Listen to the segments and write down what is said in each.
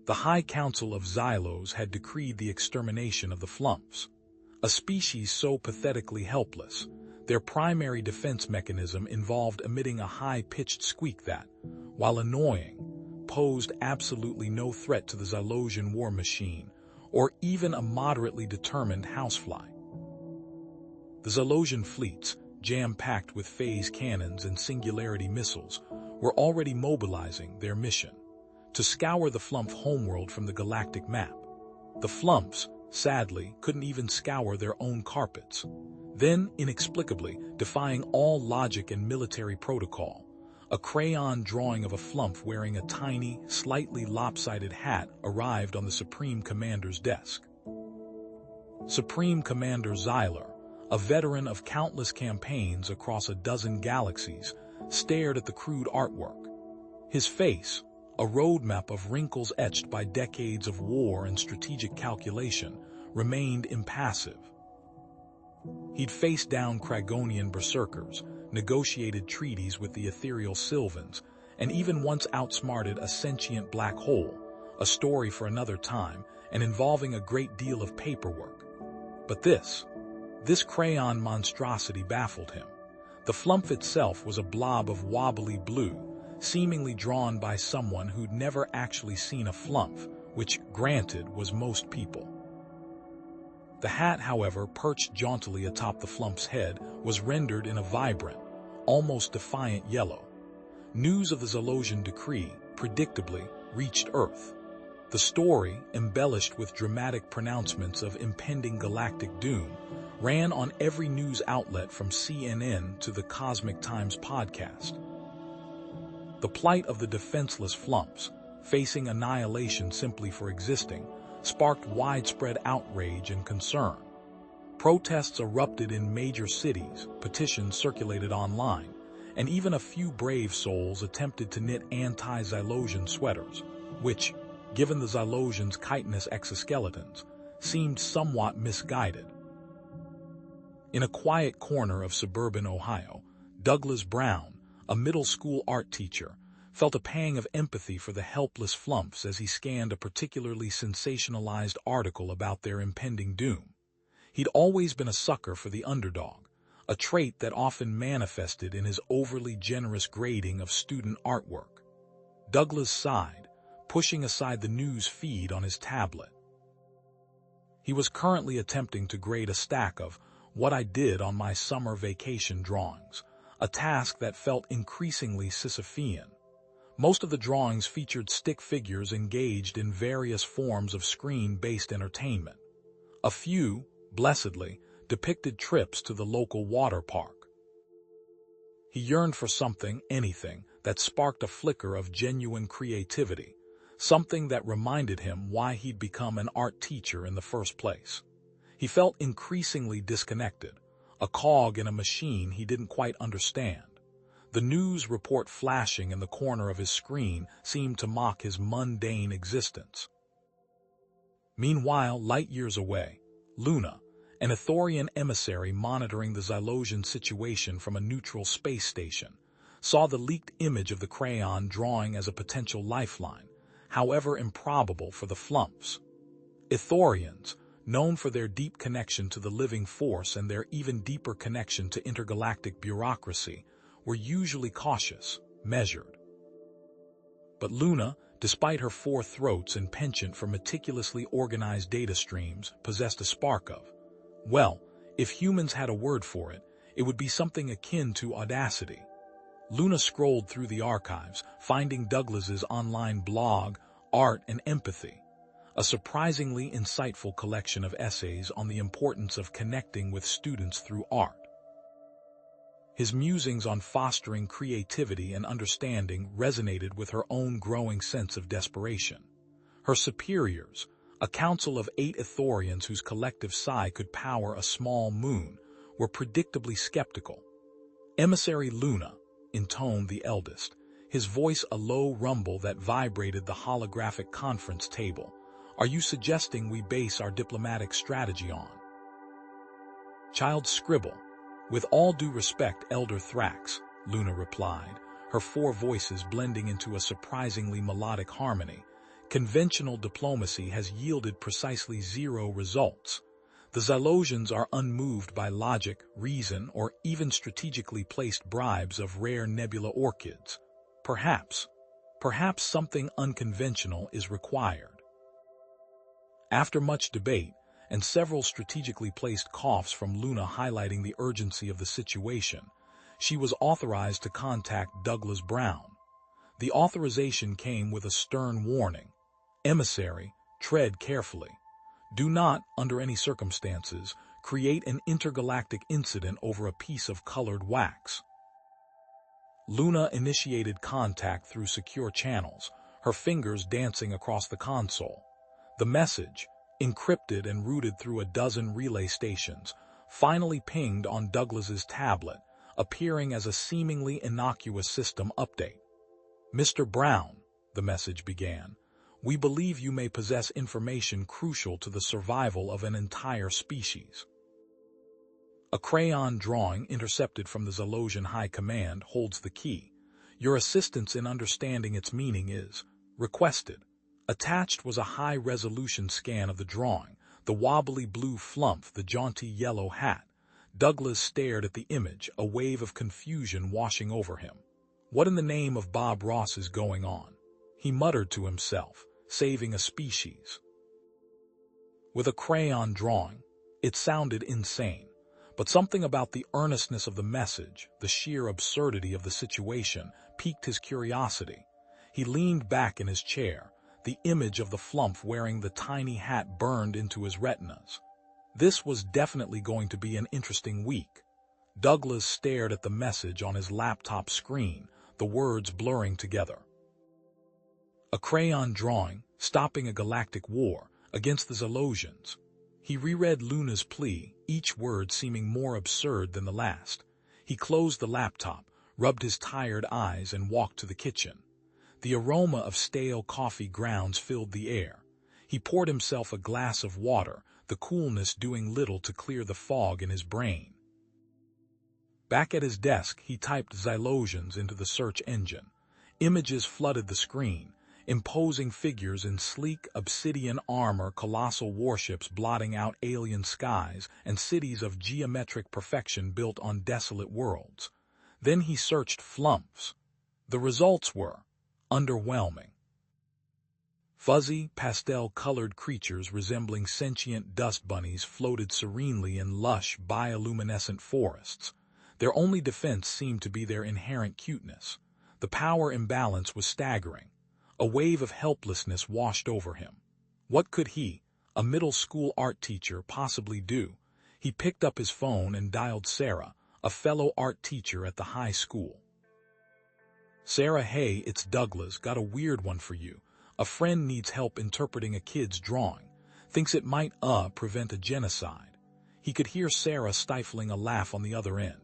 The High Council of Xylos had decreed the extermination of the Flumps, a species so pathetically helpless. Their primary defense mechanism involved emitting a high-pitched squeak that, while annoying, posed absolutely no threat to the Xylosian war machine, or even a moderately determined housefly. The Xylosian fleets, jam-packed with phase cannons and singularity missiles, were already mobilizing their mission: to scour the Flump homeworld from the galactic map. The Flumps, sadly, couldn't even scour their own carpets. Then, inexplicably, defying all logic and military protocol, a crayon drawing of a Flump wearing a tiny, slightly lopsided hat arrived on the Supreme Commander's desk. Supreme Commander Xyler, a veteran of countless campaigns across a dozen galaxies, stared at the crude artwork. His face, a roadmap of wrinkles etched by decades of war and strategic calculation, remained impassive. He'd faced down Cragonian berserkers, negotiated treaties with the ethereal Sylvans, and even once outsmarted a sentient black hole, a story for another time and involving a great deal of paperwork. But this crayon monstrosity baffled him. The Flump itself was a blob of wobbly blue, seemingly drawn by someone who'd never actually seen a Flump, which, granted, was most people. The hat, however, perched jauntily atop the Flump's head, was rendered in a vibrant, almost defiant yellow. News of the Xylosian decree, predictably, reached Earth. The story, embellished with dramatic pronouncements of impending galactic doom, ran on every news outlet from CNN to the Cosmic Times podcast. The plight of the defenseless Flumps, facing annihilation simply for existing, sparked widespread outrage and concern. Protests erupted in major cities, petitions circulated online, and even a few brave souls attempted to knit anti-Xylosian sweaters, which, given the Xylosians' chitinous exoskeletons, seemed somewhat misguided. In a quiet corner of suburban Ohio, Douglas Brown, a middle school art teacher, felt a pang of empathy for the helpless Flumps as he scanned a particularly sensationalized article about their impending doom. He'd always been a sucker for the underdog, a trait that often manifested in his overly generous grading of student artwork. Douglas sighed, pushing aside the news feed on his tablet. He was currently attempting to grade a stack of what I did on my summer vacation drawings, a task that felt increasingly Sisyphean. Most of the drawings featured stick figures engaged in various forms of screen-based entertainment. A few, blessedly, depicted trips to the local water park. He yearned for something, anything, that sparked a flicker of genuine creativity, something that reminded him why he'd become an art teacher in the first place. He felt increasingly disconnected, a cog in a machine he didn't quite understand. The news report flashing in the corner of his screen seemed to mock his mundane existence. Meanwhile, light years away, Luna, an Ithorian emissary monitoring the Xylosian situation from a neutral space station, saw the leaked image of the crayon drawing as a potential lifeline, however improbable for the Flumps. Ithorians, known for their deep connection to the living force and their even deeper connection to intergalactic bureaucracy, were usually cautious, measured. But Luna, despite her four throats and penchant for meticulously organized data streams, possessed a spark of, well, if humans had a word for it, it would be something akin to audacity. Luna scrolled through the archives, finding Douglas's online blog, Art and Empathy, a surprisingly insightful collection of essays on the importance of connecting with students through art. His musings on fostering creativity and understanding resonated with her own growing sense of desperation. Her superiors, a council of 8 Ithorians whose collective sigh could power a small moon, were predictably skeptical. Emissary Luna, intoned the eldest, his voice a low rumble that vibrated the holographic conference table. Are you suggesting we base our diplomatic strategy on? Child scribble. With all due respect, Elder Thrax, Luna replied, her 4 voices blending into a surprisingly melodic harmony. Conventional diplomacy has yielded precisely zero results. The Xylosians are unmoved by logic, reason, or even strategically placed bribes of rare nebula orchids. Perhaps something unconventional is required. After much debate, and several strategically placed coughs from Luna highlighting the urgency of the situation, she was authorized to contact Douglas Brown. The authorization came with a stern warning. Emissary, tread carefully. Do not, under any circumstances, create an intergalactic incident over a piece of colored wax. Luna initiated contact through secure channels, her fingers dancing across the console. The message, encrypted and routed through a dozen relay stations, finally pinged on Douglas's tablet, appearing as a seemingly innocuous system update. Mr. Brown, the message began, we believe you may possess information crucial to the survival of an entire species. A crayon drawing intercepted from the Xylosian High Command holds the key. Your assistance in understanding its meaning is requested. Attached was a high-resolution scan of the drawing, the wobbly blue flump, the jaunty yellow hat. Douglas stared at the image, a wave of confusion washing over him. What in the name of Bob Ross is going on? He muttered to himself, saving a species. With a crayon drawing, it sounded insane, but something about the earnestness of the message, the sheer absurdity of the situation, piqued his curiosity. He leaned back in his chair, the image of the flump wearing the tiny hat burned into his retinas. This was definitely going to be an interesting week. Douglas stared at the message on his laptop screen, the words blurring together. A crayon drawing, stopping a galactic war against the Xylosians. He reread Luna's plea, each word seeming more absurd than the last. He closed the laptop, rubbed his tired eyes, and walked to the kitchen. The aroma of stale coffee grounds filled the air. He poured himself a glass of water, the coolness doing little to clear the fog in his brain. Back at his desk, he typed Xylosians into the search engine. Images flooded the screen, imposing figures in sleek obsidian armor, colossal warships blotting out alien skies, and cities of geometric perfection built on desolate worlds. Then he searched flumps. The results were underwhelming. Fuzzy, pastel-colored creatures resembling sentient dust bunnies floated serenely in lush, bioluminescent forests. Their only defense seemed to be their inherent cuteness. The power imbalance was staggering. A wave of helplessness washed over him. What could he, a middle school art teacher, possibly do? He picked up his phone and dialed Sarah, a fellow art teacher at the high school. Sarah, hey, it's Douglas, got a weird one for you. A friend needs help interpreting a kid's drawing. Thinks it might, prevent a genocide. He could hear Sarah stifling a laugh on the other end.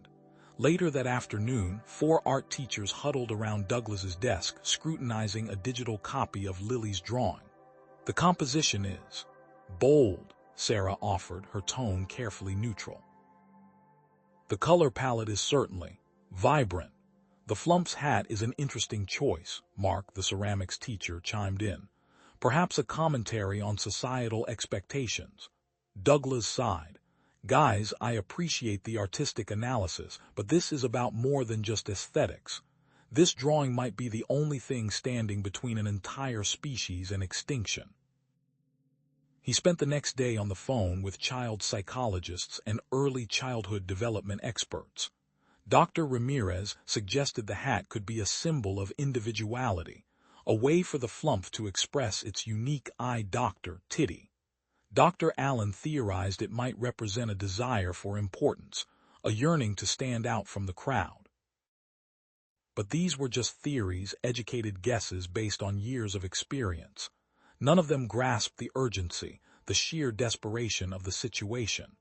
Later that afternoon, 4 art teachers huddled around Douglas's desk, scrutinizing a digital copy of Lily's drawing. The composition is bold, Sarah offered, her tone carefully neutral. The color palette is certainly vibrant. The flump's hat is an interesting choice, Mark, the ceramics teacher, chimed in. Perhaps a commentary on societal expectations. Douglas sighed. Guys, I appreciate the artistic analysis, but this is about more than just aesthetics. This drawing might be the only thing standing between an entire species and extinction. He spent the next day on the phone with child psychologists and early childhood development experts. Dr. Ramirez suggested the hat could be a symbol of individuality, a way for the flump to express its unique eye doctor, Titty. Dr. Allen theorized it might represent a desire for importance, a yearning to stand out from the crowd. But these were just theories, educated guesses based on years of experience. None of them grasped the urgency, the sheer desperation of the situation.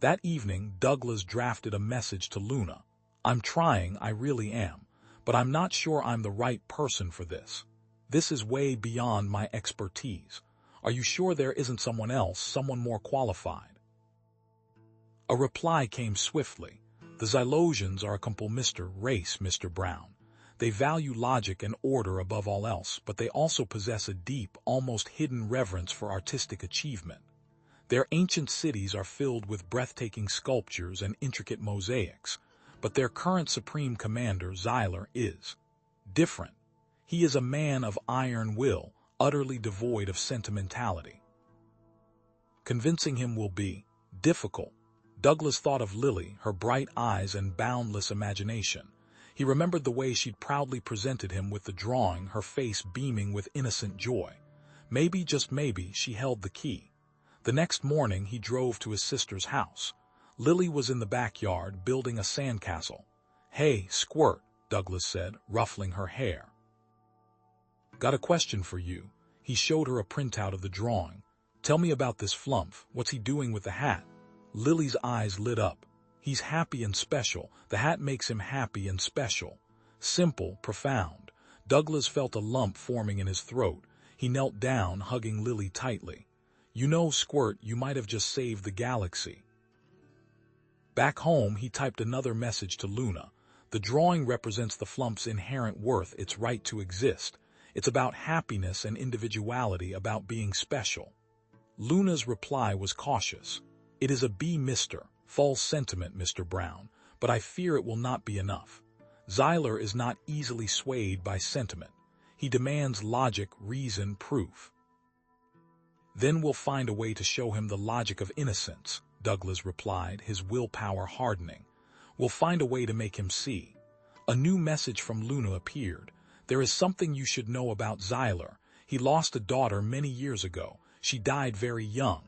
That evening, Douglas drafted a message to Luna. I'm trying, I really am, but I'm not sure I'm the right person for this. This is way beyond my expertise. Are you sure there isn't someone else, someone more qualified? A reply came swiftly. The Xylosians are a Mr. Race, Mr. Brown. They value logic and order above all else, but they also possess a deep, almost hidden reverence for artistic achievement. Their ancient cities are filled with breathtaking sculptures and intricate mosaics, but their current supreme commander, Xyler, is different. He is a man of iron will, utterly devoid of sentimentality. Convincing him will be difficult. Douglas thought of Lily, her bright eyes and boundless imagination. He remembered the way she'd proudly presented him with the drawing, her face beaming with innocent joy. Maybe, just maybe, she held the key. The next morning he drove to his sister's house. Lily was in the backyard, building a sandcastle. "Hey, Squirt," Douglas said, ruffling her hair. "Got a question for you." He showed her a printout of the drawing. "Tell me about this flump. What's he doing with the hat?" Lily's eyes lit up. "He's happy and special. The hat makes him happy and special." Simple, profound. Douglas felt a lump forming in his throat. He knelt down, hugging Lily tightly. "You know, Squirt, you might have just saved the galaxy." Back home, he typed another message to Luna. "The drawing represents the flump's inherent worth, its right to exist. It's about happiness and individuality, about being special." Luna's reply was cautious. "It is a false sentiment, Mr. Brown, but I fear it will not be enough. Xyler is not easily swayed by sentiment. He demands logic, reason, proof." "Then we'll find a way to show him the logic of innocence," Douglas replied, his willpower hardening. "We'll find a way to make him see." A new message from Luna appeared. "There is something you should know about Xyler. He lost a daughter many years ago. She died very young."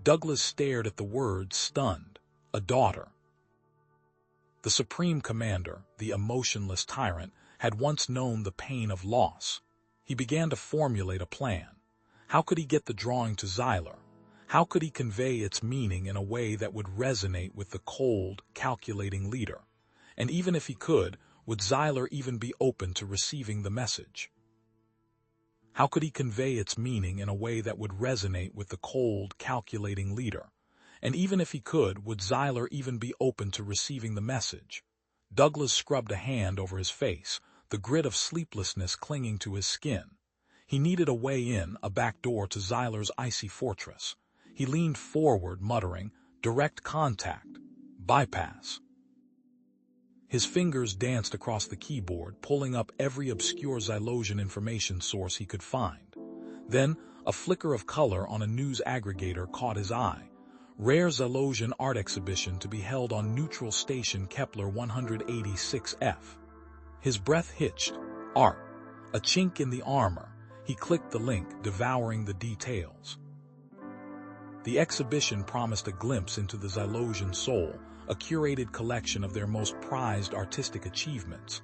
Douglas stared at the words, stunned. A daughter. The Supreme Commander, the emotionless tyrant, had once known the pain of loss. He began to formulate a plan. How could he get the drawing to Xyler? How could he convey its meaning in a way that would resonate with the cold, calculating leader? And even if he could, would Xyler even be open to receiving the message? How could he convey its meaning in a way that would resonate with the cold, calculating leader? And even if he could, would Xyler even be open to receiving the message? Douglas scrubbed a hand over his face, the grit of sleeplessness clinging to his skin. He needed a way in, a back door to Xyler's icy fortress. He leaned forward, muttering, "Direct contact. Bypass." His fingers danced across the keyboard, pulling up every obscure Xylosian information source he could find. Then, a flicker of color on a news aggregator caught his eye. Rare Xylosian art exhibition to be held on neutral station Kepler 186F. His breath hitched. Art. A chink in the armor. He clicked the link, devouring the details. The exhibition promised a glimpse into the Xylosian soul, a curated collection of their most prized artistic achievements.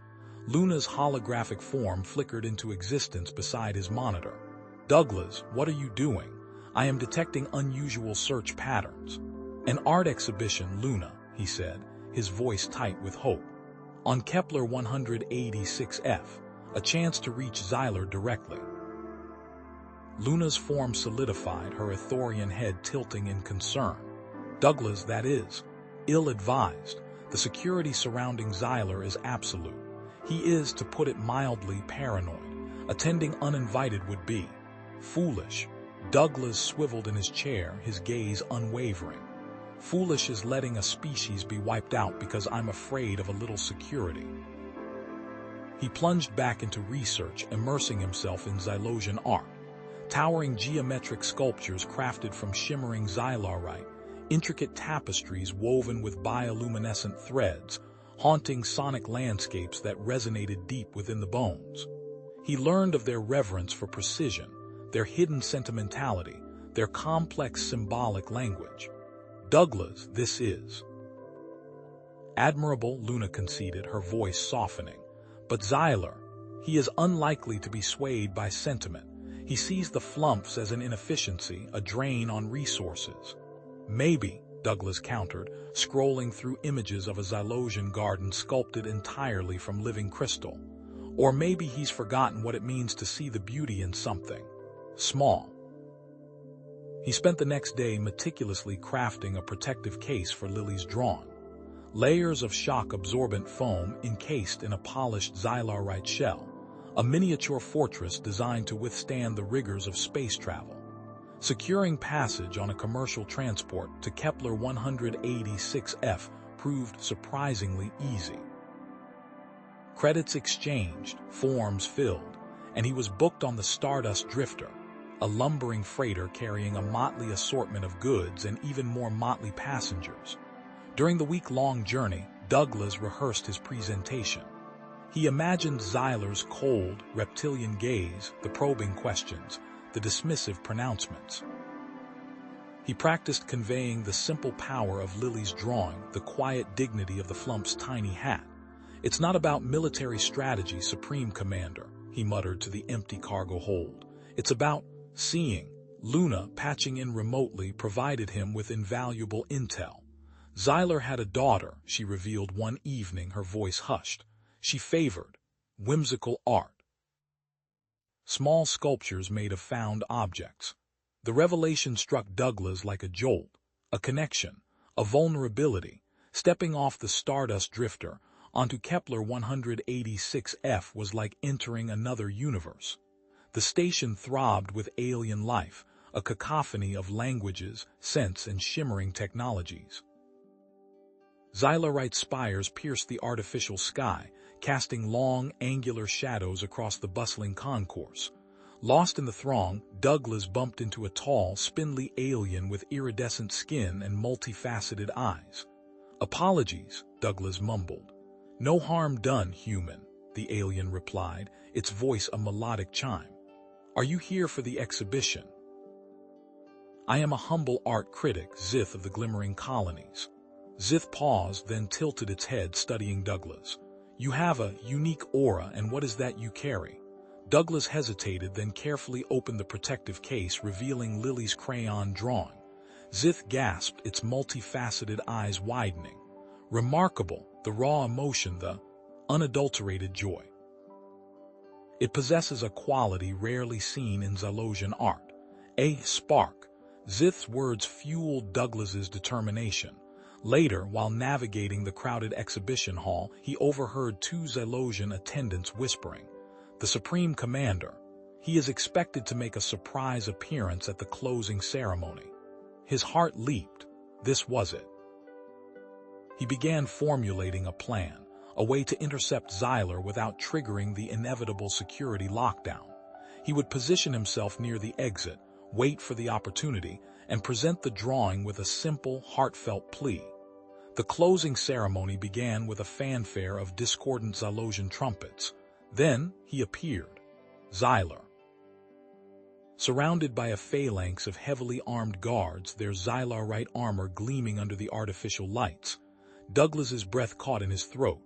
Luna's holographic form flickered into existence beside his monitor. "Douglas, what are you doing? I am detecting unusual search patterns." "An art exhibition, Luna," he said, his voice tight with hope. "On Kepler 186F, a chance to reach Xyler directly." Luna's form solidified, her Ithorian head tilting in concern. "Douglas, that is ill-advised. The security surrounding Xyler is absolute. He is, to put it mildly, paranoid. Attending uninvited would be foolish." Douglas swiveled in his chair, his gaze unwavering. "Foolish is letting a species be wiped out because I'm afraid of a little security." He plunged back into research, immersing himself in Xylosian art. Towering geometric sculptures crafted from shimmering xylarite, intricate tapestries woven with bioluminescent threads, haunting sonic landscapes that resonated deep within the bones. He learned of their reverence for precision, their hidden sentimentality, their complex symbolic language. "Douglas, this is admirable," Luna conceded, her voice softening. "But Xyler, he is unlikely to be swayed by sentiment. He sees the flumps as an inefficiency, a drain on resources." "Maybe," Douglas countered, scrolling through images of a Xylosian garden sculpted entirely from living crystal. "Or maybe he's forgotten what it means to see the beauty in something small." He spent the next day meticulously crafting a protective case for Lily's drawing. layers of shock-absorbent foam encased in a polished xylarite shell, a miniature fortress designed to withstand the rigors of space travel. Securing passage on a commercial transport to Kepler 186f proved surprisingly easy. Credits exchanged, forms filled, and he was booked on the Stardust Drifter, a lumbering freighter carrying a motley assortment of goods and even more motley passengers. During the week-long journey, Douglas rehearsed his presentation. He imagined Xylar's cold, reptilian gaze, the probing questions, the dismissive pronouncements. He practiced conveying the simple power of Lily's drawing, the quiet dignity of the Flump's tiny hat. "It's not about military strategy, Supreme Commander," he muttered to the empty cargo hold. "It's about seeing." Luna, patching in remotely, provided him with invaluable intel. Xylar had a daughter, she revealed one evening, her voice hushed. She favored whimsical art. Small sculptures made of found objects. The revelation struck Douglas like a jolt, a connection, a vulnerability. Stepping off the Stardust Drifter onto Kepler 186f was like entering another universe. The station throbbed with alien life, a cacophony of languages, scents, and shimmering technologies. Xylarite spires pierced the artificial sky, casting long, angular shadows across the bustling concourse. Lost in the throng, Douglas bumped into a tall, spindly alien with iridescent skin and multifaceted eyes. "Apologies," Douglas mumbled. "No harm done, human," the alien replied, its voice a melodic chime. "Are you here for the exhibition?" "I am a humble art critic, Zith of the Glimmering Colonies." Zith paused, then tilted its head, studying Douglas. "You have a unique aura, and what is that you carry?" Douglas hesitated, then carefully opened the protective case, revealing Lily's crayon drawing. Zith gasped, its multifaceted eyes widening. "Remarkable, the raw emotion, the unadulterated joy. It possesses a quality rarely seen in Xylosian art. A spark." Zith's words fueled Douglas's determination. Later, while navigating the crowded exhibition hall, he overheard two Xylosian attendants whispering, "The Supreme Commander. He is expected to make a surprise appearance at the closing ceremony." His heart leaped. This was it. He began formulating a plan, a way to intercept Xylar without triggering the inevitable security lockdown. He would position himself near the exit, wait for the opportunity, and present the drawing with a simple, heartfelt plea. The closing ceremony began with a fanfare of discordant Xylosian trumpets. Then he appeared. Xylar. Surrounded by a phalanx of heavily armed guards, their Xylarite armor gleaming under the artificial lights, Douglas's breath caught in his throat.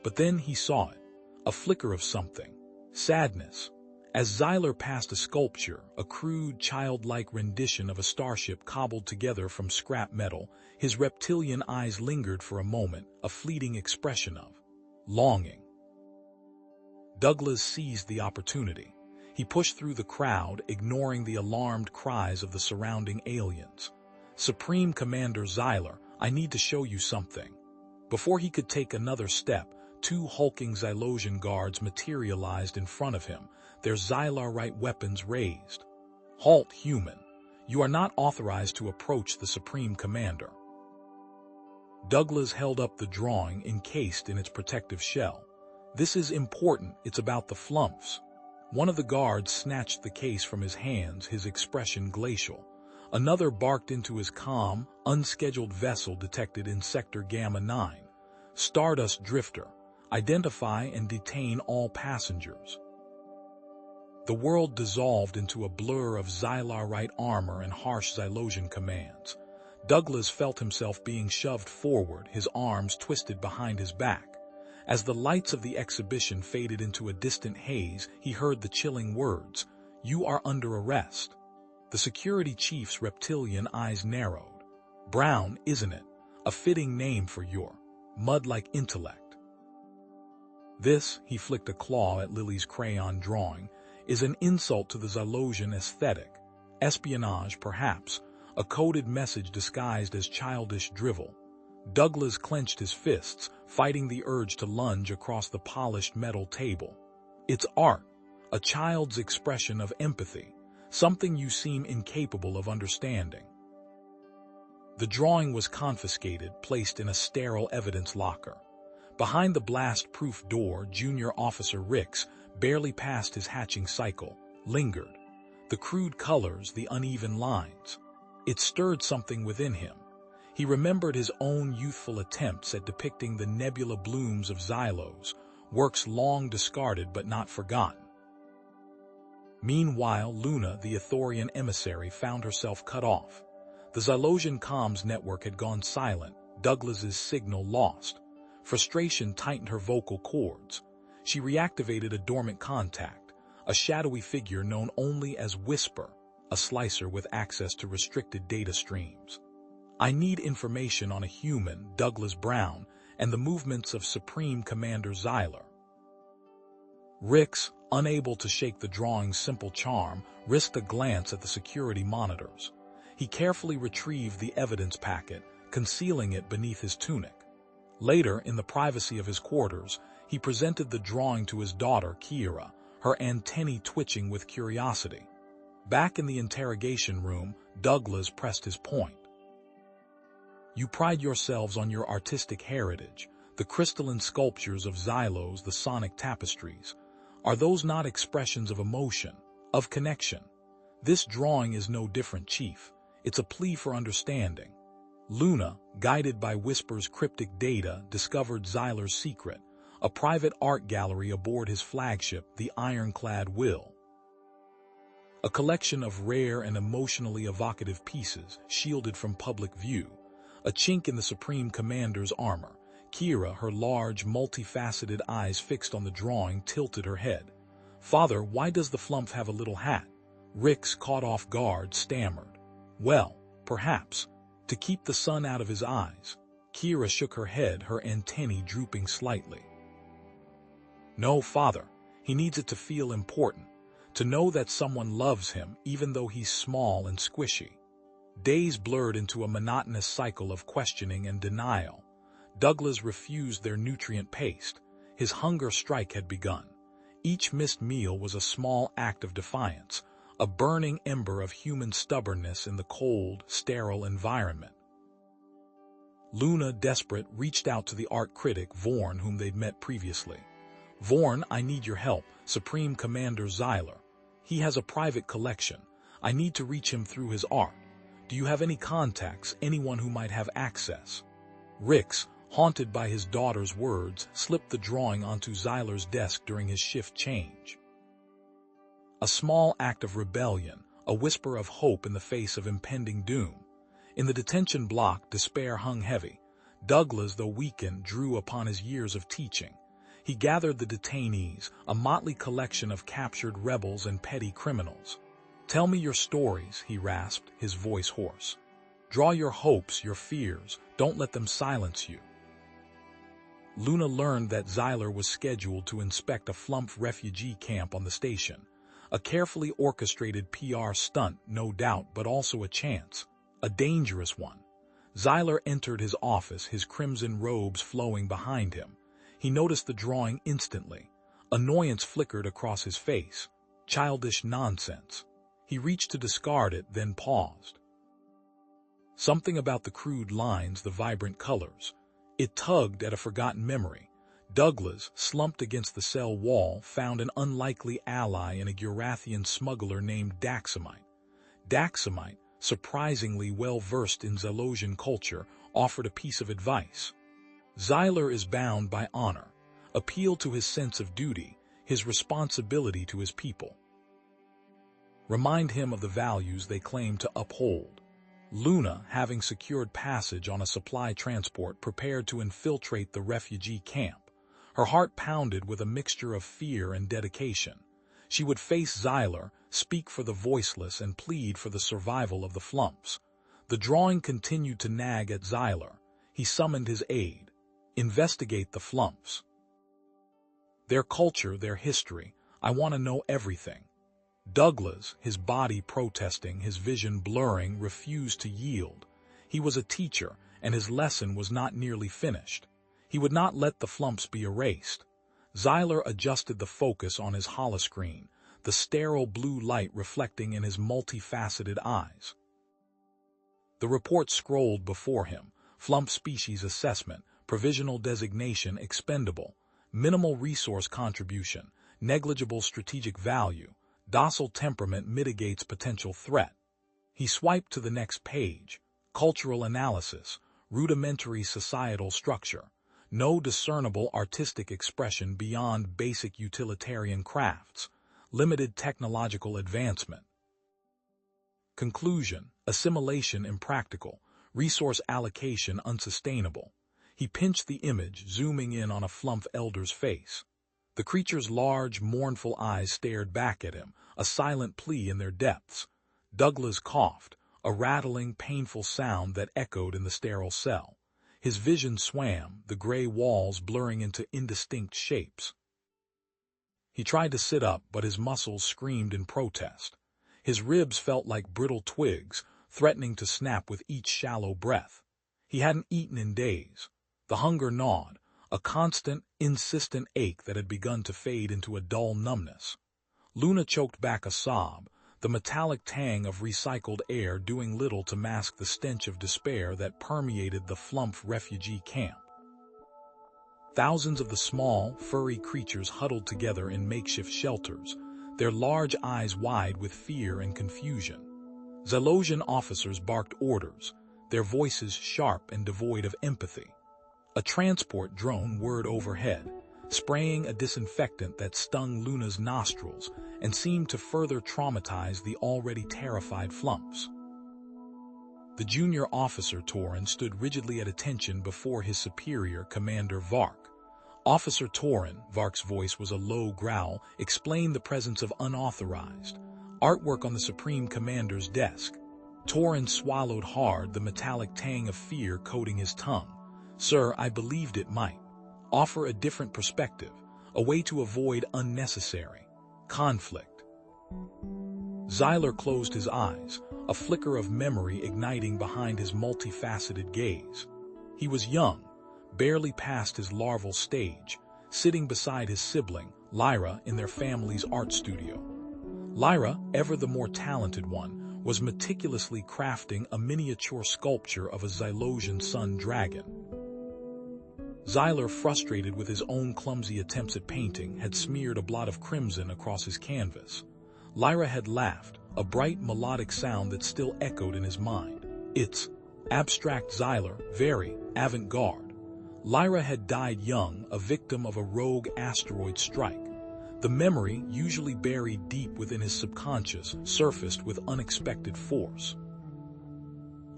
But then he saw it, a flicker of something. Sadness. As Xylar passed a sculpture, a crude, childlike rendition of a starship cobbled together from scrap metal, his reptilian eyes lingered for a moment, a fleeting expression of longing. Douglas seized the opportunity. He pushed through the crowd, ignoring the alarmed cries of the surrounding aliens. "Supreme Commander Xylar, I need to show you something." Before he could take another step, two hulking Xylosian guards materialized in front of him, their Xylarite weapons raised. "Halt, human. You are not authorized to approach the Supreme Commander." Douglas held up the drawing encased in its protective shell. "This is important, it's about the Flumps." One of the guards snatched the case from his hands, his expression glacial. Another barked into his calm, unscheduled vessel detected in Sector Gamma 9. "Stardust Drifter. Identify and detain all passengers." The world dissolved into a blur of Xylarite armor and harsh Xylosian commands. Douglas felt himself being shoved forward, his arms twisted behind his back. As the lights of the exhibition faded into a distant haze, he heard the chilling words, "You are under arrest." The security chief's reptilian eyes narrowed. "Brown, isn't it? A fitting name for your mud-like intellect." This, he flicked a claw at Lily's crayon drawing, is an insult to the Xylosian aesthetic. Espionage, perhaps, a coded message disguised as childish drivel. Douglas clenched his fists, fighting the urge to lunge across the polished metal table. It's art, a child's expression of empathy, something you seem incapable of understanding. The drawing was confiscated, placed in a sterile evidence locker. Behind the blast-proof door, Junior Officer Ricks, barely past his hatching cycle, lingered. The crude colors, the uneven lines. It stirred something within him. He remembered his own youthful attempts at depicting the nebula blooms of xylos, works long discarded but not forgotten. Meanwhile, Luna, the Ithorian emissary, found herself cut off. The Xylosian comms network had gone silent, Douglas's signal lost. Frustration tightened her vocal cords. She reactivated a dormant contact, a shadowy figure known only as Whisper, a slicer with access to restricted data streams. I need information on a human, Douglas Brown, and the movements of Supreme Commander Xyler. Ricks, unable to shake the drawing's simple charm, risked a glance at the security monitors. He carefully retrieved the evidence packet, concealing it beneath his tunic. Later, in the privacy of his quarters, he presented the drawing to his daughter, Kira, her antennae twitching with curiosity. Back in the interrogation room, Douglas pressed his point. You pride yourselves on your artistic heritage, the crystalline sculptures of xylos, the sonic tapestries. Are those not expressions of emotion, of connection? This drawing is no different, Chief. It's a plea for understanding. Luna, guided by Whisper's cryptic data, discovered Xyler's secret, a private art gallery aboard his flagship, the Ironclad Will. A collection of rare and emotionally evocative pieces, shielded from public view. A chink in the Supreme Commander's armor. Kira, her large, multifaceted eyes fixed on the drawing, tilted her head. Father, why does the flump have a little hat? Ricks, caught off guard, stammered. Well, perhaps, to keep the sun out of his eyes. Kira shook her head, her antennae drooping slightly. No, Father, he needs it to feel important, to know that someone loves him even though he's small and squishy. Days blurred into a monotonous cycle of questioning and denial. Douglas refused their nutrient paste. His hunger strike had begun. Each missed meal was a small act of defiance, a burning ember of human stubbornness in the cold, sterile environment. Luna, desperate, reached out to the art critic, Vorn, whom they'd met previously. Vorn, I need your help, Supreme Commander Xyler. He has a private collection. I need to reach him through his art. Do you have any contacts, anyone who might have access? Ricks, haunted by his daughter's words, slipped the drawing onto Xyler's desk during his shift change. A small act of rebellion, a whisper of hope in the face of impending doom. In the detention block, despair hung heavy. Douglas, though weakened, drew upon his years of teaching. He gathered the detainees, a motley collection of captured rebels and petty criminals. Tell me your stories, he rasped, his voice hoarse. Draw your hopes, your fears, don't let them silence you. Luna learned that Xyler was scheduled to inspect a flump refugee camp on the station. A carefully orchestrated PR stunt, no doubt, but also a chance. A dangerous one. Xyler entered his office, his crimson robes flowing behind him. He noticed the drawing instantly. Annoyance flickered across his face. Childish nonsense. He reached to discard it, then paused. Something about the crude lines, the vibrant colors. It tugged at a forgotten memory. Douglas, slumped against the cell wall, found an unlikely ally in a Gurathian smuggler named Daxamite. Daxamite, surprisingly well-versed in Xylosian culture, offered a piece of advice. Xyler is bound by honor. Appeal to his sense of duty, his responsibility to his people. Remind him of the values they claim to uphold. Luna, having secured passage on a supply transport, prepared to infiltrate the refugee camp. Her heart pounded with a mixture of fear and dedication. She would face Xyler, speak for the voiceless, and plead for the survival of the flumps. The drawing continued to nag at Xyler. He summoned his aide. Investigate the flumps. Their culture, their history. I want to know everything. Douglas, his body protesting, his vision blurring, refused to yield. He was a teacher, and his lesson was not nearly finished. He would not let the flumps be erased. Xyler adjusted the focus on his holoscreen, the sterile blue light reflecting in his multifaceted eyes. The report scrolled before him: flump species assessment, provisional designation expendable, minimal resource contribution, negligible strategic value, docile temperament mitigates potential threat. He swiped to the next page: cultural analysis, rudimentary societal structure, no discernible artistic expression beyond basic utilitarian crafts, limited technological advancement. Conclusion: assimilation impractical, resource allocation unsustainable. He pinched the image, zooming in on a flump elder's face. The creature's large, mournful eyes stared back at him, a silent plea in their depths. Douglas coughed, a rattling, painful sound that echoed in the sterile cell. His vision swam, the gray walls blurring into indistinct shapes. He tried to sit up, but his muscles screamed in protest. His ribs felt like brittle twigs, threatening to snap with each shallow breath. He hadn't eaten in days. The hunger gnawed, a constant, insistent ache that had begun to fade into a dull numbness. Luna choked back a sob, the metallic tang of recycled air doing little to mask the stench of despair that permeated the flump refugee camp. Thousands of the small, furry creatures huddled together in makeshift shelters, their large eyes wide with fear and confusion. Xylosian officers barked orders, their voices sharp and devoid of empathy. A transport drone whirred overhead, spraying a disinfectant that stung Luna's nostrils and seemed to further traumatize the already terrified flumps. The junior officer Torin stood rigidly at attention before his superior, Commander Vark. Officer Torin, Vark's voice was a low growl, explained the presence of unauthorized artwork on the Supreme Commander's desk. Torin swallowed hard, the metallic tang of fear coating his tongue. Sir, I believed it might offer a different perspective, a way to avoid unnecessary conflict. Xyler closed his eyes, a flicker of memory igniting behind his multifaceted gaze. He was young, barely past his larval stage, sitting beside his sibling, Lyra, in their family's art studio. Lyra, ever the more talented one, was meticulously crafting a miniature sculpture of a Xylosian sun dragon. Xyler, frustrated with his own clumsy attempts at painting, had smeared a blot of crimson across his canvas. Lyra had laughed, a bright melodic sound that still echoed in his mind. It's abstract Xyler, very avant-garde. Lyra had died young, a victim of a rogue asteroid strike. The memory, usually buried deep within his subconscious, surfaced with unexpected force.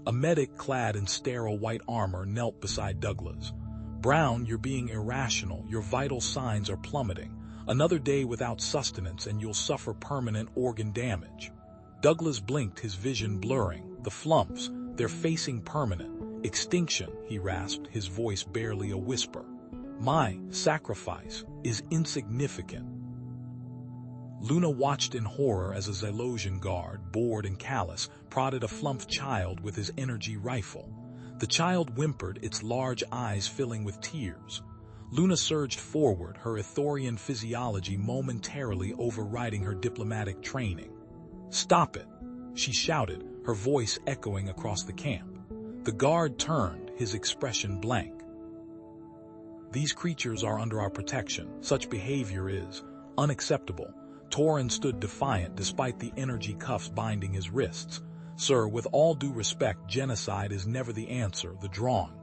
A medic clad in sterile white armor knelt beside Douglas. Brown, you're being irrational, your vital signs are plummeting. Another day without sustenance and you'll suffer permanent organ damage. Douglas blinked, his vision blurring. The flumps, they're facing permanent extinction, he rasped, his voice barely a whisper. My sacrifice is insignificant. Luna watched in horror as a Xylosian guard, bored and callous, prodded a flump child with his energy rifle. The child whimpered, its large eyes filling with tears. Luna surged forward, her Ithorian physiology momentarily overriding her diplomatic training. "Stop it!" she shouted, her voice echoing across the camp. The guard turned, his expression blank. "These creatures are under our protection. Such behavior is unacceptable." Torin stood defiant despite the energy cuffs binding his wrists. "Sir, with all due respect, genocide is never the answer, the drawing.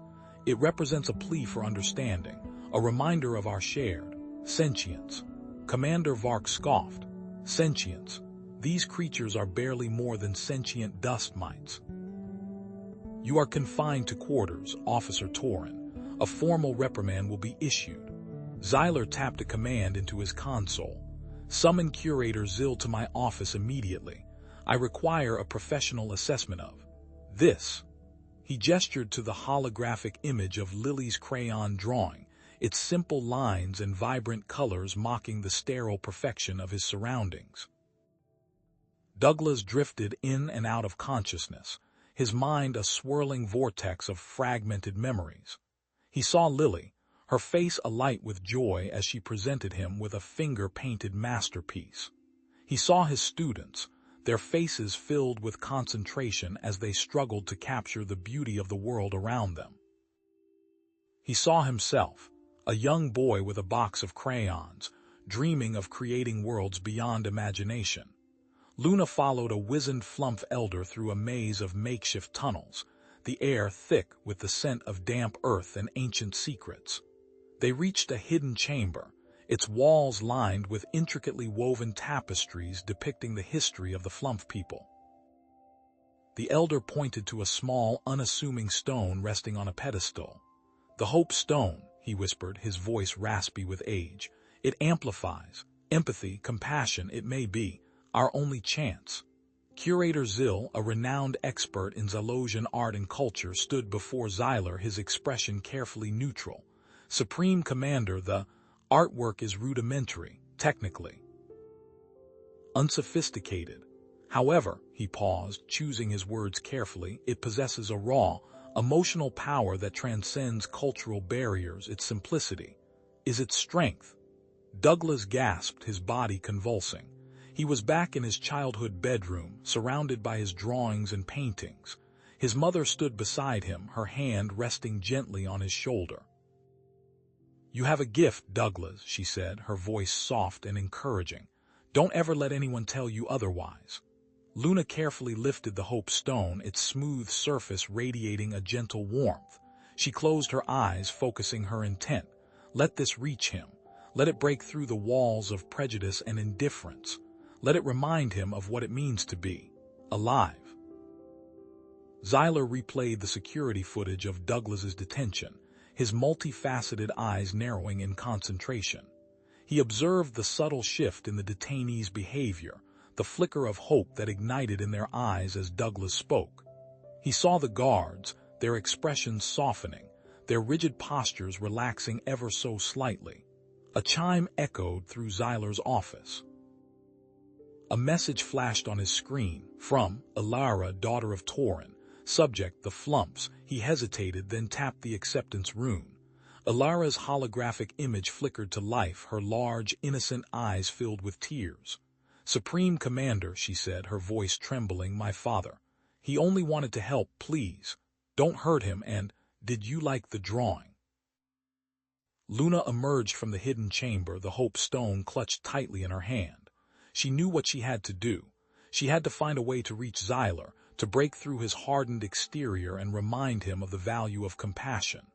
It represents a plea for understanding, a reminder of our shared sentience." Commander Vark scoffed. "Sentience? These creatures are barely more than sentient dust mites." "You are confined to quarters, Officer Torin. A formal reprimand will be issued." Xyler tapped a command into his console. "Summon Curator Zill to my office immediately. I require a professional assessment of this." He gestured to the holographic image of Lily's crayon drawing, its simple lines and vibrant colors mocking the sterile perfection of his surroundings. Douglas drifted in and out of consciousness, his mind a swirling vortex of fragmented memories. He saw Lily, her face alight with joy as she presented him with a finger-painted masterpiece. He saw his students, their faces filled with concentration as they struggled to capture the beauty of the world around them. He saw himself, a young boy with a box of crayons, dreaming of creating worlds beyond imagination. Luna followed a wizened flump elder through a maze of makeshift tunnels, the air thick with the scent of damp earth and ancient secrets. They reached a hidden chamber, its walls lined with intricately woven tapestries depicting the history of the Flump people. The elder pointed to a small, unassuming stone resting on a pedestal. "The Hope Stone," he whispered, his voice raspy with age. "It amplifies empathy, compassion. It may be our only chance." Curator Zil, a renowned expert in Zalosian art and culture, stood before Xyler, his expression carefully neutral. "Supreme Commander, the artwork is rudimentary, technically unsophisticated. However," he paused, choosing his words carefully, "it possesses a raw, emotional power that transcends cultural barriers. Its simplicity is its strength." Douglas gasped, his body convulsing. He was back in his childhood bedroom, surrounded by his drawings and paintings. His mother stood beside him, her hand resting gently on his shoulder. "You have a gift, Douglas," she said, her voice soft and encouraging. "Don't ever let anyone tell you otherwise." Luna carefully lifted the Hope Stone, its smooth surface radiating a gentle warmth. She closed her eyes, focusing her intent. Let this reach him. Let it break through the walls of prejudice and indifference. Let it remind him of what it means to be alive. Xyler replayed the security footage of Douglas's detention, his multifaceted eyes narrowing in concentration. He observed the subtle shift in the detainees' behavior, the flicker of hope that ignited in their eyes as Douglas spoke. He saw the guards, their expressions softening, their rigid postures relaxing ever so slightly. A chime echoed through Xyler's office. A message flashed on his screen, from Elara, daughter of Torin. Subject, the Flumps. He hesitated, then tapped the acceptance rune. Elara's holographic image flickered to life, her large, innocent eyes filled with tears. "Supreme Commander," she said, her voice trembling, "my father. He only wanted to help, please. Don't hurt him, and did you like the drawing?" Luna emerged from the hidden chamber, the Hope Stone clutched tightly in her hand. She knew what she had to do. She had to find a way to reach Xyler, to break through his hardened exterior and remind him of the value of compassion.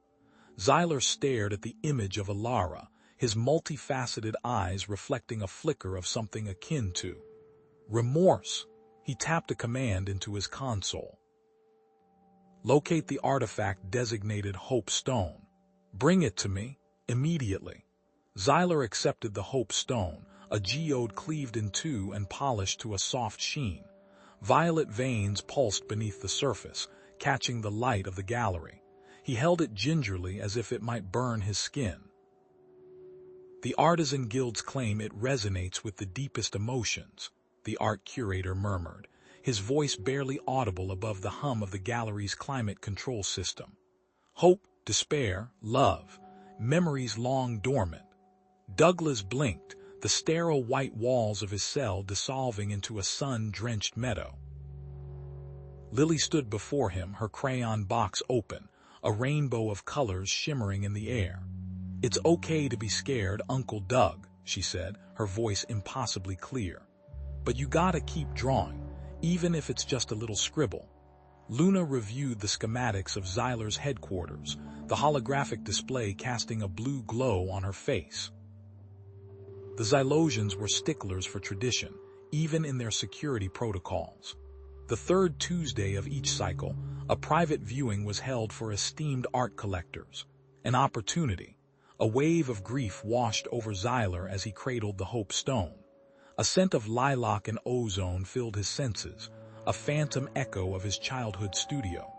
Xyler stared at the image of Elara, his multifaceted eyes reflecting a flicker of something akin to remorse. He tapped a command into his console. "Locate the artifact designated Hope Stone. Bring it to me, immediately." Xyler accepted the Hope Stone, a geode cleaved in two and polished to a soft sheen. Violet veins pulsed beneath the surface, catching the light of the gallery. He held it gingerly as if it might burn his skin. "The Artisan Guilds claim it resonates with the deepest emotions," the art curator murmured, his voice barely audible above the hum of the gallery's climate control system. "Hope, despair, love, memories long dormant." Douglas blinked, the sterile white walls of his cell dissolving into a sun-drenched meadow. Lily stood before him, her crayon box open, a rainbow of colors shimmering in the air. "It's okay to be scared, Uncle Doug," she said, her voice impossibly clear. "But you gotta keep drawing, even if it's just a little scribble." Luna reviewed the schematics of Xyler's headquarters, the holographic display casting a blue glow on her face. The Xylosians were sticklers for tradition, even in their security protocols. The third Tuesday of each cycle, a private viewing was held for esteemed art collectors. An opportunity. A wave of grief washed over Xyler as he cradled the Hope Stone. A scent of lilac and ozone filled his senses, a phantom echo of his childhood studio.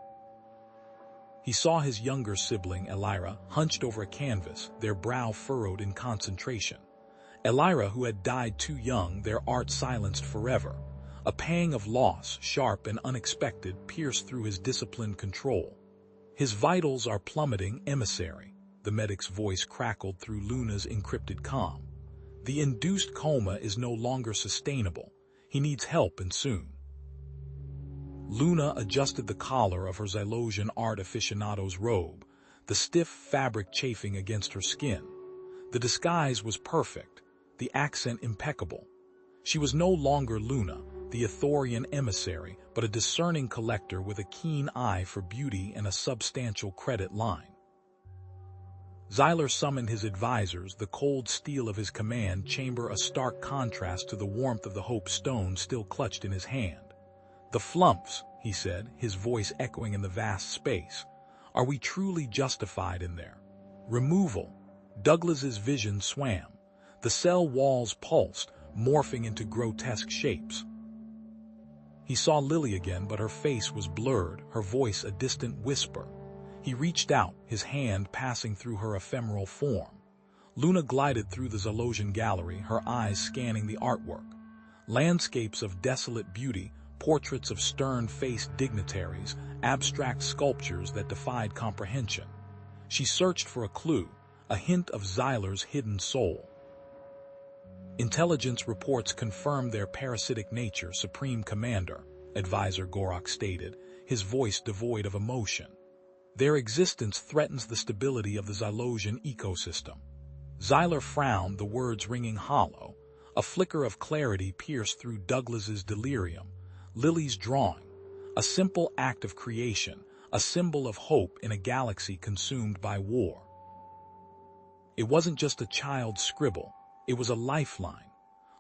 He saw his younger sibling, Elira, hunched over a canvas, their brow furrowed in concentration. Elira, who had died too young, their art silenced forever. A pang of loss, sharp and unexpected, pierced through his disciplined control. His vitals are plummeting, emissary. The medic's voice crackled through Luna's encrypted comm. The induced coma is no longer sustainable. He needs help, and soon. Luna adjusted the collar of her Xylosian art aficionado's robe, the stiff fabric chafing against her skin. The disguise was perfect, the accent impeccable. She was no longer Luna, the Ithorian emissary, but a discerning collector with a keen eye for beauty and a substantial credit line. Xyler summoned his advisors, the cold steel of his command chamber a stark contrast to the warmth of the Hope Stone still clutched in his hand. "The flumps," he said, his voice echoing in the vast space. "Are we truly justified in their removal?" Douglas's vision swam. The cell walls pulsed, morphing into grotesque shapes. He saw Lily again, but her face was blurred, her voice a distant whisper. He reached out, his hand passing through her ephemeral form. Luna glided through the Xylosian gallery, her eyes scanning the artwork. Landscapes of desolate beauty, portraits of stern-faced dignitaries, abstract sculptures that defied comprehension. She searched for a clue, a hint of Xyler's hidden soul. "Intelligence reports confirm their parasitic nature, Supreme Commander," Advisor Gorok stated, his voice devoid of emotion. "Their existence threatens the stability of the Xylosian ecosystem." Xyler frowned, the words ringing hollow. A flicker of clarity pierced through Douglas's delirium. Lily's drawing, a simple act of creation, a symbol of hope in a galaxy consumed by war. It wasn't just a child's scribble, it was a lifeline.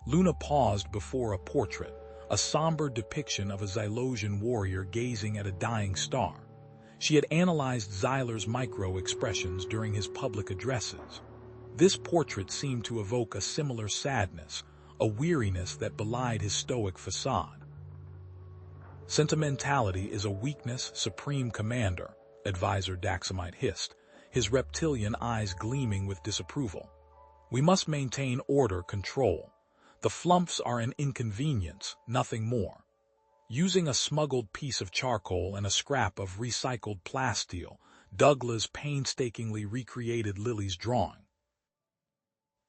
Luna paused before a portrait, a somber depiction of a Xylosian warrior gazing at a dying star. She had analyzed Xyler's micro-expressions during his public addresses. This portrait seemed to evoke a similar sadness, a weariness that belied his stoic facade. "Sentimentality is a weakness, Supreme Commander," Advisor Daxamite hissed, his reptilian eyes gleaming with disapproval. "We must maintain order, control. The flumps are an inconvenience, nothing more." Using a smuggled piece of charcoal and a scrap of recycled plasteel, Douglas painstakingly recreated Lily's drawing.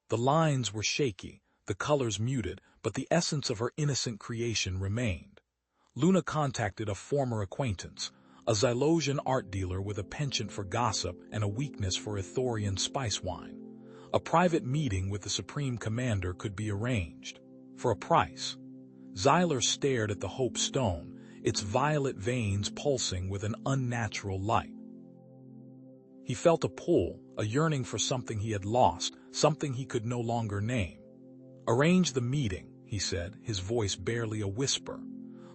The lines were shaky, the colors muted, but the essence of her innocent creation remained. Luna contacted a former acquaintance, a Xylosian art dealer with a penchant for gossip and a weakness for Ithorian spice wine. A private meeting with the Supreme Commander could be arranged. For a price. Xyler stared at the Hope Stone, its violet veins pulsing with an unnatural light. He felt a pull, a yearning for something he had lost, something he could no longer name. "Arrange the meeting," he said, his voice barely a whisper.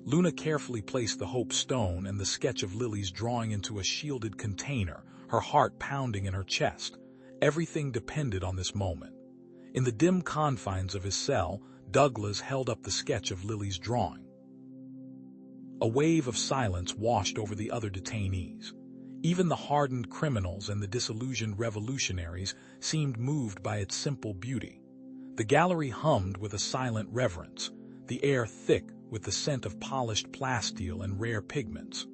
Luna carefully placed the Hope Stone and the sketch of Lily's drawing into a shielded container, her heart pounding in her chest. Everything depended on this moment. In the dim confines of his cell, Douglas held up the sketch of Lily's drawing. A wave of silence washed over the other detainees. Even the hardened criminals and the disillusioned revolutionaries seemed moved by its simple beauty. The gallery hummed with a silent reverence, the air thick with the scent of polished plasteel and rare pigments.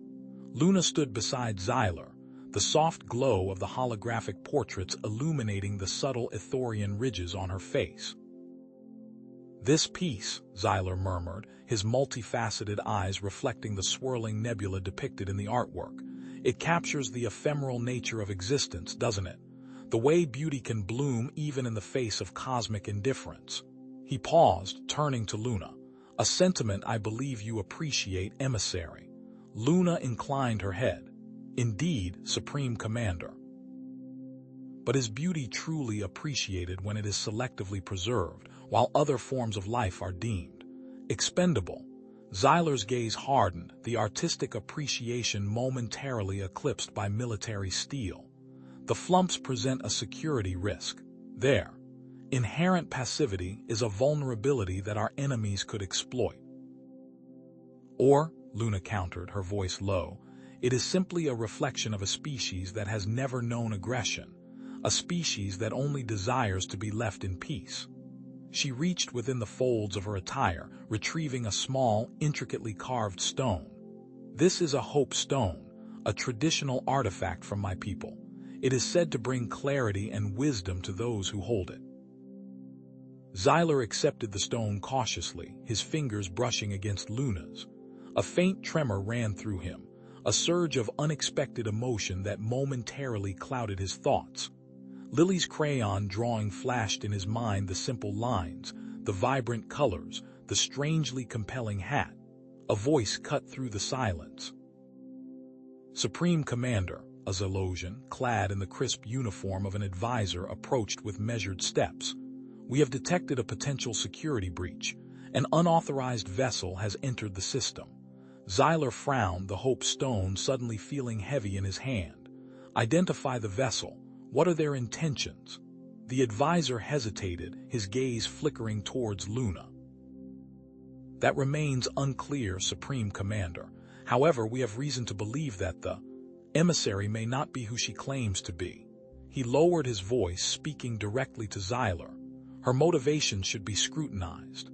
Luna stood beside Xyler, the soft glow of the holographic portraits illuminating the subtle Ithorian ridges on her face. "This piece," Xyler murmured, his multifaceted eyes reflecting the swirling nebula depicted in the artwork. "It captures the ephemeral nature of existence, doesn't it? The way beauty can bloom even in the face of cosmic indifference." He paused, turning to Luna. "A sentiment I believe you appreciate, emissary." Luna inclined her head. "Indeed, Supreme Commander." But is beauty truly appreciated when it is selectively preserved, while other forms of life are deemed expendable? Xyler's gaze hardened, the artistic appreciation momentarily eclipsed by military steel. The flumps present a security risk. Their inherent passivity is a vulnerability that our enemies could exploit. Or, Luna countered, her voice low, it is simply a reflection of a species that has never known aggression, a species that only desires to be left in peace. She reached within the folds of her attire, retrieving a small, intricately carved stone. "This is a hope stone, a traditional artifact from my people. It is said to bring clarity and wisdom to those who hold it." Xyler accepted the stone cautiously, his fingers brushing against Luna's. A faint tremor ran through him, a surge of unexpected emotion that momentarily clouded his thoughts. Lily's crayon drawing flashed in his mind, the simple lines, the vibrant colors, the strangely compelling hat. A voice cut through the silence. "Supreme Commander," a Zalosian, clad in the crisp uniform of an advisor, approached with measured steps. "We have detected a potential security breach. An unauthorized vessel has entered the system." Xyler frowned, the hope stone suddenly feeling heavy in his hand. "Identify the vessel. What are their intentions?" The advisor hesitated, his gaze flickering towards Luna. "That remains unclear, Supreme Commander. However, we have reason to believe that the emissary may not be who she claims to be." He lowered his voice, speaking directly to Xyler. "Her motivations should be scrutinized."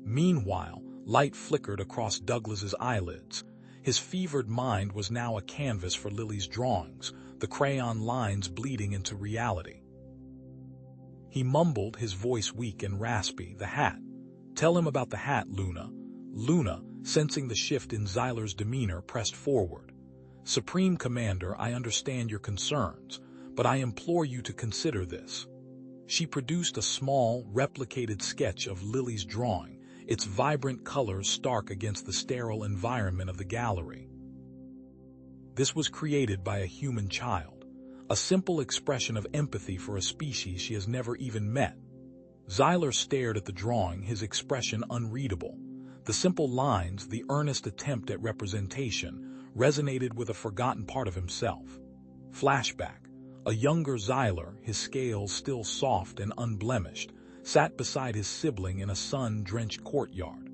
Meanwhile, light flickered across Douglas's eyelids. His fevered mind was now a canvas for Lily's drawings, the crayon lines bleeding into reality. He mumbled, his voice weak and raspy, "The hat. Tell him about the hat, Luna." Luna, sensing the shift in Xyler's demeanor, pressed forward. "Supreme Commander, I understand your concerns, but I implore you to consider this." She produced a small, replicated sketch of Lily's drawing, its vibrant colors stark against the sterile environment of the gallery. This was created by a human child, a simple expression of empathy for a species she has never even met. Xyler stared at the drawing, his expression unreadable. The simple lines, the earnest attempt at representation, resonated with a forgotten part of himself. Flashback. A younger Xyler, his scales still soft and unblemished, sat beside his sibling in a sun-drenched courtyard.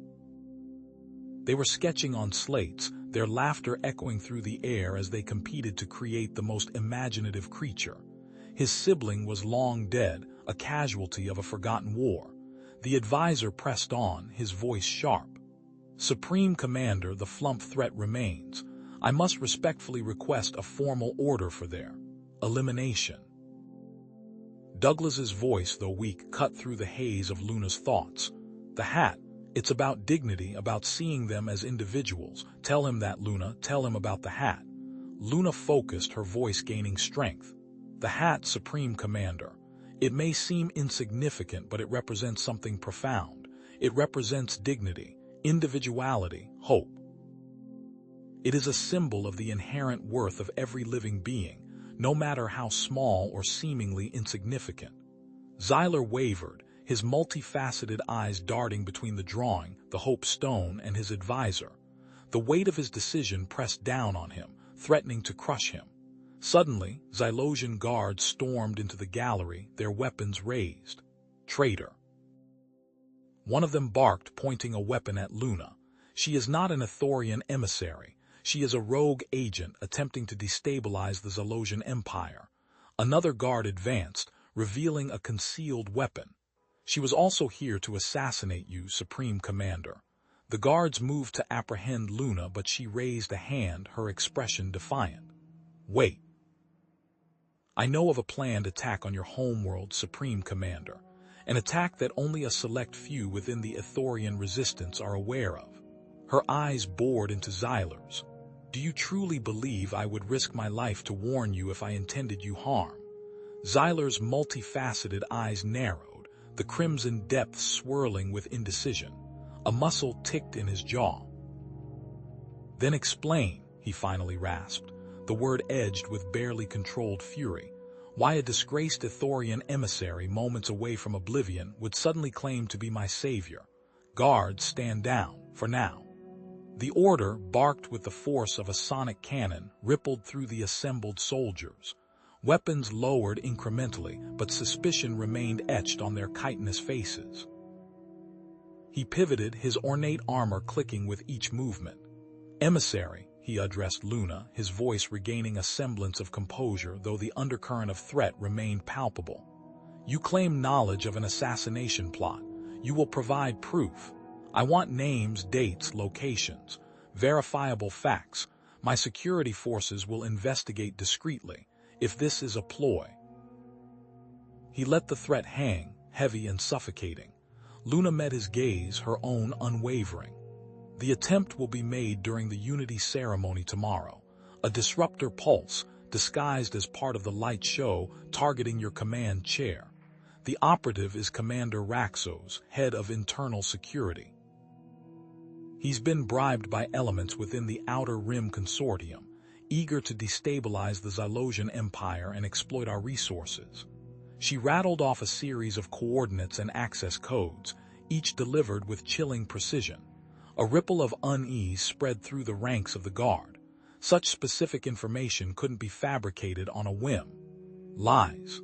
They were sketching on slates, their laughter echoing through the air as they competed to create the most imaginative creature. His sibling was long dead, a casualty of a forgotten war. The advisor pressed on, his voice sharp. "Supreme Commander, the flump threat remains. I must respectfully request a formal order for their elimination." Douglas's voice, though weak, cut through the haze of Luna's thoughts. "The hat. It's about dignity, about seeing them as individuals. Tell him that, Luna. Tell him about the hat." Luna focused, her voice gaining strength. "The hat, Supreme Commander. It may seem insignificant, but it represents something profound. It represents dignity, individuality, hope. It is a symbol of the inherent worth of every living being, no matter how small or seemingly insignificant." Xyler wavered, his multifaceted eyes darting between the drawing, the hope stone, and his advisor. The weight of his decision pressed down on him, threatening to crush him. Suddenly, Xylosian guards stormed into the gallery, their weapons raised. "Traitor!" One of them barked, pointing a weapon at Luna. "She is not an Ithorian emissary. She is a rogue agent attempting to destabilize the Zalosian Empire." Another guard advanced, revealing a concealed weapon. "She was also here to assassinate you, Supreme Commander." The guards moved to apprehend Luna, but she raised a hand, her expression defiant. "Wait. I know of a planned attack on your homeworld, Supreme Commander. An attack that only a select few within the Ithorian resistance are aware of." Her eyes bored into Xyler's. "Do you truly believe I would risk my life to warn you if I intended you harm?" Xyler's multifaceted eyes narrowed, the crimson depths swirling with indecision. A muscle ticked in his jaw. "Then explain," he finally rasped, the word edged with barely controlled fury. "Why a disgraced Ithorian emissary moments away from oblivion would suddenly claim to be my savior. Guards, stand down, for now." The order, barked with the force of a sonic cannon, rippled through the assembled soldiers. Weapons lowered incrementally, but suspicion remained etched on their chitinous faces. He pivoted, his ornate armor clicking with each movement. "Emissary," he addressed Luna, his voice regaining a semblance of composure, though the undercurrent of threat remained palpable. "You claim knowledge of an assassination plot. You will provide proof. I want names, dates, locations, verifiable facts. My security forces will investigate discreetly. If this is a ploy. He let the threat hang, heavy and suffocating. Luna met his gaze, her own unwavering. The attempt will be made during the Unity ceremony tomorrow. A disruptor pulse, disguised as part of the light show, targeting your command chair. The operative is Commander Raxos, head of internal security. He's been bribed by elements within the Outer Rim Consortium, eager to destabilize the Xylosian Empire and exploit our resources. She rattled off a series of coordinates and access codes, each delivered with chilling precision. A ripple of unease spread through the ranks of the guard. Such specific information couldn't be fabricated on a whim. Lies.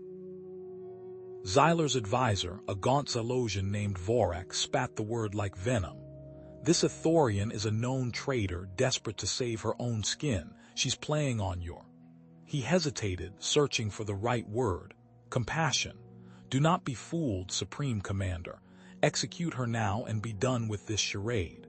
Xyler's advisor, a gaunt Xylosian named Vorax, spat the word like venom. This Ithorian is a known traitor, desperate to save her own skin. She's playing on your... He hesitated, searching for the right word. Compassion. Do not be fooled, Supreme Commander. Execute her now and be done with this charade.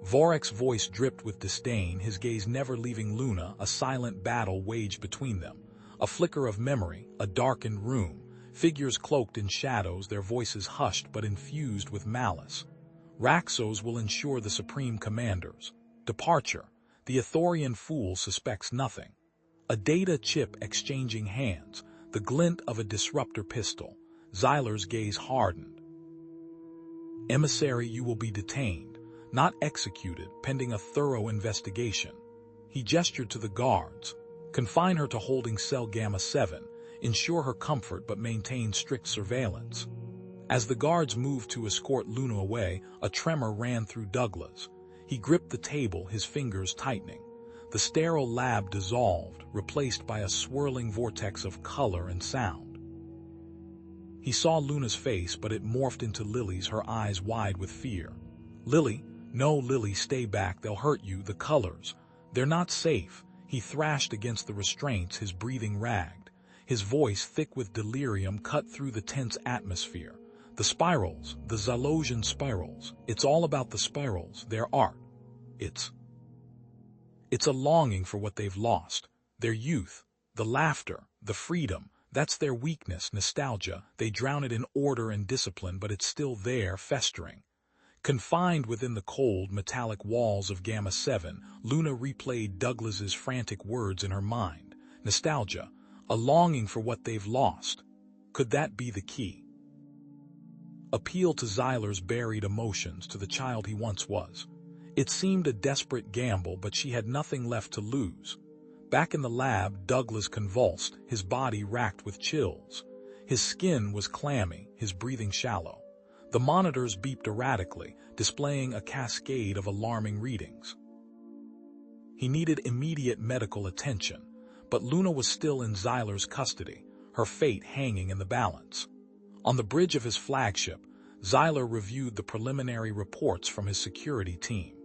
Vorax's voice dripped with disdain, his gaze never leaving Luna. A silent battle waged between them. A flicker of memory, a darkened room. Figures cloaked in shadows, their voices hushed but infused with malice. Raxos will ensure the Supreme Commander's departure. The Ithorian fool suspects nothing. A data chip exchanging hands, the glint of a disruptor pistol. Xyler's gaze hardened. Emissary, you will be detained, not executed, pending a thorough investigation. He gestured to the guards. Confine her to holding cell Gamma 7. Ensure her comfort but maintain strict surveillance. As the guards moved to escort Luna away, a tremor ran through Douglas. He gripped the table, his fingers tightening. The sterile lab dissolved, replaced by a swirling vortex of color and sound. He saw Luna's face, but it morphed into Lily's, her eyes wide with fear. Lily, no, Lily, stay back, they'll hurt you, the colors. They're not safe. He thrashed against the restraints, his breathing ragged. His voice, thick with delirium, cut through the tense atmosphere. The spirals, the Xylosian spirals. It's all about the spirals, their art. It's a longing for what they've lost. Their youth, the laughter, the freedom. That's their weakness, nostalgia. They drown it in order and discipline, but it's still there, festering. Confined within the cold, metallic walls of Gamma 7, Luna replayed Douglas's frantic words in her mind. Nostalgia, a longing for what they've lost. Could that be the key? Appeal to Xyler's buried emotions, to the child he once was. It seemed a desperate gamble, but she had nothing left to lose. Back in the lab, Douglas convulsed, his body racked with chills. His skin was clammy, his breathing shallow. The monitors beeped erratically, displaying a cascade of alarming readings. He needed immediate medical attention, but Luna was still in Xyler's custody, her fate hanging in the balance. On the bridge of his flagship, Xyler reviewed the preliminary reports from his security team.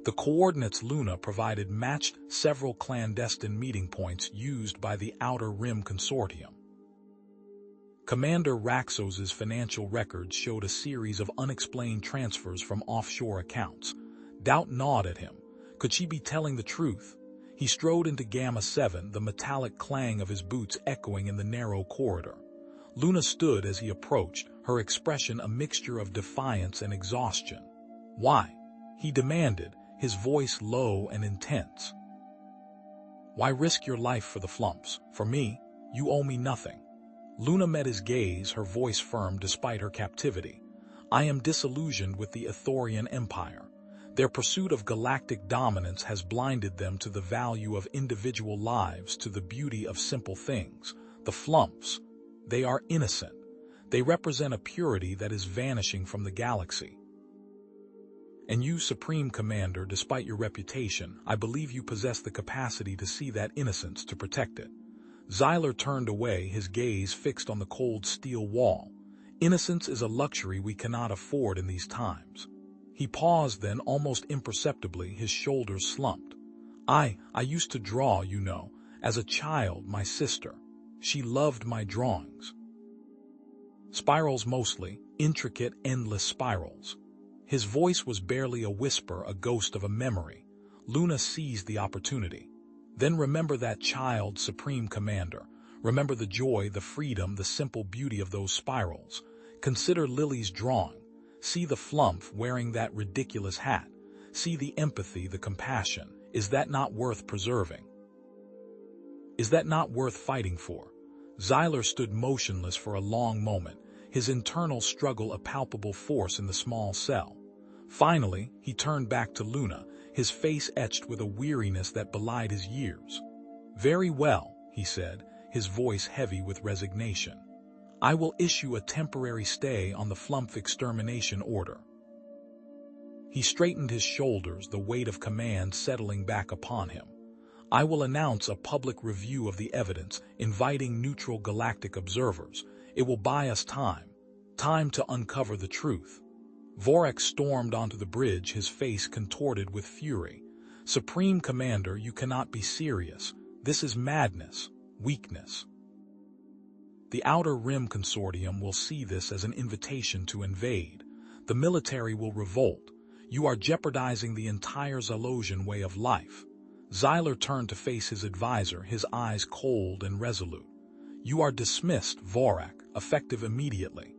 The coordinates Luna provided matched several clandestine meeting points used by the Outer Rim Consortium. Commander Raxos's financial records showed a series of unexplained transfers from offshore accounts. Doubt gnawed at him. Could she be telling the truth? He strode into Gamma 7, the metallic clang of his boots echoing in the narrow corridor. Luna stood as he approached, her expression a mixture of defiance and exhaustion. Why? He demanded, his voice low and intense. Why risk your life for the flumps? For me, you owe me nothing. Luna met his gaze, her voice firm despite her captivity. I am disillusioned with the Ithorian Empire. Their pursuit of galactic dominance has blinded them to the value of individual lives, to the beauty of simple things. The flumps, they are innocent. They represent a purity that is vanishing from the galaxy. And you, Supreme Commander, despite your reputation, I believe you possess the capacity to see that innocence, to protect it. Xyler turned away, his gaze fixed on the cold steel wall. Innocence is a luxury we cannot afford in these times. He paused, then, almost imperceptibly, his shoulders slumped. I used to draw, you know. As a child, my sister. She loved my drawings. Spirals mostly, intricate, endless spirals. His voice was barely a whisper, a ghost of a memory. Luna seized the opportunity. Then remember that child, Supreme Commander. Remember the joy, the freedom, the simple beauty of those spirals. Consider Lily's drawing. See the flump wearing that ridiculous hat. See the empathy, the compassion. Is that not worth preserving? Is that not worth fighting for? Xyler stood motionless for a long moment, his internal struggle a palpable force in the small cell. Finally, he turned back to Luna, his face etched with a weariness that belied his years. "Very well," he said, his voice heavy with resignation. "I will issue a temporary stay on the Flump extermination order." He straightened his shoulders, the weight of command settling back upon him. "I will announce a public review of the evidence, inviting neutral galactic observers. It will buy us time to uncover the truth." Vorak stormed onto the bridge, his face contorted with fury. "Supreme Commander, you cannot be serious. This is madness, weakness. The Outer Rim Consortium will see this as an invitation to invade. The military will revolt. You are jeopardizing the entire Zalosian way of life." Xyler turned to face his advisor, his eyes cold and resolute. "You are dismissed, Vorak, effective immediately."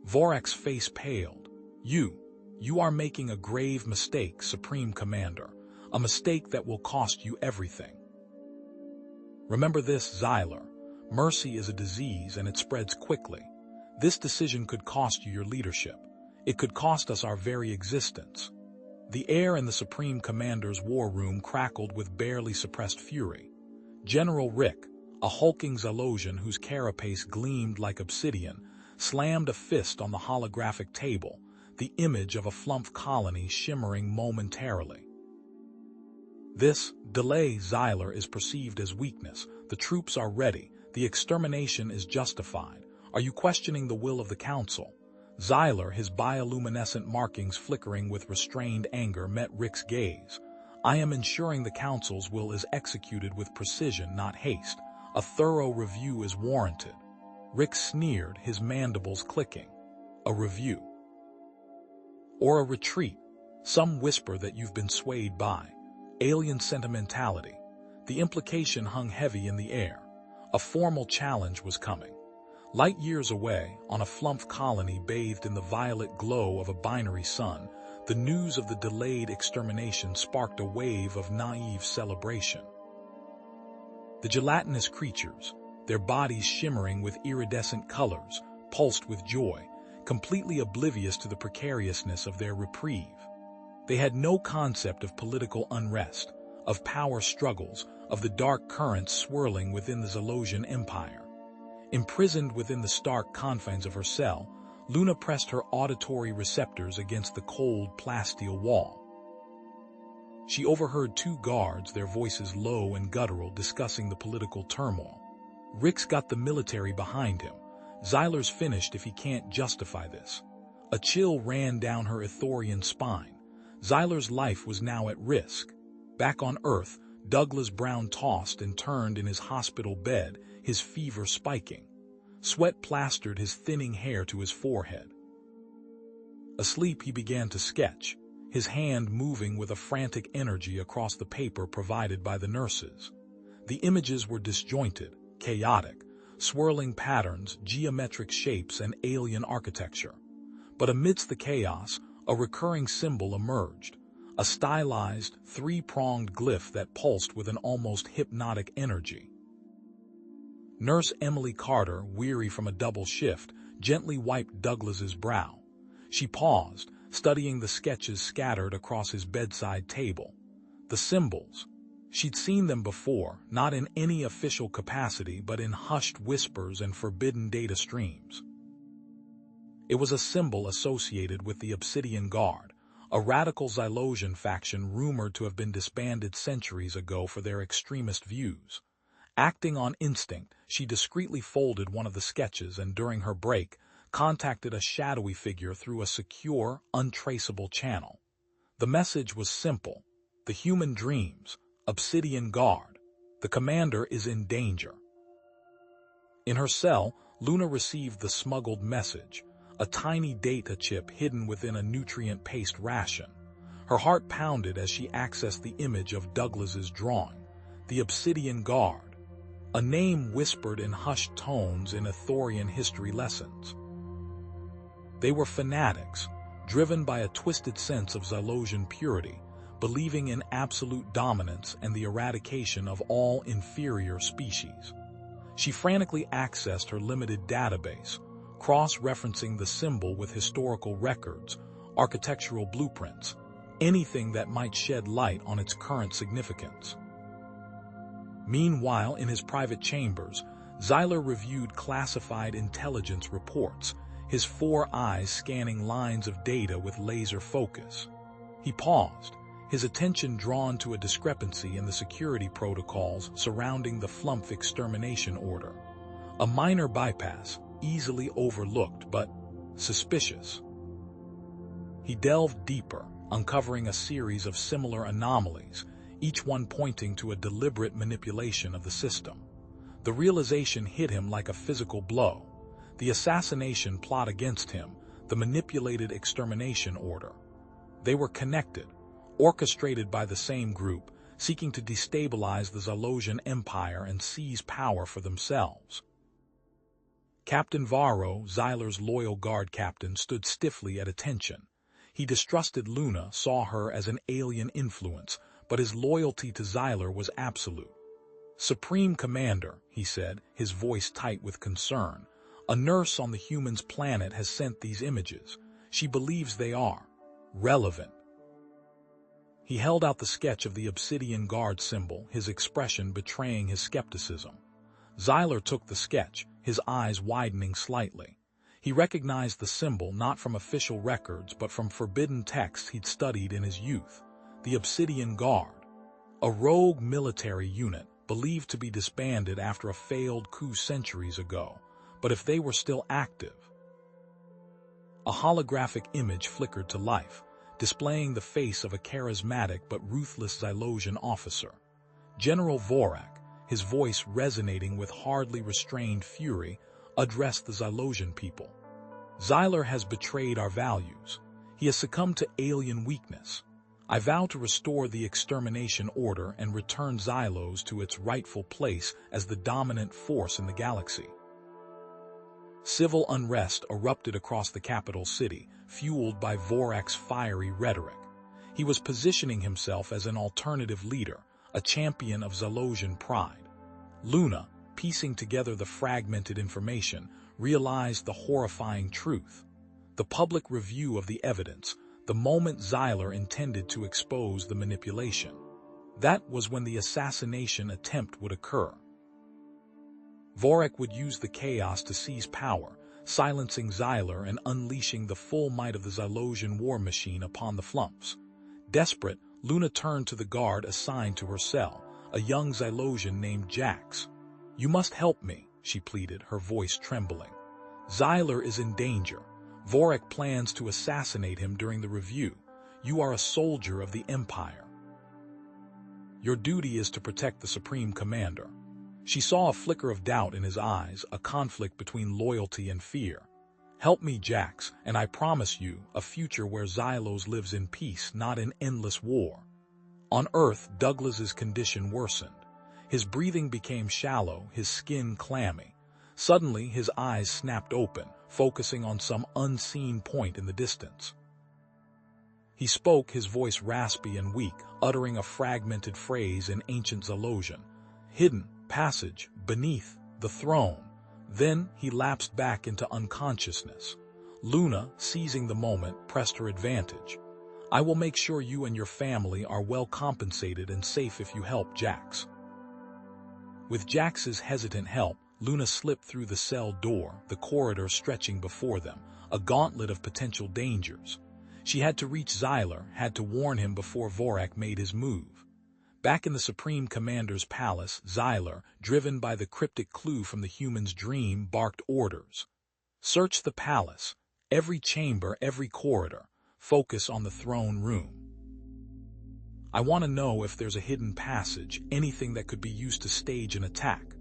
Vorak's face paled. You are making a grave mistake, Supreme Commander. A mistake that will cost you everything." "Remember this, Xyler. Mercy is a disease and it spreads quickly. This decision could cost you your leadership. It could cost us our very existence." The air in the Supreme Commander's war room crackled with barely suppressed fury. General Rick, a hulking Zalosian whose carapace gleamed like obsidian, slammed a fist on the holographic table, the image of a Flump colony shimmering momentarily. "This delay, Xyler, is perceived as weakness. The troops are ready. The extermination is justified. Are you questioning the will of the Council?" Xyler, his bioluminescent markings flickering with restrained anger, met Rick's gaze. "I am ensuring the Council's will is executed with precision, not haste. A thorough review is warranted." Rick sneered, his mandibles clicking. "A review? Or a retreat? Some whisper that you've been swayed by alien sentimentality." The implication hung heavy in the air. A formal challenge was coming. Light years away, on a Flump colony bathed in the violet glow of a binary sun, the news of the delayed extermination sparked a wave of naive celebration. The gelatinous creatures, their bodies shimmering with iridescent colors, pulsed with joy, completely oblivious to the precariousness of their reprieve. They had no concept of political unrest, of power struggles, of the dark currents swirling within the Zalosian Empire. Imprisoned within the stark confines of her cell, Luna pressed her auditory receptors against the cold plasteel wall. She overheard two guards, their voices low and guttural, discussing the political turmoil. Rick's got the military behind him. Xyler's finished if he can't justify this. A chill ran down her Ithorian spine. Xyler's life was now at risk. Back on Earth, Douglas Brown tossed and turned in his hospital bed, his fever spiking. Sweat plastered his thinning hair to his forehead. Asleep, he began to sketch, his hand moving with a frantic energy across the paper provided by the nurses. The images were disjointed, chaotic, swirling patterns, geometric shapes, and alien architecture. But amidst the chaos, a recurring symbol emerged, a stylized, three-pronged glyph that pulsed with an almost hypnotic energy. Nurse Emily Carter, weary from a double shift, gently wiped Douglas's brow. She paused, studying the sketches scattered across his bedside table. The symbols. She'd seen them before, not in any official capacity, but in hushed whispers and forbidden data streams. It was a symbol associated with the Obsidian Guard, a radical Zalosian faction rumored to have been disbanded centuries ago for their extremist views. Acting on instinct, she discreetly folded one of the sketches and, during her break, contacted a shadowy figure through a secure, untraceable channel. The message was simple. The human dreams, Obsidian Guard. The commander is in danger. In her cell, Luna received the smuggled message, a tiny data chip hidden within a nutrient-paced ration. Her heart pounded as she accessed the image of Douglas's drawing, the Obsidian Guard, a name whispered in hushed tones in Ithorian history lessons. They were fanatics, driven by a twisted sense of Zylosian purity, believing in absolute dominance and the eradication of all inferior species. She frantically accessed her limited database, cross-referencing the symbol with historical records, architectural blueprints, anything that might shed light on its current significance. Meanwhile, in his private chambers, Zyler reviewed classified intelligence reports, his 4 eyes scanning lines of data with laser focus. He paused, his attention drawn to a discrepancy in the security protocols surrounding the Flumph extermination order. A minor bypass, easily overlooked but suspicious. He delved deeper, uncovering a series of similar anomalies, each one pointing to a deliberate manipulation of the system. The realization hit him like a physical blow. The assassination plot against him, the manipulated extermination order. They were connected, orchestrated by the same group, seeking to destabilize the Zylosian Empire and seize power for themselves. Captain Varro, Zyler's loyal guard captain, stood stiffly at attention. He distrusted Luna, saw her as an alien influence, but his loyalty to Zyler was absolute. "Supreme Commander," he said, his voice tight with concern, "a nurse on the humans' planet has sent these images. She believes they are relevant." He held out the sketch of the Obsidian Guard symbol, his expression betraying his skepticism. Zyler took the sketch, his eyes widening slightly. He recognized the symbol not from official records but from forbidden texts he'd studied in his youth. The Obsidian Guard, a rogue military unit believed to be disbanded after a failed coup centuries ago, but if they were still active. A holographic image flickered to life, displaying the face of a charismatic but ruthless Zylosian officer. General Vorak, his voice resonating with hardly restrained fury, addressed the Zylosian people. "Zyler has betrayed our values. He has succumbed to alien weakness. I vow to restore the extermination order and return Xylos to its rightful place as the dominant force in the galaxy." Civil unrest erupted across the capital city, fueled by Vorak's fiery rhetoric. He was positioning himself as an alternative leader, a champion of Zylosian pride. Luna, piecing together the fragmented information, realized the horrifying truth. The public review of the evidence, the moment Zyler intended to expose the manipulation. That was when the assassination attempt would occur. Vorak would use the chaos to seize power, silencing Zyler and unleashing the full might of the Zylosian war machine upon the Flumphs. Desperate, Luna turned to the guard assigned to her cell, a young Zylosian named Jax. "You must help me," she pleaded, her voice trembling. "Zyler is in danger. Vorak plans to assassinate him during the review. You are a soldier of the Empire. Your duty is to protect the Supreme Commander." She saw a flicker of doubt in his eyes, a conflict between loyalty and fear. "Help me, Jax, and I promise you a future where Xylos lives in peace, not in endless war." On Earth, Douglas's condition worsened. His breathing became shallow, his skin clammy. Suddenly, his eyes snapped open, focusing on some unseen point in the distance. He spoke, his voice raspy and weak, uttering a fragmented phrase in ancient Zylosian. "Hidden passage beneath the throne." Then he lapsed back into unconsciousness. Luna, seizing the moment, pressed her advantage. "I will make sure you and your family are well compensated and safe if you help Jax." With Jax's hesitant help, Luna slipped through the cell door, the corridor stretching before them, a gauntlet of potential dangers. She had to reach Zyler, had to warn him before Vorak made his move. Back in the Supreme Commander's palace, Zyler, driven by the cryptic clue from the human's dream, barked orders. "Search the palace, every chamber, every corridor. Focus on the throne room. I want to know if there's a hidden passage, anything that could be used to stage an attack.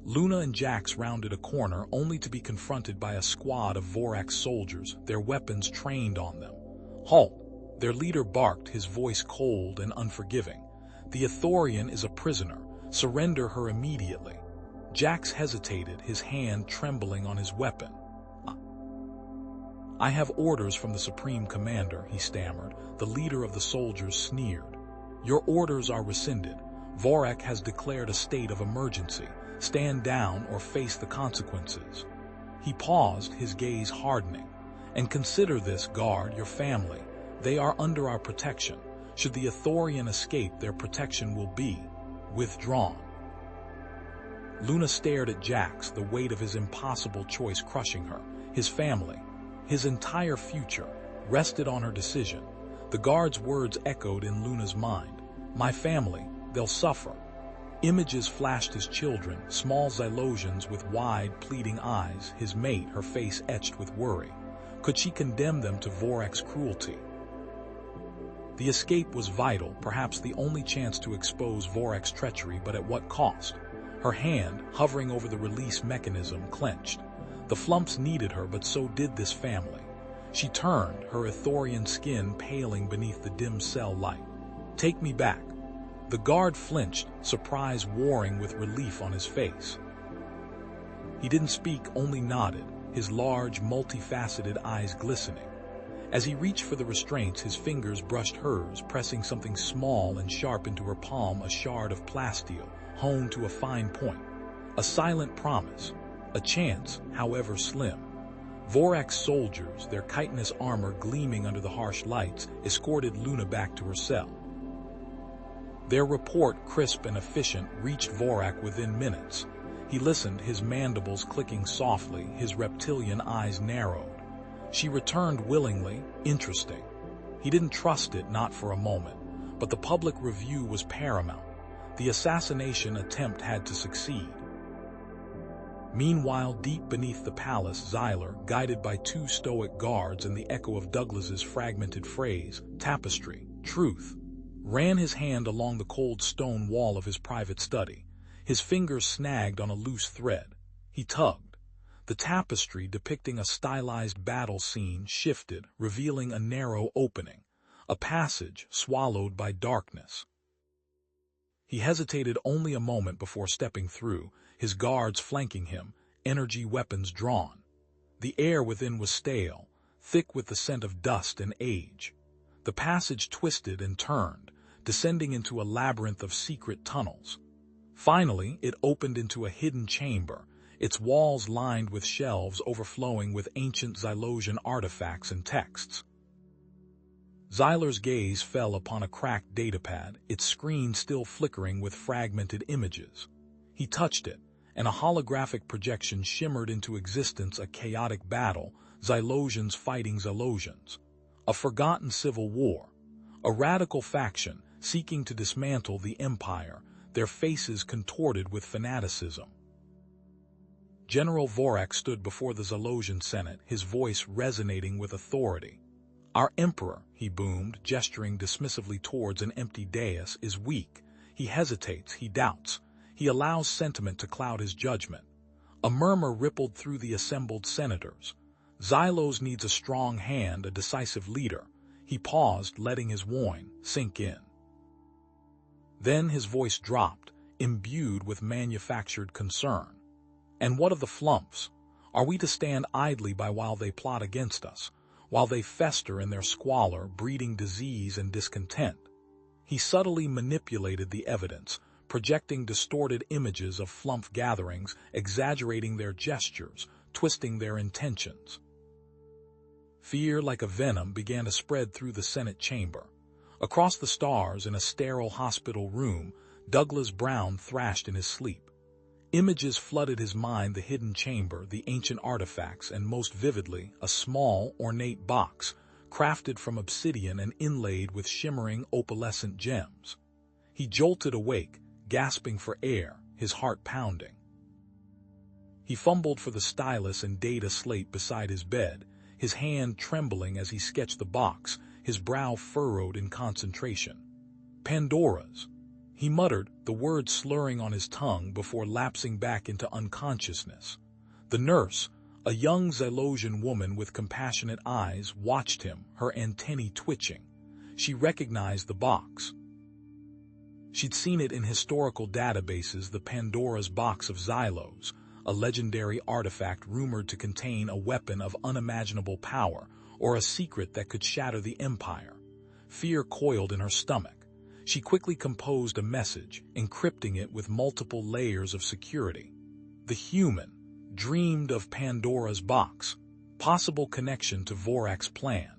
Luna and Jax rounded a corner only to be confronted by a squad of Vorax soldiers, their weapons trained on them. "Halt!" Their leader barked, his voice cold and unforgiving. "The Ithorian is a prisoner. Surrender her immediately." Jax hesitated, his hand trembling on his weapon. "I have orders from the Supreme Commander," he stammered. The leader of the soldiers sneered. "Your orders are rescinded. Vorak has declared a state of emergency. Stand down or face the consequences." He paused, his gaze hardening. "And consider this, guard your family. They are under our protection. Should the Ithorian escape, their protection will be withdrawn." Luna stared at Jax, the weight of his impossible choice crushing her. His family, his entire future, rested on her decision. The guard's words echoed in Luna's mind. "My family, they'll suffer." Images flashed his children, small Xylosians with wide, pleading eyes, his mate, her face etched with worry. Could she condemn them to Vorak's cruelty? The escape was vital, perhaps the only chance to expose Vorak's treachery, but at what cost? Her hand, hovering over the release mechanism, clenched. The Flumps needed her, but so did this family. She turned, her Ithorian skin paling beneath the dim cell light. "Take me back." The guard flinched, surprise warring with relief on his face. He didn't speak, only nodded, his large, multifaceted eyes glistening. As he reached for the restraints, his fingers brushed hers, pressing something small and sharp into her palm, a shard of plasteel, honed to a fine point. A silent promise, a chance, however slim. Vorak's soldiers, their chitinous armor gleaming under the harsh lights, escorted Luna back to her cell. Their report, crisp and efficient, reached Vorak within minutes. He listened, his mandibles clicking softly, his reptilian eyes narrowed. She returned willingly, interesting. He didn't trust it, not for a moment, but the public review was paramount. The assassination attempt had to succeed. Meanwhile, deep beneath the palace, Xyler, guided by two stoic guards and the echo of Douglas's fragmented phrase, "Tapestry, truth," ran his hand along the cold stone wall of his private study. His fingers snagged on a loose thread. He tugged. The tapestry, depicting a stylized battle scene, shifted, revealing a narrow opening, a passage swallowed by darkness. He hesitated only a moment before stepping through, his guards flanking him, energy weapons drawn. The air within was stale, thick with the scent of dust and age. The passage twisted and turned, descending into a labyrinth of secret tunnels. Finally, it opened into a hidden chamber, its walls lined with shelves overflowing with ancient Xylosian artifacts and texts. Xyler's gaze fell upon a cracked datapad, its screen still flickering with fragmented images. He touched it, and a holographic projection shimmered into existence, a chaotic battle, Xylosians fighting Xylosians. A forgotten civil war. A radical faction seeking to dismantle the Empire, their faces contorted with fanaticism. General Vorak stood before the Xylosian Senate, his voice resonating with authority. "Our Emperor," he boomed, gesturing dismissively towards an empty dais, "is weak. He hesitates, he doubts. He allows sentiment to cloud his judgment." A murmur rippled through the assembled senators. "Xylos needs a strong hand, a decisive leader." He paused, letting his whine sink in. Then his voice dropped, imbued with manufactured concern. "And what of the Flumps? Are we to stand idly by while they plot against us, while they fester in their squalor, breeding disease and discontent?" He subtly manipulated the evidence, projecting distorted images of Flump gatherings, exaggerating their gestures, twisting their intentions. Fear, like a venom, began to spread through the Senate chamber. Across the stars, in a sterile hospital room, Douglas Brown thrashed in his sleep. Images flooded his mind, the hidden chamber, the ancient artifacts, and most vividly, a small, ornate box, crafted from obsidian and inlaid with shimmering, opalescent gems. He jolted awake, gasping for air, his heart pounding. He fumbled for the stylus and data slate beside his bed, his hand trembling as he sketched the box, his brow furrowed in concentration. Pandora's. He muttered, the words slurring on his tongue before lapsing back into unconsciousness. The nurse, a young Zylosian woman with compassionate eyes, watched him, her antennae twitching. She recognized the box. She'd seen it in historical databases, the Pandora's Box of Xylos, a legendary artifact rumored to contain a weapon of unimaginable power or a secret that could shatter the Empire. Fear coiled in her stomach. She quickly composed a message, encrypting it with multiple layers of security. The human dreamed of Pandora's box, possible connection to Vorak's plan.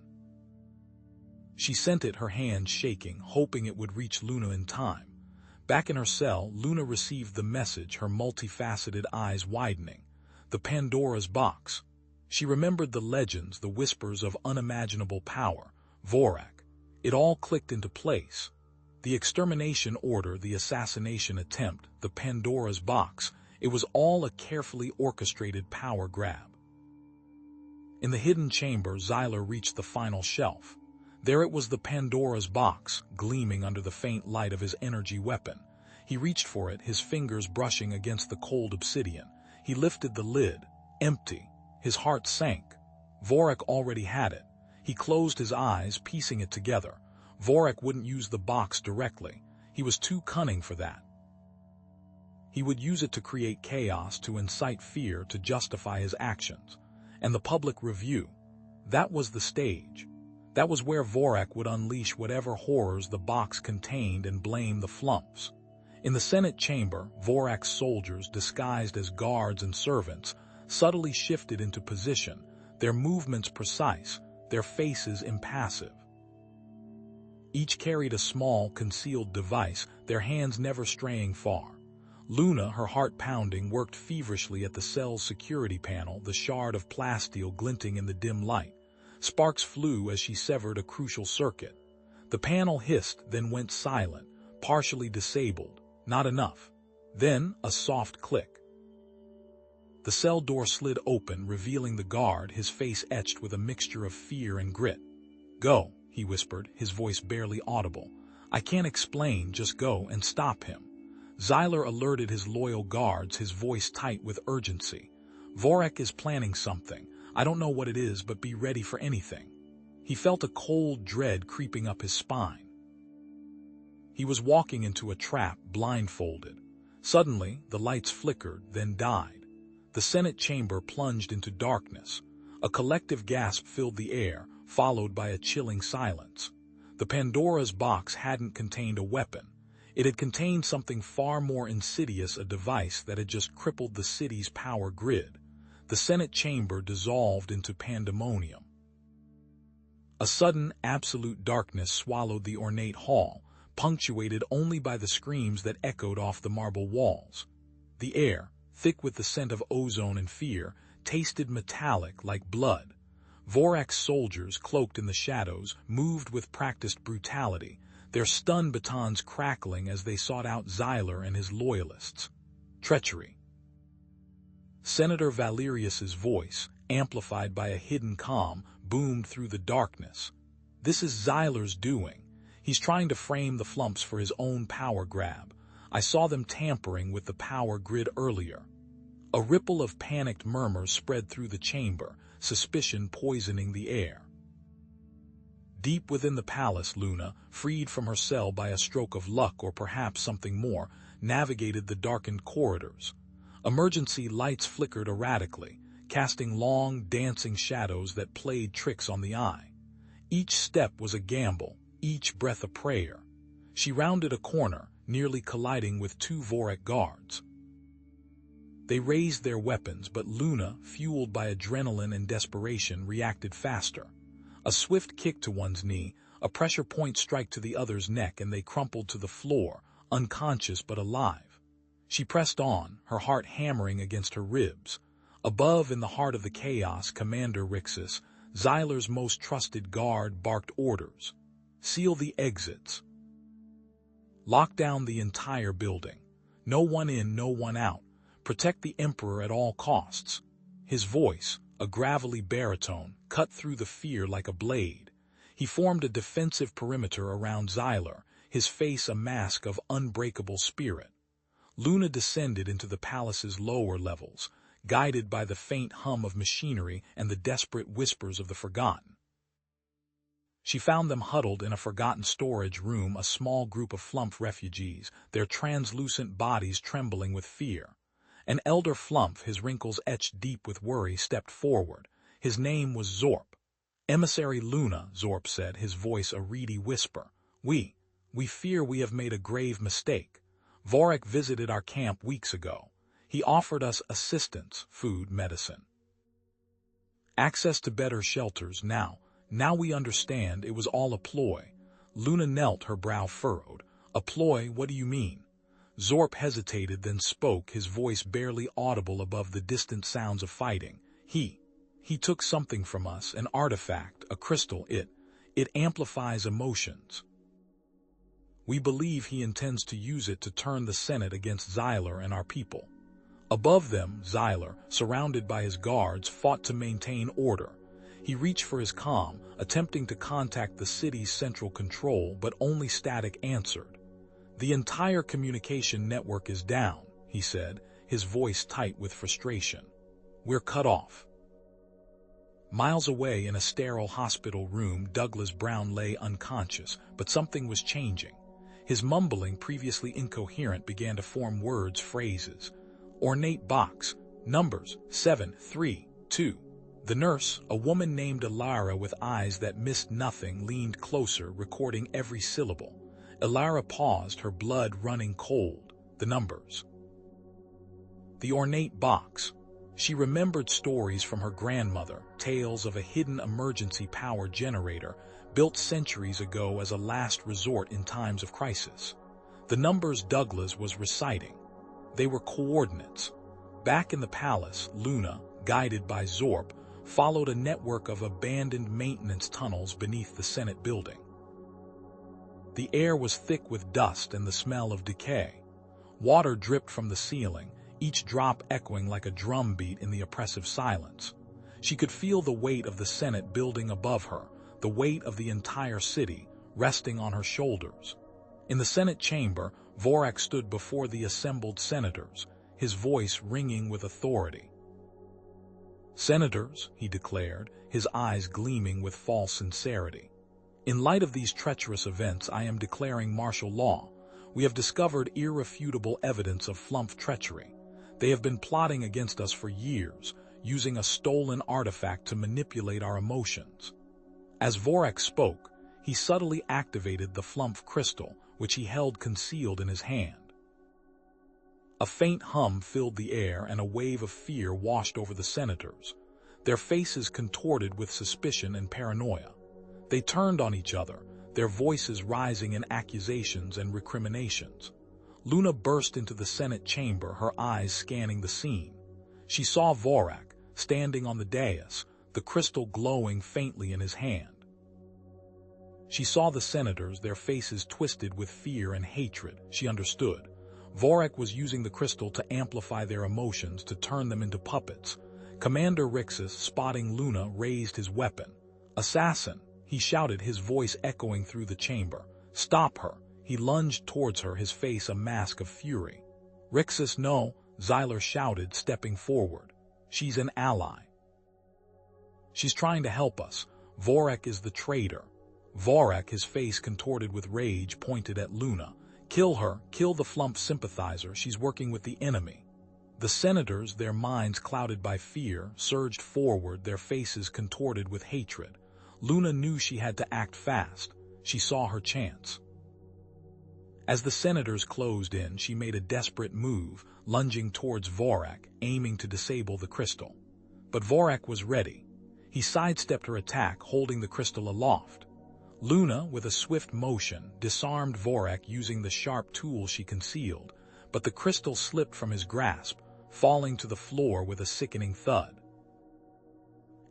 She sent it, her hand shaking, hoping it would reach Luna in time. Back in her cell, Luna received the message, her multifaceted eyes widening. The Pandora's box. She remembered the legends, the whispers of unimaginable power. Vorak. It all clicked into place. The extermination order, the assassination attempt, the Pandora's box. It was all a carefully orchestrated power grab. In the hidden chamber, Xyler reached the final shelf. There it was, the Pandora's box, gleaming under the faint light of his energy weapon. He reached for it, his fingers brushing against the cold obsidian. He lifted the lid. Empty. His heart sank. Vorak already had it. He closed his eyes, piecing it together. Vorak wouldn't use the box directly. He was too cunning for that. He would use it to create chaos, to incite fear, to justify his actions. And the public review. That was the stage. That was where Vorak would unleash whatever horrors the box contained and blame the flumps. In the Senate chamber, Vorak's soldiers, disguised as guards and servants, subtly shifted into position, their movements precise, their faces impassive. Each carried a small, concealed device, their hands never straying far. Luna, her heart pounding, worked feverishly at the cell's security panel, the shard of plasteel glinting in the dim light. Sparks flew as she severed a crucial circuit. The panel hissed, then went silent, partially disabled. Not enough. Then, a soft click. The cell door slid open, revealing the guard, his face etched with a mixture of fear and grit. Go, he whispered, his voice barely audible. I can't explain, just go and stop him. Xyler alerted his loyal guards, his voice tight with urgency. Vorak is planning something. I don't know what it is, but be ready for anything. He felt a cold dread creeping up his spine. He was walking into a trap, blindfolded. Suddenly, the lights flickered, then died. The Senate chamber plunged into darkness. A collective gasp filled the air, followed by a chilling silence. The Pandora's box hadn't contained a weapon. It had contained something far more insidious, a device that had just crippled the city's power grid. The Senate chamber dissolved into pandemonium. A sudden, absolute darkness swallowed the ornate hall, punctuated only by the screams that echoed off the marble walls. The air, thick with the scent of ozone and fear, tasted metallic like blood. Vorak's soldiers, cloaked in the shadows, moved with practiced brutality, their stun batons crackling as they sought out Xyler and his loyalists. Treachery. Senator Valerius's voice, amplified by a hidden calm, boomed through the darkness. This is Xyler's doing. He's trying to frame the flumps for his own power grab. I saw them tampering with the power grid earlier. A ripple of panicked murmurs spread through the chamber, suspicion poisoning the air. Deep within the palace, Luna, freed from her cell by a stroke of luck or perhaps something more, navigated the darkened corridors. Emergency lights flickered erratically, casting long, dancing shadows that played tricks on the eye. Each step was a gamble, each breath a prayer. She rounded a corner, nearly colliding with two Vorak guards. They raised their weapons, but Luna, fueled by adrenaline and desperation, reacted faster. A swift kick to one's knee, a pressure point strike to the other's neck, and they crumpled to the floor, unconscious but alive. She pressed on, her heart hammering against her ribs. Above, in the heart of the chaos, Commander Rixus, Xyler's most trusted guard, barked orders. Seal the exits. Lock down the entire building. No one in, no one out. Protect the Emperor at all costs. His voice, a gravelly baritone, cut through the fear like a blade. He formed a defensive perimeter around Xyler, his face a mask of unbreakable spirit. Luna descended into the palace's lower levels, guided by the faint hum of machinery and the desperate whispers of the forgotten. She found them huddled in a forgotten storage room, a small group of Flumph refugees, their translucent bodies trembling with fear. An elder Flumph, his wrinkles etched deep with worry, stepped forward. His name was Zorp. "Emissary Luna," Zorp said, his voice a reedy whisper. We fear we have made a grave mistake. Vorak visited our camp weeks ago. He offered us assistance, food, medicine, access to better shelters. Now we understand it was all a ploy." Luna knelt, her brow furrowed. "A ploy? What do you mean?" Zorp hesitated, then spoke, his voice barely audible above the distant sounds of fighting. He took something from us, an artifact, a crystal. It amplifies emotions. We believe he intends to use it to turn the Senate against Xyler and our people." Above them, Xyler, surrounded by his guards, fought to maintain order. He reached for his comm, attempting to contact the city's central control, but only static answered. "The entire communication network is down," he said, his voice tight with frustration. "We're cut off." Miles away in a sterile hospital room, Douglas Brown lay unconscious, but something was changing. His mumbling, previously incoherent, began to form words, phrases. "Ornate box, numbers, 7, 3, 2. The nurse, a woman named Elara with eyes that missed nothing, leaned closer, recording every syllable. Elara paused, her blood running cold. The numbers. The ornate box. She remembered stories from her grandmother, tales of a hidden emergency power generator built centuries ago as a last resort in times of crisis. The numbers Douglas was reciting. They were coordinates. Back in the palace, Luna, guided by Zorp, followed a network of abandoned maintenance tunnels beneath the Senate building. The air was thick with dust and the smell of decay. Water dripped from the ceiling, each drop echoing like a drumbeat in the oppressive silence. She could feel the weight of the Senate building above her, the weight of the entire city, resting on her shoulders. In the Senate chamber, Vorak stood before the assembled senators, his voice ringing with authority. "Senators," he declared, his eyes gleaming with false sincerity. "In light of these treacherous events, I am declaring martial law. We have discovered irrefutable evidence of Flumph treachery. They have been plotting against us for years, using a stolen artifact to manipulate our emotions." As Vorak spoke, he subtly activated the Flumph crystal, which he held concealed in his hand. A faint hum filled the air and a wave of fear washed over the senators, their faces contorted with suspicion and paranoia. They turned on each other, their voices rising in accusations and recriminations. Luna burst into the Senate chamber, her eyes scanning the scene. She saw Vorak, standing on the dais, the crystal glowing faintly in his hand. She saw the senators, their faces twisted with fear and hatred. She understood. Vorak was using the crystal to amplify their emotions, to turn them into puppets. Commander Rixus, spotting Luna, raised his weapon. "Assassin!" he shouted, his voice echoing through the chamber. "Stop her!" He lunged towards her, his face a mask of fury. "Rixus, no!" Xyler shouted, stepping forward. "She's an ally. She's trying to help us. Vorak is the traitor." Vorak, his face contorted with rage, pointed at Luna. "Kill her! Kill the Flumph sympathizer! She's working with the enemy." The senators, their minds clouded by fear, surged forward, their faces contorted with hatred. Luna knew she had to act fast. She saw her chance. As the senators closed in, she made a desperate move, lunging towards Vorak, aiming to disable the crystal. But Vorak was ready. He sidestepped her attack, holding the crystal aloft. Luna, with a swift motion, disarmed Vorak using the sharp tool she concealed, but the crystal slipped from his grasp, falling to the floor with a sickening thud.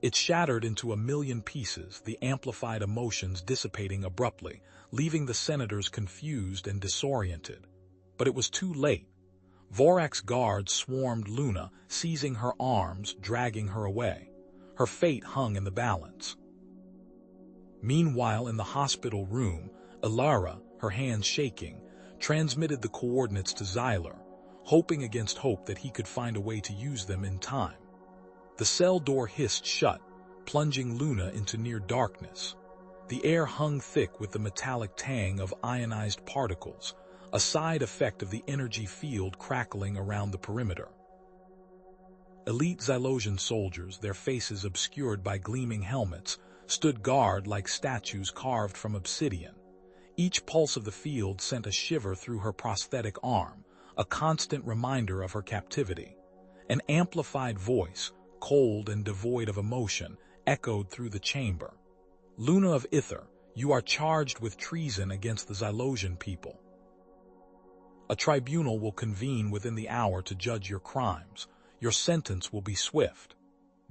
It shattered into a million pieces, the amplified emotions dissipating abruptly, leaving the senators confused and disoriented. But it was too late. Vorak's guards swarmed Luna, seizing her arms, dragging her away. Her fate hung in the balance. Meanwhile, in the hospital room, Elara, her hands shaking, transmitted the coordinates to Xyler, hoping against hope that he could find a way to use them in time. The cell door hissed shut, plunging Luna into near darkness. The air hung thick with the metallic tang of ionized particles, a side effect of the energy field crackling around the perimeter. Elite Xylosian soldiers, their faces obscured by gleaming helmets, stood guard like statues carved from obsidian. Each pulse of the field sent a shiver through her prosthetic arm, a constant reminder of her captivity. An amplified voice, cold and devoid of emotion, echoed through the chamber. "Luna of Ither, you are charged with treason against the Xylosian people. A tribunal will convene within the hour to judge your crimes. Your sentence will be swift."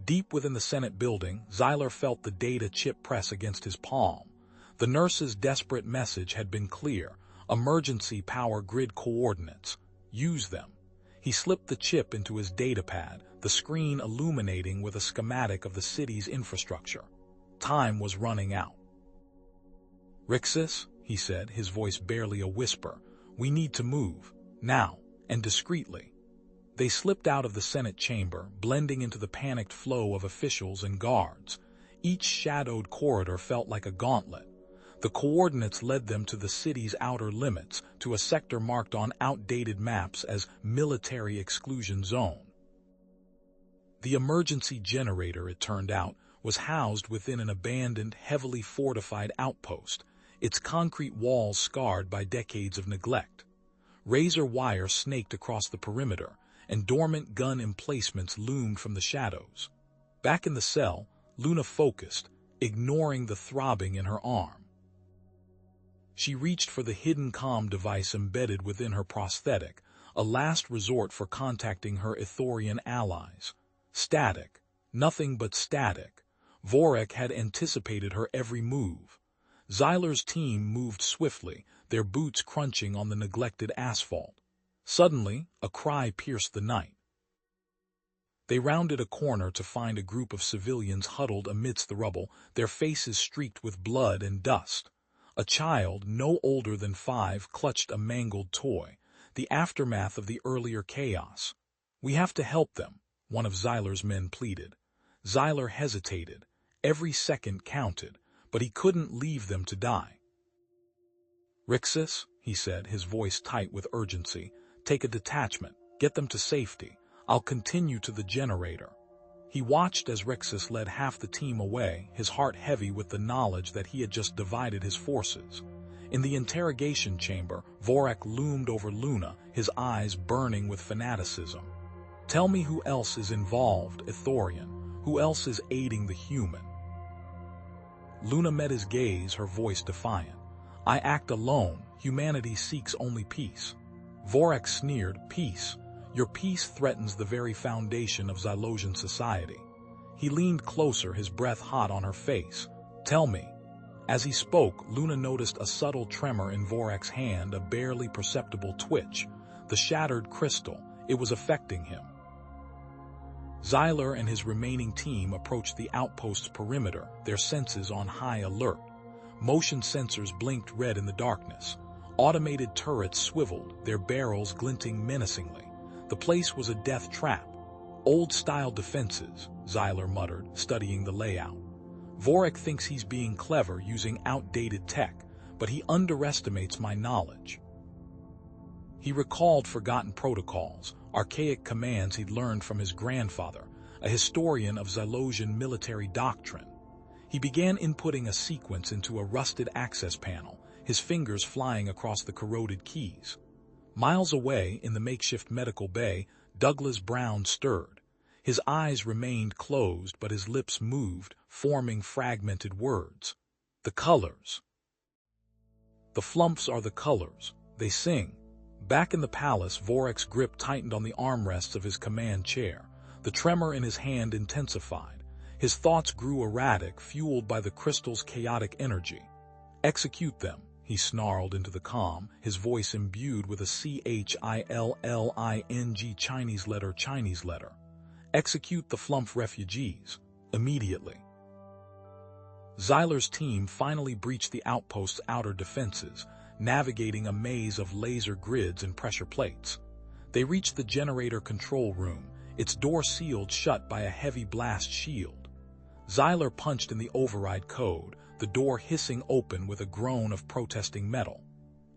Deep within the Senate building, Xyler felt the data chip press against his palm. The nurse's desperate message had been clear: emergency power grid coordinates. Use them. He slipped the chip into his datapad, the screen illuminating with a schematic of the city's infrastructure. Time was running out. "Rixus," he said, his voice barely a whisper, "we need to move, now, and discreetly." They slipped out of the Senate chamber, blending into the panicked flow of officials and guards. Each shadowed corridor felt like a gauntlet. The coordinates led them to the city's outer limits, to a sector marked on outdated maps as Military Exclusion Zone. The emergency generator, it turned out, was housed within an abandoned, heavily fortified outpost, its concrete walls scarred by decades of neglect. Razor wire snaked across the perimeter, and dormant gun emplacements loomed from the shadows. Back in the cell, Luna focused, ignoring the throbbing in her arm. She reached for the hidden comm device embedded within her prosthetic, a last resort for contacting her Ithorian allies. Static. Nothing but static. Vorek had anticipated her every move. Xyler's team moved swiftly, their boots crunching on the neglected asphalt. Suddenly, a cry pierced the night. They rounded a corner to find a group of civilians huddled amidst the rubble, their faces streaked with blood and dust. A child, no older than 5, clutched a mangled toy, the aftermath of the earlier chaos. "We have to help them," one of Xyler's men pleaded. Xyler hesitated. Every second counted, but he couldn't leave them to die. "Rixus," he said, his voice tight with urgency, "take a detachment, get them to safety. I'll continue to the generator." He watched as Rixus led half the team away, his heart heavy with the knowledge that he had just divided his forces. In the interrogation chamber, Vorek loomed over Luna, his eyes burning with fanaticism. "Tell me who else is involved, Ithorian. Who else is aiding the human?" Luna met his gaze, her voice defiant. "I act alone. Humanity seeks only peace." Vorek sneered. "Peace? Your peace threatens the very foundation of Xylosian society." He leaned closer, his breath hot on her face. "Tell me." As he spoke, Luna noticed a subtle tremor in Vorek's hand, a barely perceptible twitch. The shattered crystal, it was affecting him. Xyler and his remaining team approached the outpost's perimeter, their senses on high alert. Motion sensors blinked red in the darkness. Automated turrets swiveled, their barrels glinting menacingly. The place was a death trap. "Old-style defenses," Xyler muttered, studying the layout. "Vorek thinks he's being clever using outdated tech, but he underestimates my knowledge." He recalled forgotten protocols, archaic commands he'd learned from his grandfather, a historian of Xylosian military doctrine. He began inputting a sequence into a rusted access panel, his fingers flying across the corroded keys. Miles away, in the makeshift medical bay, Douglas Brown stirred. His eyes remained closed, but his lips moved, forming fragmented words. "The colors. The flumps are the colors. They sing." Back in the palace, Vorek's grip tightened on the armrests of his command chair. The tremor in his hand intensified. His thoughts grew erratic, fueled by the crystal's chaotic energy. "Execute them," he snarled into the comm, his voice imbued with a CHILLING Chinese letter. "Execute the Flump refugees. Immediately." Xyler's team finally breached the outpost's outer defenses, navigating a maze of laser grids and pressure plates. They reached the generator control room, its door sealed shut by a heavy blast shield. Xyler punched in the override code, the door hissing open with a groan of protesting metal.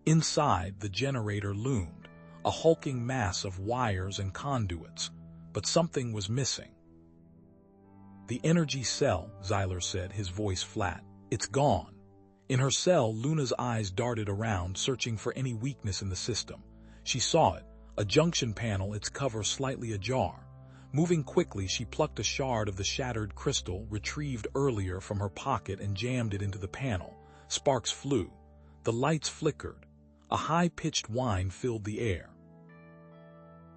Inside, the generator loomed, a hulking mass of wires and conduits, but something was missing. "The energy cell," Xyler said, his voice flat. "It's gone." In her cell, Luna's eyes darted around, searching for any weakness in the system. She saw it, a junction panel, its cover slightly ajar. Moving quickly, she plucked a shard of the shattered crystal retrieved earlier from her pocket and jammed it into the panel. Sparks flew. The lights flickered. A high-pitched whine filled the air.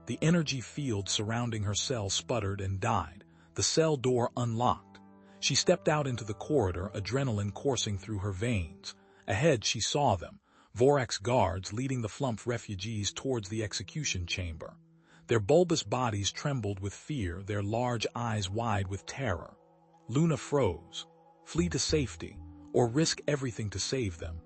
The energy field surrounding her cell sputtered and died. The cell door unlocked. She stepped out into the corridor, adrenaline coursing through her veins. Ahead, she saw them, Vorax guards leading the Flump refugees towards the execution chamber. Their bulbous bodies trembled with fear, their large eyes wide with terror. Luna froze. Flee to safety, or risk everything to save them.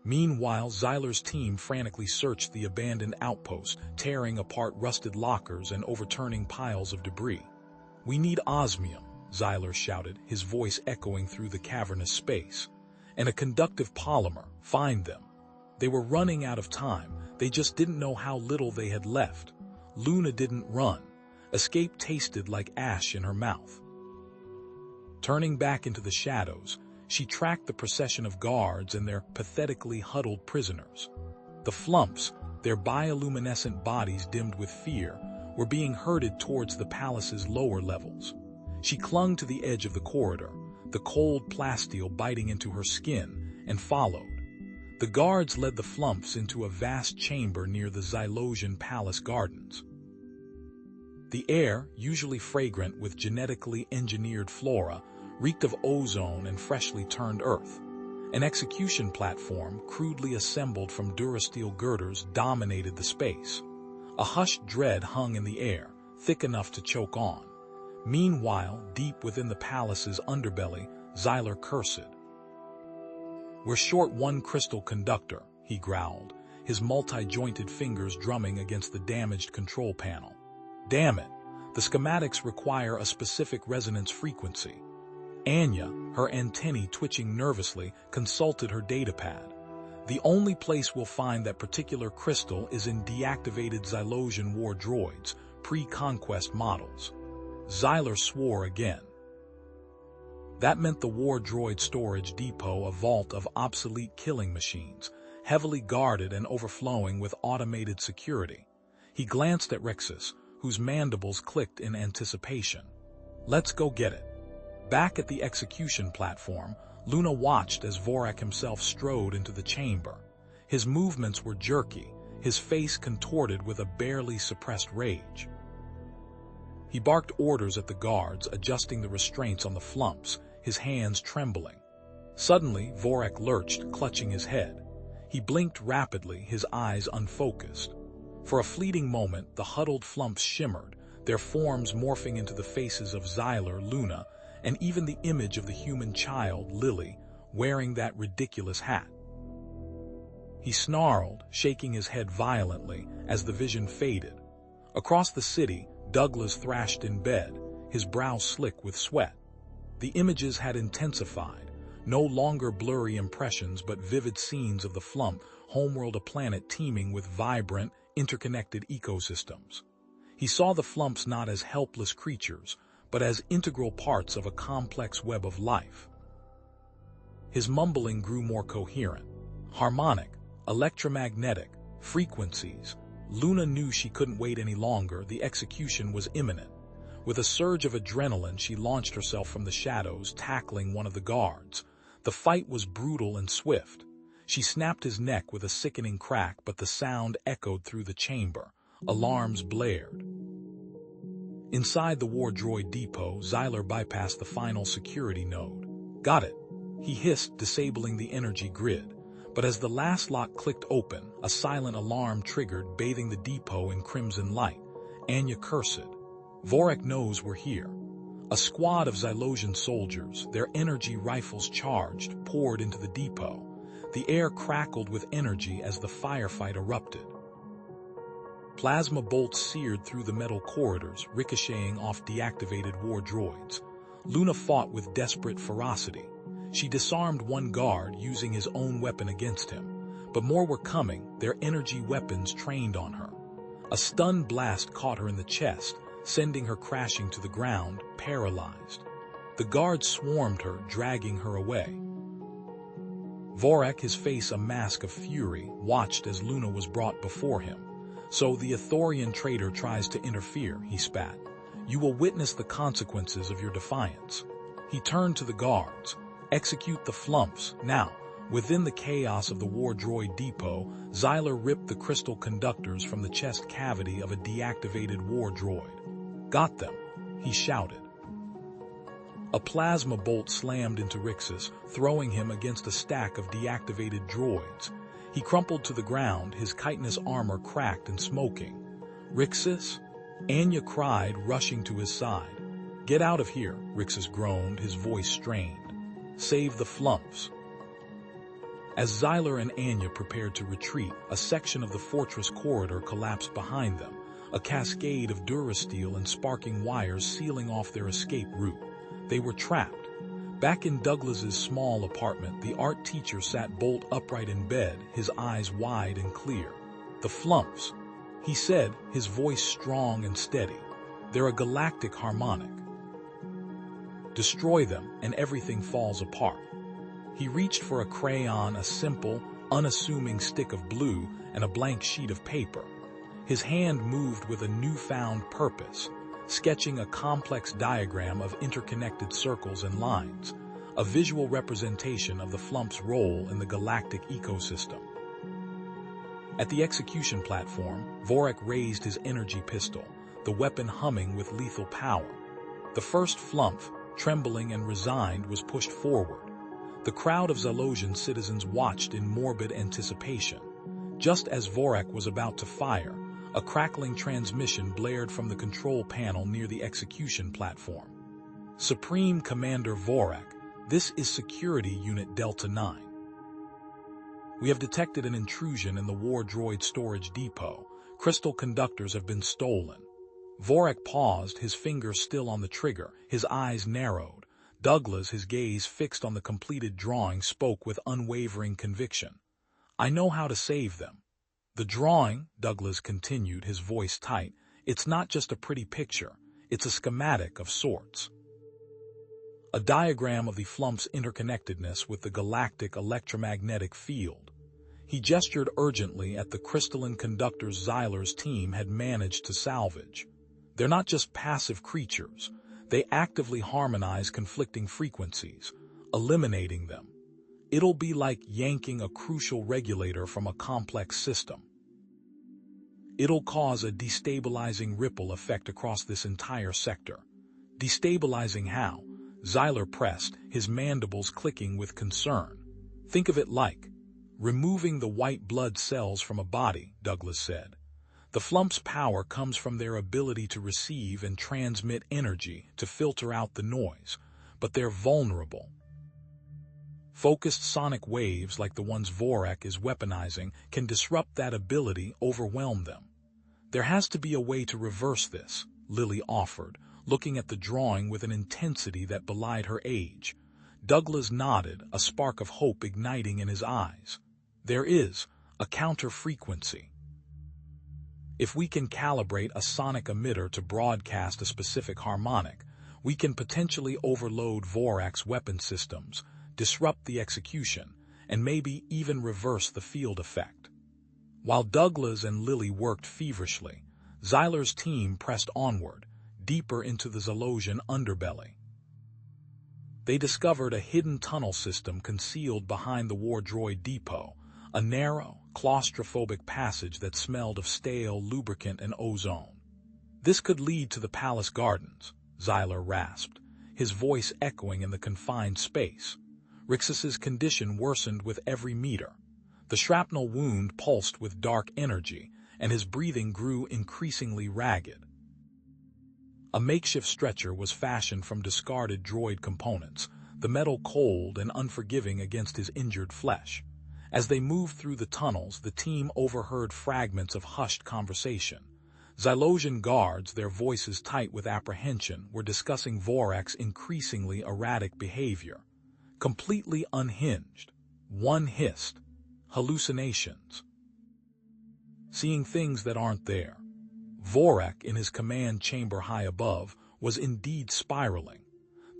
Meanwhile, Xyler's team frantically searched the abandoned outpost, tearing apart rusted lockers and overturning piles of debris. "We need osmium," Xyler shouted, his voice echoing through the cavernous space. "And a conductive polymer. Find them." They were running out of time. They just didn't know how little they had left. Luna didn't run. Escape tasted like ash in her mouth. Turning back into the shadows, she tracked the procession of guards and their pathetically huddled prisoners. The Flumps, their bioluminescent bodies dimmed with fear, were being herded towards the palace's lower levels. She clung to the edge of the corridor, the cold plasteel biting into her skin, and followed. The guards led the Flumps into a vast chamber near the Xylosian Palace gardens. The air, usually fragrant with genetically engineered flora, reeked of ozone and freshly turned earth. An execution platform, crudely assembled from durasteel girders, dominated the space. A hushed dread hung in the air, thick enough to choke on. Meanwhile, deep within the palace's underbelly, Xyler cursed. "We're short one crystal conductor," he growled, his multi-jointed fingers drumming against the damaged control panel. "Damn it, the schematics require a specific resonance frequency." Anya, her antennae twitching nervously, consulted her datapad. "The only place we'll find that particular crystal is in deactivated Xylosian war droids, pre-conquest models." Xyler swore again. That meant the war droid storage depot, a vault of obsolete killing machines, heavily guarded and overflowing with automated security. He glanced at Rixus, whose mandibles clicked in anticipation. "Let's go get it." Back at the execution platform, Luna watched as Vorak himself strode into the chamber. His movements were jerky, his face contorted with a barely suppressed rage. He barked orders at the guards, adjusting the restraints on the Flumps, his hands trembling. Suddenly, Vorak lurched, clutching his head. He blinked rapidly, his eyes unfocused. For a fleeting moment, the huddled Flumps shimmered, their forms morphing into the faces of Xyler, Luna, and even the image of the human child, Lily, wearing that ridiculous hat. He snarled, shaking his head violently as the vision faded. Across the city, Douglas thrashed in bed, his brow slick with sweat. The images had intensified, no longer blurry impressions but vivid scenes of the Flump, homeworld, a planet teeming with vibrant, interconnected ecosystems. He saw the Flumps not as helpless creatures, but as integral parts of a complex web of life. His mumbling grew more coherent. Harmonic, electromagnetic, frequencies. Luna knew she couldn't wait any longer, the execution was imminent. With a surge of adrenaline, she launched herself from the shadows, tackling one of the guards. The fight was brutal and swift. She snapped his neck with a sickening crack, but the sound echoed through the chamber. Alarms blared. Inside the war droid depot, Xyler bypassed the final security node. "Got it," he hissed, disabling the energy grid. But as the last lock clicked open, a silent alarm triggered, bathing the depot in crimson light. Anya cursed. "Vorak knows we're here." A squad of Xylosian soldiers, their energy rifles charged, poured into the depot. The air crackled with energy as the firefight erupted. Plasma bolts seared through the metal corridors, ricocheting off deactivated war droids. Luna fought with desperate ferocity. She disarmed one guard using his own weapon against him, but more were coming, their energy weapons trained on her. A stun blast caught her in the chest, sending her crashing to the ground, paralyzed. The guards swarmed her, dragging her away. Vorak, his face a mask of fury, watched as Luna was brought before him. "So the Ithorian traitor tries to interfere," he spat. "You will witness the consequences of your defiance." He turned to the guards. "Execute the flumps, now." Within the chaos of the war droid depot, Xyler ripped the crystal conductors from the chest cavity of a deactivated war droid. "Got them," he shouted. A plasma bolt slammed into Rixus, throwing him against a stack of deactivated droids. He crumpled to the ground, his chitinous armor cracked and smoking. "Rixus?" Anya cried, rushing to his side. "Get out of here," Rixus groaned, his voice strained. "Save the flumps." As Xyler and Anya prepared to retreat, a section of the fortress corridor collapsed behind them, a cascade of durasteel and sparking wires sealing off their escape route. They were trapped. Back in Douglas's small apartment, the art teacher sat bolt upright in bed, his eyes wide and clear. "The flumps," he said, his voice strong and steady. "They're a galactic harmonic. Destroy them, and everything falls apart." He reached for a crayon, a simple, unassuming stick of blue, and a blank sheet of paper. His hand moved with a newfound purpose, sketching a complex diagram of interconnected circles and lines, a visual representation of the flump's role in the galactic ecosystem. At the execution platform, Vorak raised his energy pistol, the weapon humming with lethal power. The first flump, trembling and resigned, was pushed forward. The crowd of Zalosian citizens watched in morbid anticipation. Just as Vorak was about to fire, a crackling transmission blared from the control panel near the execution platform. "Supreme Commander Vorak, this is Security Unit Delta 9. We have detected an intrusion in the war droid storage depot. Crystal conductors have been stolen." Vorak paused, his fingers still on the trigger, his eyes narrowed. Douglas, his gaze fixed on the completed drawing, spoke with unwavering conviction. "I know how to save them." "The drawing," Douglas continued, his voice tight, "it's not just a pretty picture, it's a schematic of sorts. A diagram of the flump's interconnectedness with the galactic electromagnetic field." He gestured urgently at the crystalline conductors Xyler's team had managed to salvage. "They're not just passive creatures. They actively harmonize conflicting frequencies, eliminating them. It'll be like yanking a crucial regulator from a complex system. It'll cause a destabilizing ripple effect across this entire sector." "Destabilizing how?" Xyler pressed, his mandibles clicking with concern. "Think of it like removing the white blood cells from a body," Douglas said. "The flump's power comes from their ability to receive and transmit energy to filter out the noise, but they're vulnerable. Focused sonic waves like the ones Vorak is weaponizing can disrupt that ability, overwhelm them. There has to be a way to reverse this," Lily offered, looking at the drawing with an intensity that belied her age. Douglas nodded, a spark of hope igniting in his eyes. "There is a counter-frequency. If we can calibrate a sonic emitter to broadcast a specific harmonic, we can potentially overload Vorak's weapon systems, disrupt the execution, and maybe even reverse the field effect." While Douglas and Lily worked feverishly, Xyler's team pressed onward, deeper into the Zalosian underbelly. They discovered a hidden tunnel system concealed behind the war droid depot, a narrow, claustrophobic passage that smelled of stale lubricant and ozone. "This could lead to the palace gardens," Xyler rasped, his voice echoing in the confined space. Rixus's condition worsened with every meter. The shrapnel wound pulsed with dark energy, and his breathing grew increasingly ragged. A makeshift stretcher was fashioned from discarded droid components, the metal cold and unforgiving against his injured flesh. As they moved through the tunnels, the team overheard fragments of hushed conversation. Xylosian guards, their voices tight with apprehension, were discussing Vorak's increasingly erratic behavior. Completely unhinged. One hissed. Hallucinations. Seeing things that aren't there. Vorak, in his command chamber high above, was indeed spiraling.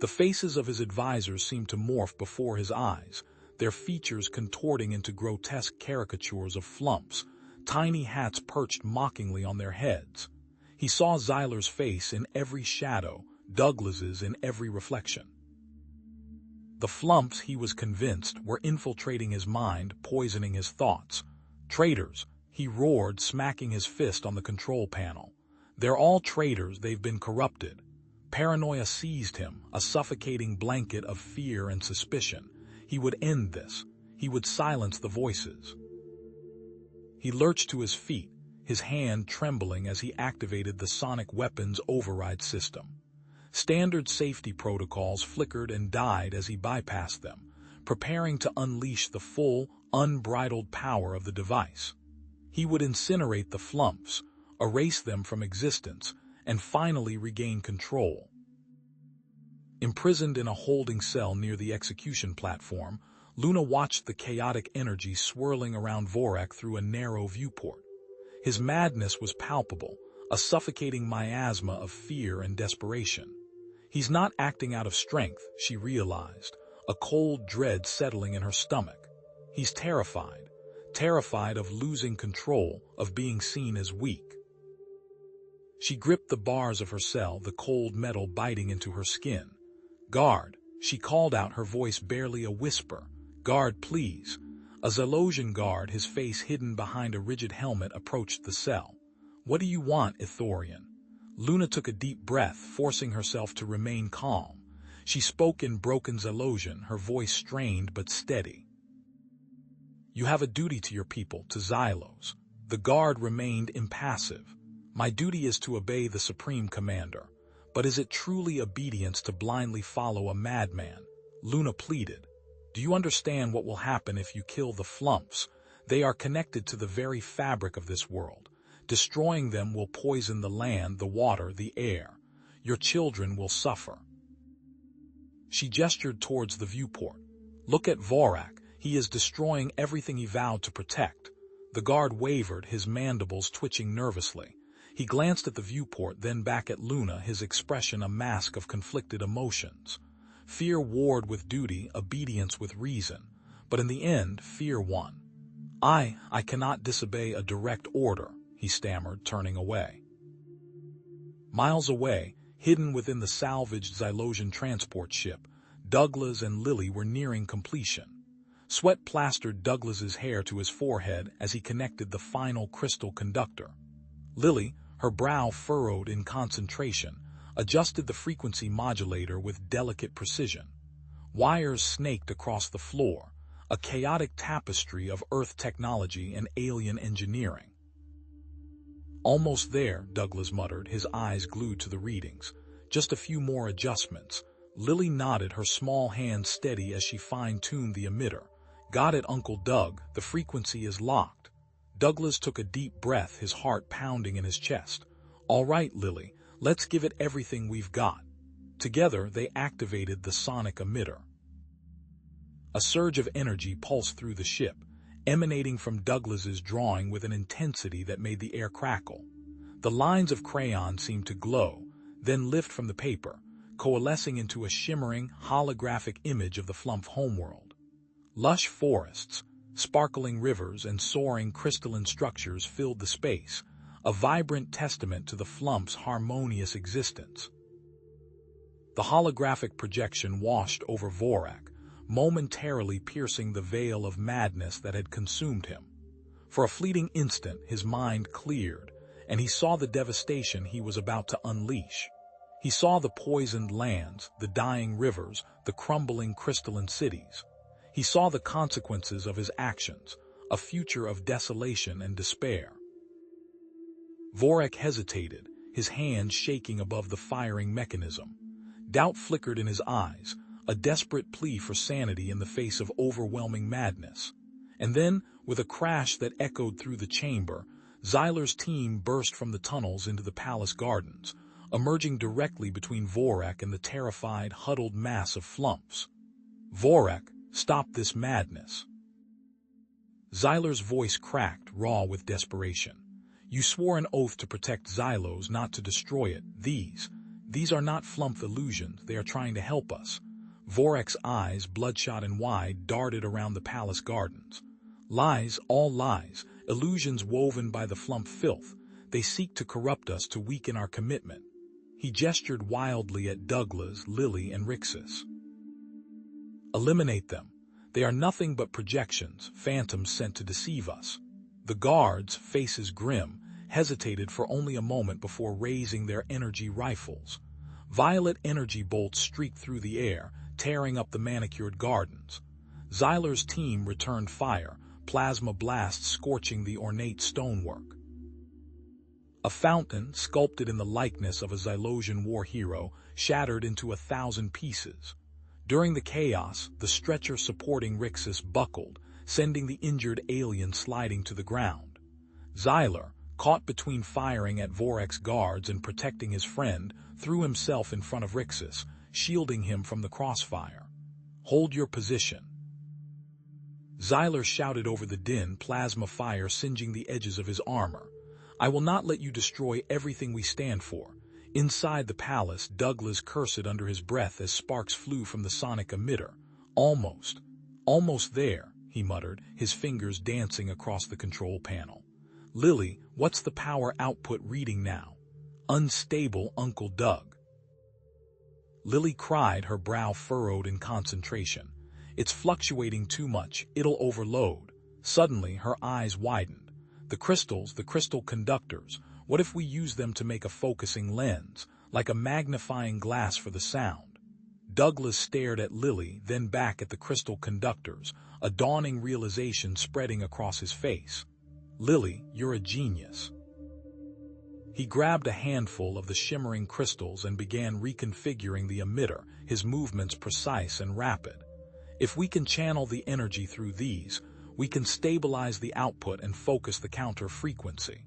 The faces of his advisors seemed to morph before his eyes, their features contorting into grotesque caricatures of flumps, tiny hats perched mockingly on their heads. He saw Xyler's face in every shadow, Douglas's in every reflection. The flumps, he was convinced, were infiltrating his mind, poisoning his thoughts. Traitors, he roared, smacking his fist on the control panel. They're all traitors, they've been corrupted. Paranoia seized him, a suffocating blanket of fear and suspicion. He would end this. He would silence the voices. He lurched to his feet, his hand trembling as he activated the sonic weapons override system. Standard safety protocols flickered and died as he bypassed them, preparing to unleash the full, unbridled power of the device. He would incinerate the flumps, erase them from existence, and finally regain control. Imprisoned in a holding cell near the execution platform, Luna watched the chaotic energy swirling around Vorak through a narrow viewport. His madness was palpable, a suffocating miasma of fear and desperation. He's not acting out of strength, she realized, a cold dread settling in her stomach. He's terrified, terrified of losing control, of being seen as weak. She gripped the bars of her cell, the cold metal biting into her skin. "Guard," she called out, her voice barely a whisper. "Guard, please." A Xylosian guard, his face hidden behind a rigid helmet, approached the cell. "What do you want, Ithorian?" Luna took a deep breath, forcing herself to remain calm. She spoke in broken Xylosian, her voice strained but steady. "You have a duty to your people, to Xylos." The guard remained impassive. "My duty is to obey the Supreme Commander. But is it truly obedience to blindly follow a madman?" Luna pleaded. "Do you understand what will happen if you kill the flumps? They are connected to the very fabric of this world. Destroying them will poison the land, the water, the air. Your children will suffer." She gestured towards the viewport. "Look at Vorak. He is destroying everything he vowed to protect." The guard wavered, his mandibles twitching nervously. He glanced at the viewport, then back at Luna, his expression a mask of conflicted emotions. Fear warred with duty, obedience with reason. But in the end, fear won. I cannot disobey a direct order," he stammered, turning away. Miles away, hidden within the salvaged Xylosian transport ship, Douglas and Lily were nearing completion. Sweat plastered Douglas's hair to his forehead as he connected the final crystal conductor. Lily, her brow furrowed in concentration, adjusted the frequency modulator with delicate precision. Wires snaked across the floor, a chaotic tapestry of Earth technology and alien engineering. "Almost there," Douglas muttered, his eyes glued to the readings. "Just a few more adjustments." Lily nodded, her small hand steady as she fine-tuned the emitter. "Got it, Uncle Doug. The frequency is locked." Douglas took a deep breath, his heart pounding in his chest. "All right, Lily, let's give it everything we've got." Together, they activated the sonic emitter. A surge of energy pulsed through the ship, emanating from Douglas's drawing with an intensity that made the air crackle. The lines of Crayon seemed to glow, then lift from the paper, coalescing into a shimmering, holographic image of the Flump homeworld. Lush forests, sparkling rivers, and soaring crystalline structures filled the space, a vibrant testament to the Flump's harmonious existence. The holographic projection washed over Vorak, momentarily piercing the veil of madness that had consumed him. For a fleeting instant, his mind cleared, and he saw the devastation he was about to unleash. He saw the poisoned lands, the dying rivers, the crumbling crystalline cities. He saw the consequences of his actions, a future of desolation and despair. Vorak hesitated, his hand shaking above the firing mechanism. Doubt flickered in his eyes, a desperate plea for sanity in the face of overwhelming madness. And then, with a crash that echoed through the chamber, Xyler's team burst from the tunnels into the palace gardens, emerging directly between Vorak and the terrified, huddled mass of flumps. "Vorak, stop this madness." Xyler's voice cracked, raw with desperation. "You swore an oath to protect Xylos, not to destroy it. These are not flump illusions. They are trying to help us." Vorak's eyes, bloodshot and wide, darted around the palace gardens. "Lies, all lies, illusions woven by the flump filth. They seek to corrupt us, to weaken our commitment." He gestured wildly at Douglas, Lily, and Rixus. "Eliminate them. They are nothing but projections, phantoms sent to deceive us." The guards, faces grim, hesitated for only a moment before raising their energy rifles. Violet energy bolts streaked through the air, tearing up the manicured gardens. Xyler's team returned fire, plasma blasts scorching the ornate stonework. A fountain, sculpted in the likeness of a Xylosian war hero, shattered into 1,000 pieces. During the chaos, the stretcher supporting Rixus buckled, sending the injured alien sliding to the ground. Xyler, caught between firing at Vorak's guards and protecting his friend, threw himself in front of Rixus, shielding him from the crossfire. "Hold your position." Xyler shouted over the din, plasma fire singeing the edges of his armor. "I will not let you destroy everything we stand for." Inside the palace, Douglas cursed under his breath as sparks flew from the sonic emitter. Almost there," he muttered, his fingers dancing across the control panel. "Lily, what's the power output reading now?" "Unstable, Uncle Doug." Lily cried, her brow furrowed in concentration. "It's fluctuating too much, it'll overload." Suddenly, her eyes widened. The crystal conductors, what if we use them to make a focusing lens, like a magnifying glass for the sound? Douglas stared at Lily, then back at the crystal conductors, a dawning realization spreading across his face. "Lily, you're a genius." He grabbed a handful of the shimmering crystals and began reconfiguring the emitter, his movements precise and rapid. "If we can channel the energy through these, we can stabilize the output and focus the counter frequency."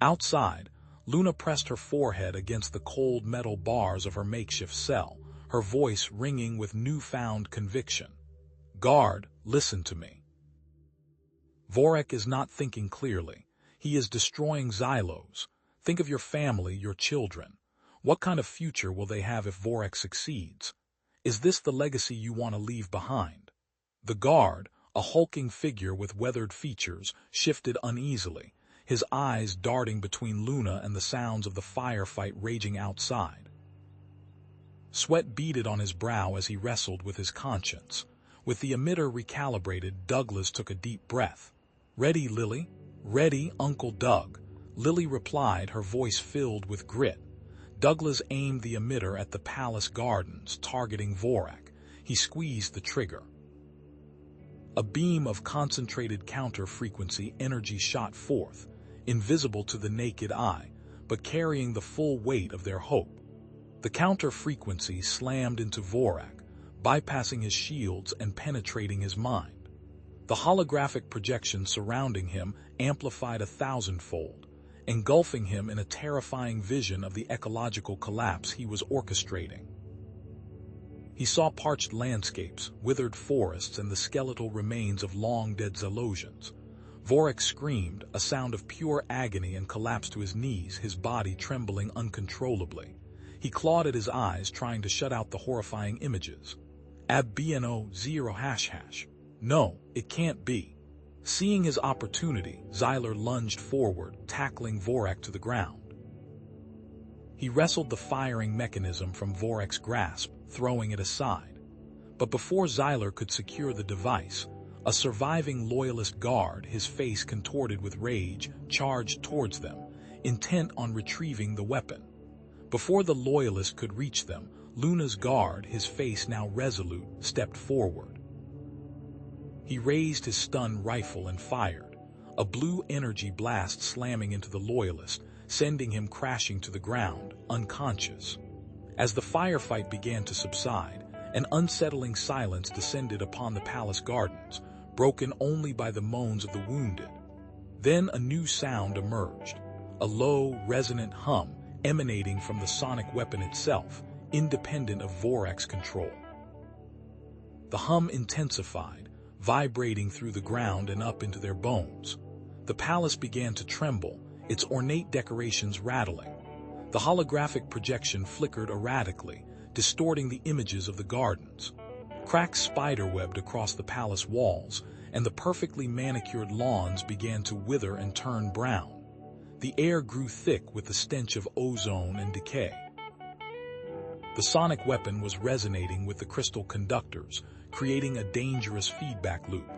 Outside, Luna pressed her forehead against the cold metal bars of her makeshift cell, her voice ringing with newfound conviction. "Guard, listen to me. Vorak is not thinking clearly. He is destroying Xylos. Think of your family, your children. What kind of future will they have if Vorak succeeds? Is this the legacy you want to leave behind?" The guard, a hulking figure with weathered features, shifted uneasily, his eyes darting between Luna and the sounds of the firefight raging outside. Sweat beaded on his brow as he wrestled with his conscience. With the emitter recalibrated, Douglas took a deep breath. "Ready, Lily?" "Ready, Uncle Doug," Lily replied, her voice filled with grit. Douglas aimed the emitter at the palace gardens, targeting Vorak. He squeezed the trigger. A beam of concentrated counter-frequency energy shot forth, invisible to the naked eye, but carrying the full weight of their hope. The counter-frequency slammed into Vorak, bypassing his shields and penetrating his mind. The holographic projection surrounding him amplified 1,000-fold, engulfing him in a terrifying vision of the ecological collapse he was orchestrating. He saw parched landscapes, withered forests, and the skeletal remains of long-dead Xylosians. Vorak screamed, a sound of pure agony, and collapsed to his knees, his body trembling uncontrollably. He clawed at his eyes, trying to shut out the horrifying images. "0 No, it can't be." Seeing his opportunity, Xyler lunged forward, tackling Vorak to the ground. He wrestled the firing mechanism from Vorak's grasp, throwing it aside. But before Xyler could secure the device, a surviving loyalist guard, his face contorted with rage, charged towards them, intent on retrieving the weapon. Before the loyalist could reach them, Luna's guard, his face now resolute, stepped forward. He raised his stun rifle and fired, a blue energy blast slamming into the loyalist, sending him crashing to the ground, unconscious. As the firefight began to subside, an unsettling silence descended upon the palace gardens, broken only by the moans of the wounded. Then a new sound emerged, a low, resonant hum emanating from the sonic weapon itself, independent of Vorax's control. The hum intensified, vibrating through the ground and up into their bones. The palace began to tremble, its ornate decorations rattling. The holographic projection flickered erratically, distorting the images of the gardens. Cracks spiderwebbed across the palace walls, and the perfectly manicured lawns began to wither and turn brown. The air grew thick with the stench of ozone and decay. The sonic weapon was resonating with the crystal conductors, creating a dangerous feedback loop.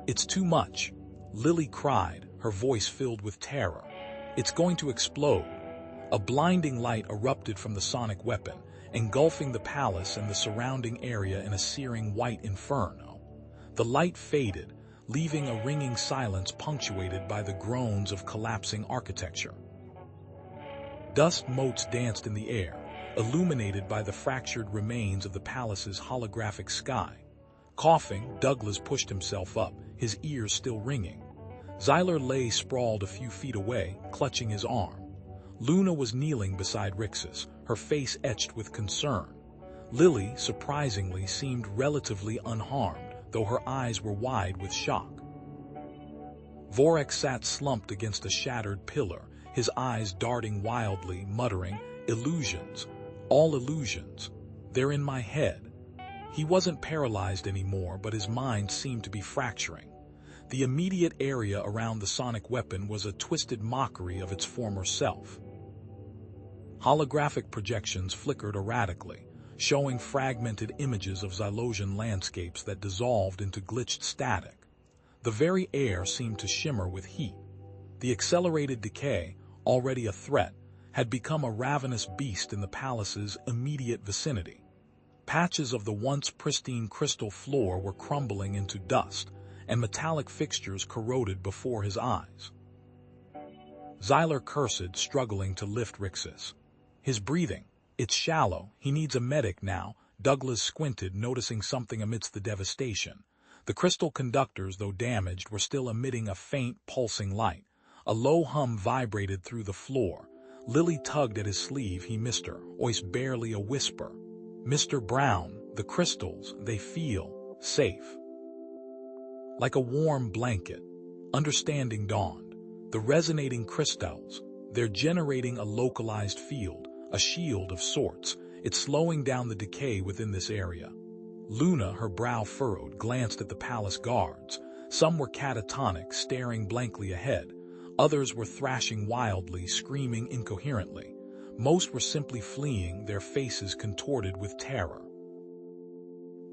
"It's too much," Lily cried, her voice filled with terror. "It's going to explode." A blinding light erupted from the sonic weapon, engulfing the palace and the surrounding area in a searing white inferno. The light faded, leaving a ringing silence punctuated by the groans of collapsing architecture. Dust motes danced in the air, illuminated by the fractured remains of the palace's holographic sky. Coughing, Douglas pushed himself up, his ears still ringing. Xyler lay sprawled a few feet away, clutching his arm. Luna was kneeling beside Rixus, her face etched with concern. Lily, surprisingly, seemed relatively unharmed, though her eyes were wide with shock. Vorax sat slumped against a shattered pillar, his eyes darting wildly, muttering, "Illusions. All illusions. They're in my head." He wasn't paralyzed anymore, but his mind seemed to be fracturing. The immediate area around the sonic weapon was a twisted mockery of its former self. Holographic projections flickered erratically, showing fragmented images of Xylosian landscapes that dissolved into glitched static. The very air seemed to shimmer with heat. The accelerated decay, already a threat, had become a ravenous beast in the palace's immediate vicinity. Patches of the once pristine crystal floor were crumbling into dust, and metallic fixtures corroded before his eyes. Xyler cursed, struggling to lift Rixus. "His breathing. It's shallow. He needs a medic now." Douglas squinted, noticing something amidst the devastation. The crystal conductors, though damaged, were still emitting a faint, pulsing light. A low hum vibrated through the floor. Lily tugged at his sleeve. He missed her, voice barely a whisper. "Mr. Brown, the crystals, they feel safe." Like a warm blanket, understanding dawned. The resonating crystals, they're generating a localized field, a shield of sorts. It's slowing down the decay within this area. Luna, her brow furrowed, glanced at the palace guards. Some were catatonic, staring blankly ahead. Others were thrashing wildly, screaming incoherently. Most were simply fleeing, their faces contorted with terror.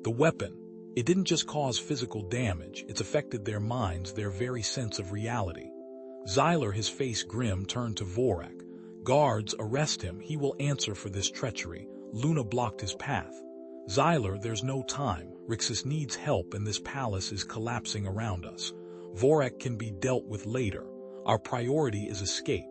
The weapon, it didn't just cause physical damage, it's affected their minds, their very sense of reality. Xyler, his face grim, turned to Vorax. "Guards, arrest him, he will answer for this treachery." Luna blocked his path. "Xyler, there's no time. Rixus needs help and this palace is collapsing around us. Vorax can be dealt with later. Our priority is escape."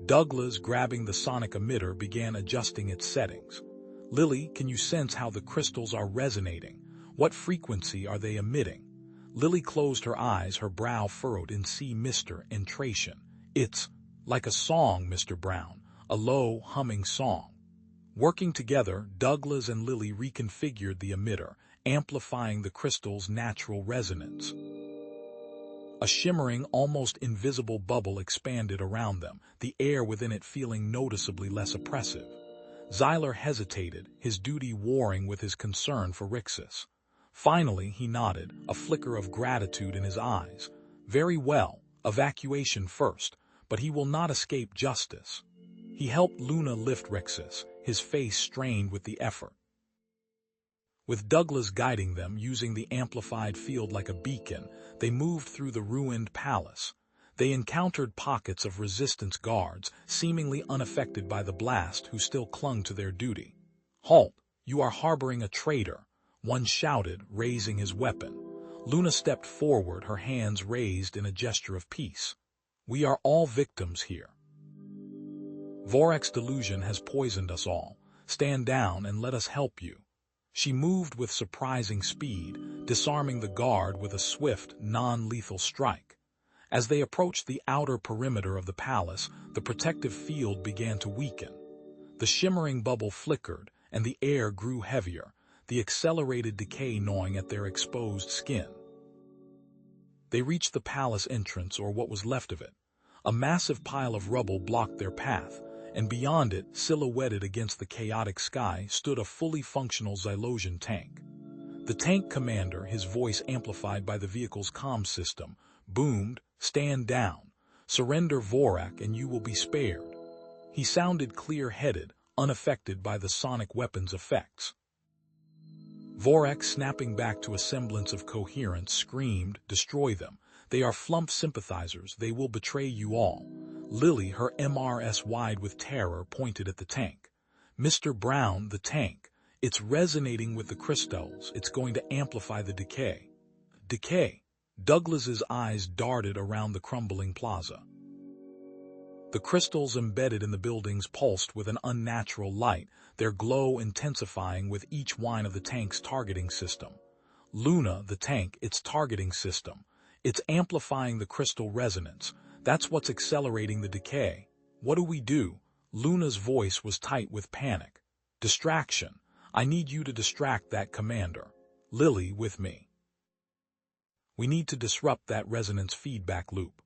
Douglas, grabbing the sonic emitter, began adjusting its settings. "Lily, can you sense how the crystals are resonating? What frequency are they emitting?" Lily closed her eyes, her brow furrowed in "See, Mr. Entration. It's like a song, Mr. Brown, a low, humming song." Working together, Douglas and Lily reconfigured the emitter, amplifying the crystal's natural resonance. A shimmering, almost invisible bubble expanded around them, the air within it feeling noticeably less oppressive. Xyler hesitated, his duty warring with his concern for Rixus. Finally, he nodded, a flicker of gratitude in his eyes. "Very well, evacuation first, but he will not escape justice." He helped Luna lift Rixus, his face strained with the effort. With Douglas guiding them, using the amplified field like a beacon, they moved through the ruined palace. They encountered pockets of resistance guards, seemingly unaffected by the blast, who still clung to their duty. "Halt! You are harboring a traitor," one shouted, raising his weapon. Luna stepped forward, her hands raised in a gesture of peace. "We are all victims here. Vorax's delusion has poisoned us all. Stand down and let us help you." She moved with surprising speed, disarming the guard with a swift, non-lethal strike. As they approached the outer perimeter of the palace, the protective field began to weaken. The shimmering bubble flickered, and the air grew heavier, the accelerated decay gnawing at their exposed skin. They reached the palace entrance, or what was left of it. A massive pile of rubble blocked their path, and beyond it, silhouetted against the chaotic sky, stood a fully functional Xylosian tank. The tank commander, his voice amplified by the vehicle's comm system, boomed, "Stand down. Surrender Vorak and you will be spared." He sounded clear-headed, unaffected by the sonic weapon's effects. Vorak, snapping back to a semblance of coherence, screamed, "Destroy them. They are Flump sympathizers. They will betray you all." Lily, her MRS wide with terror, pointed at the tank. "Mr. Brown, the tank. It's resonating with the crystals. It's going to amplify the decay." Decay? Douglas's eyes darted around the crumbling plaza. The crystals embedded in the buildings pulsed with an unnatural light, their glow intensifying with each whine of the tank's targeting system. Luna, the tank, its targeting system. It's amplifying the crystal resonance. That's what's accelerating the decay. What do we do? Luna's voice was tight with panic. "Distraction. I need you to distract that commander. Lily, with me. We need to disrupt that resonance feedback loop."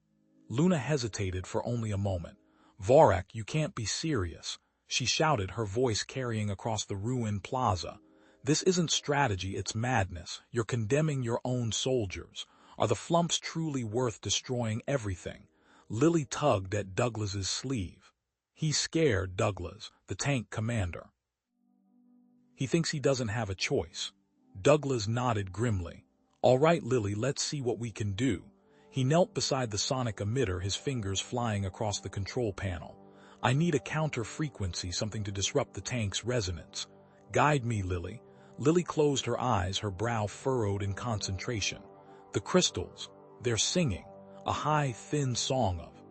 Luna hesitated for only a moment. "Vorak, you can't be serious," she shouted, her voice carrying across the ruined plaza. "This isn't strategy, it's madness. You're condemning your own soldiers. Are the Flumps truly worth destroying everything?" Lily tugged at Douglas's sleeve. "He's scared, Douglas, the tank commander. He thinks he doesn't have a choice." Douglas nodded grimly. "All right, Lily, let's see what we can do." He knelt beside the sonic emitter, his fingers flying across the control panel. "I need a counter-frequency, something to disrupt the tank's resonance. Guide me, Lily." Lily closed her eyes, her brow furrowed in concentration. The crystals, they're singing, a high, thin song of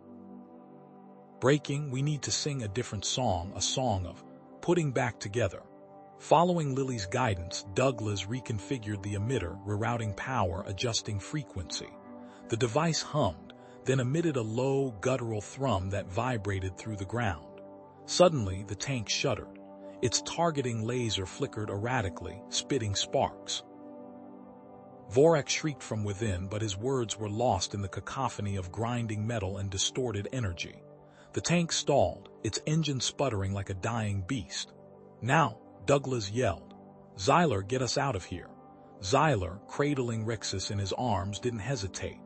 breaking. We need to sing a different song, a song of putting back together. Following Lily's guidance, Douglas reconfigured the emitter, rerouting power, adjusting frequency. The device hummed, then emitted a low, guttural thrum that vibrated through the ground. Suddenly, the tank shuddered. Its targeting laser flickered erratically, spitting sparks. Vorak shrieked from within, but his words were lost in the cacophony of grinding metal and distorted energy. The tank stalled, its engine sputtering like a dying beast. "Now!" Douglas yelled. "Xyler, get us out of here." Xyler, cradling Rixus in his arms, didn't hesitate.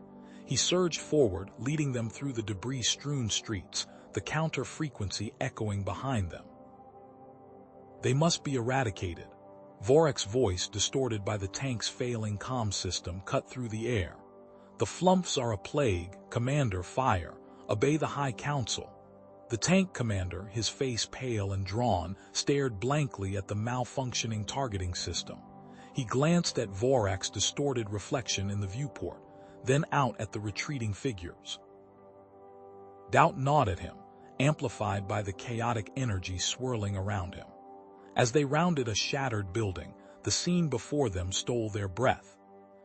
He surged forward, leading them through the debris-strewn streets, the counter-frequency echoing behind them. "They must be eradicated." Vorak's voice, distorted by the tank's failing comm system, cut through the air. "The Flumps are a plague. Commander, fire. Obey the High Council." The tank commander, his face pale and drawn, stared blankly at the malfunctioning targeting system. He glanced at Vorak's distorted reflection in the viewport, then out at the retreating figures. Doubt gnawed at him, amplified by the chaotic energy swirling around him. As they rounded a shattered building, the scene before them stole their breath.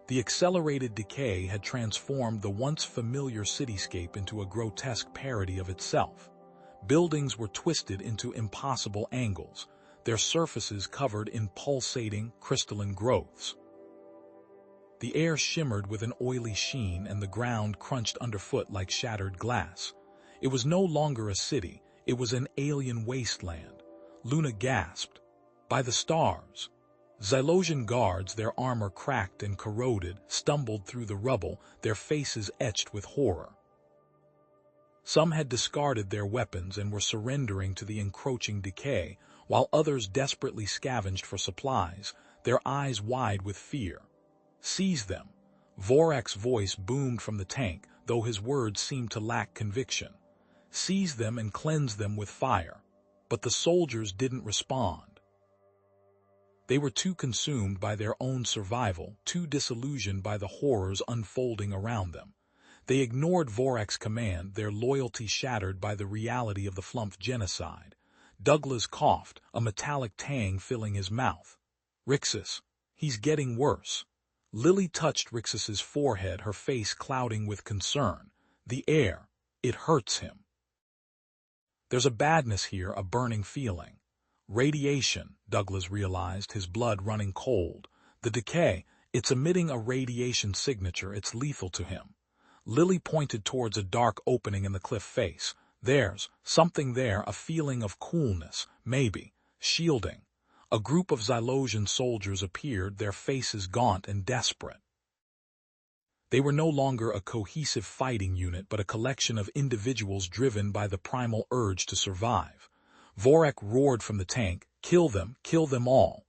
The accelerated decay had transformed the once familiar cityscape into a grotesque parody of itself. Buildings were twisted into impossible angles, their surfaces covered in pulsating, crystalline growths. The air shimmered with an oily sheen, and the ground crunched underfoot like shattered glass. It was no longer a city, it was an alien wasteland. Luna gasped. "By the stars!" Xylosian guards, their armor cracked and corroded, stumbled through the rubble, their faces etched with horror. Some had discarded their weapons and were surrendering to the encroaching decay, while others desperately scavenged for supplies, their eyes wide with fear. "Seize them!" Vorak's voice boomed from the tank, though his words seemed to lack conviction. "Seize them and cleanse them with fire." But the soldiers didn't respond. They were too consumed by their own survival, too disillusioned by the horrors unfolding around them. They ignored Vorak's command, their loyalty shattered by the reality of the Flump genocide. Douglas coughed, a metallic tang filling his mouth. Rixus, he's getting worse. Lily touched Rixus's forehead, her face clouding with concern. The air, it hurts him. There's a badness here, a burning feeling. Radiation, Douglas realized, his blood running cold. The decay, it's emitting a radiation signature, it's lethal to him. Lily pointed towards a dark opening in the cliff face. There's something there, a feeling of coolness, maybe, shielding. A group of Xylosian soldiers appeared, their faces gaunt and desperate. They were no longer a cohesive fighting unit, but a collection of individuals driven by the primal urge to survive. Vorak roared from the tank, kill them all.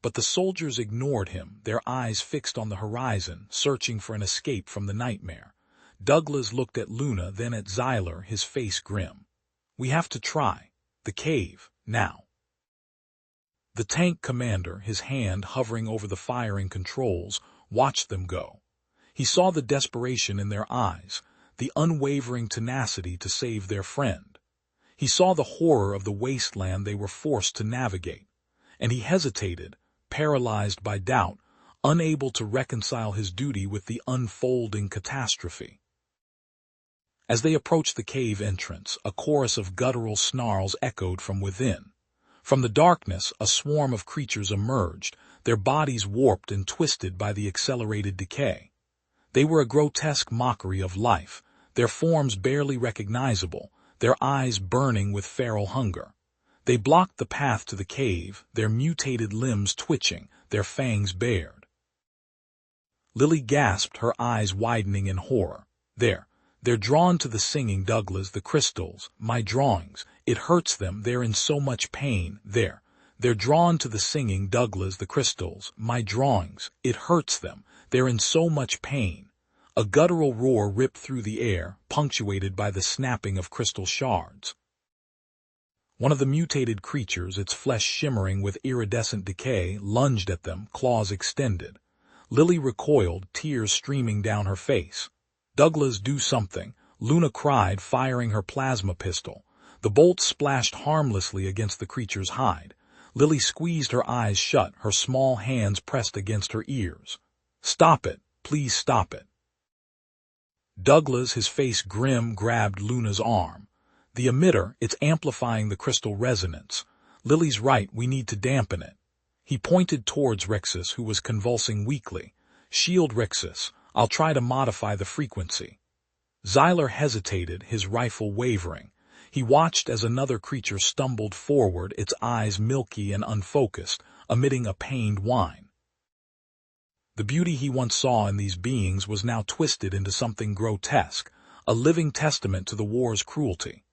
But the soldiers ignored him, their eyes fixed on the horizon, searching for an escape from the nightmare. Douglas looked at Luna, then at Xyler, his face grim. We have to try. The cave, now. The tank commander, his hand hovering over the firing controls, watched them go. He saw the desperation in their eyes, the unwavering tenacity to save their friend. He saw the horror of the wasteland they were forced to navigate, and he hesitated, paralyzed by doubt, unable to reconcile his duty with the unfolding catastrophe. As they approached the cave entrance, a chorus of guttural snarls echoed from within. From the darkness, a swarm of creatures emerged, their bodies warped and twisted by the accelerated decay. They were a grotesque mockery of life, their forms barely recognizable, their eyes burning with feral hunger. They blocked the path to the cave, their mutated limbs twitching, their fangs bared. Lily gasped, her eyes widening in horror. They're drawn to the singing, Douglas, the crystals, my drawings. It hurts them, they're in so much pain. They're drawn to the singing, Douglas, the crystals, my drawings. It hurts them, they're in so much pain. A guttural roar ripped through the air, punctuated by the snapping of crystal shards. One of the mutated creatures, its flesh shimmering with iridescent decay, lunged at them, claws extended. Lily recoiled, tears streaming down her face. Douglas, do something, Luna cried, firing her plasma pistol. The bolt splashed harmlessly against the creature's hide. Lily squeezed her eyes shut, her small hands pressed against her ears. Stop it, please stop it. Douglas, his face grim, grabbed Luna's arm. The emitter, it's amplifying the crystal resonance. Lily's right, we need to dampen it. He pointed towards Rixus, who was convulsing weakly. Shield Rixus, I'll try to modify the frequency. Xyler hesitated, his rifle wavering. He watched as another creature stumbled forward, its eyes milky and unfocused, emitting a pained whine. The beauty he once saw in these beings was now twisted into something grotesque, a living testament to the war's cruelty.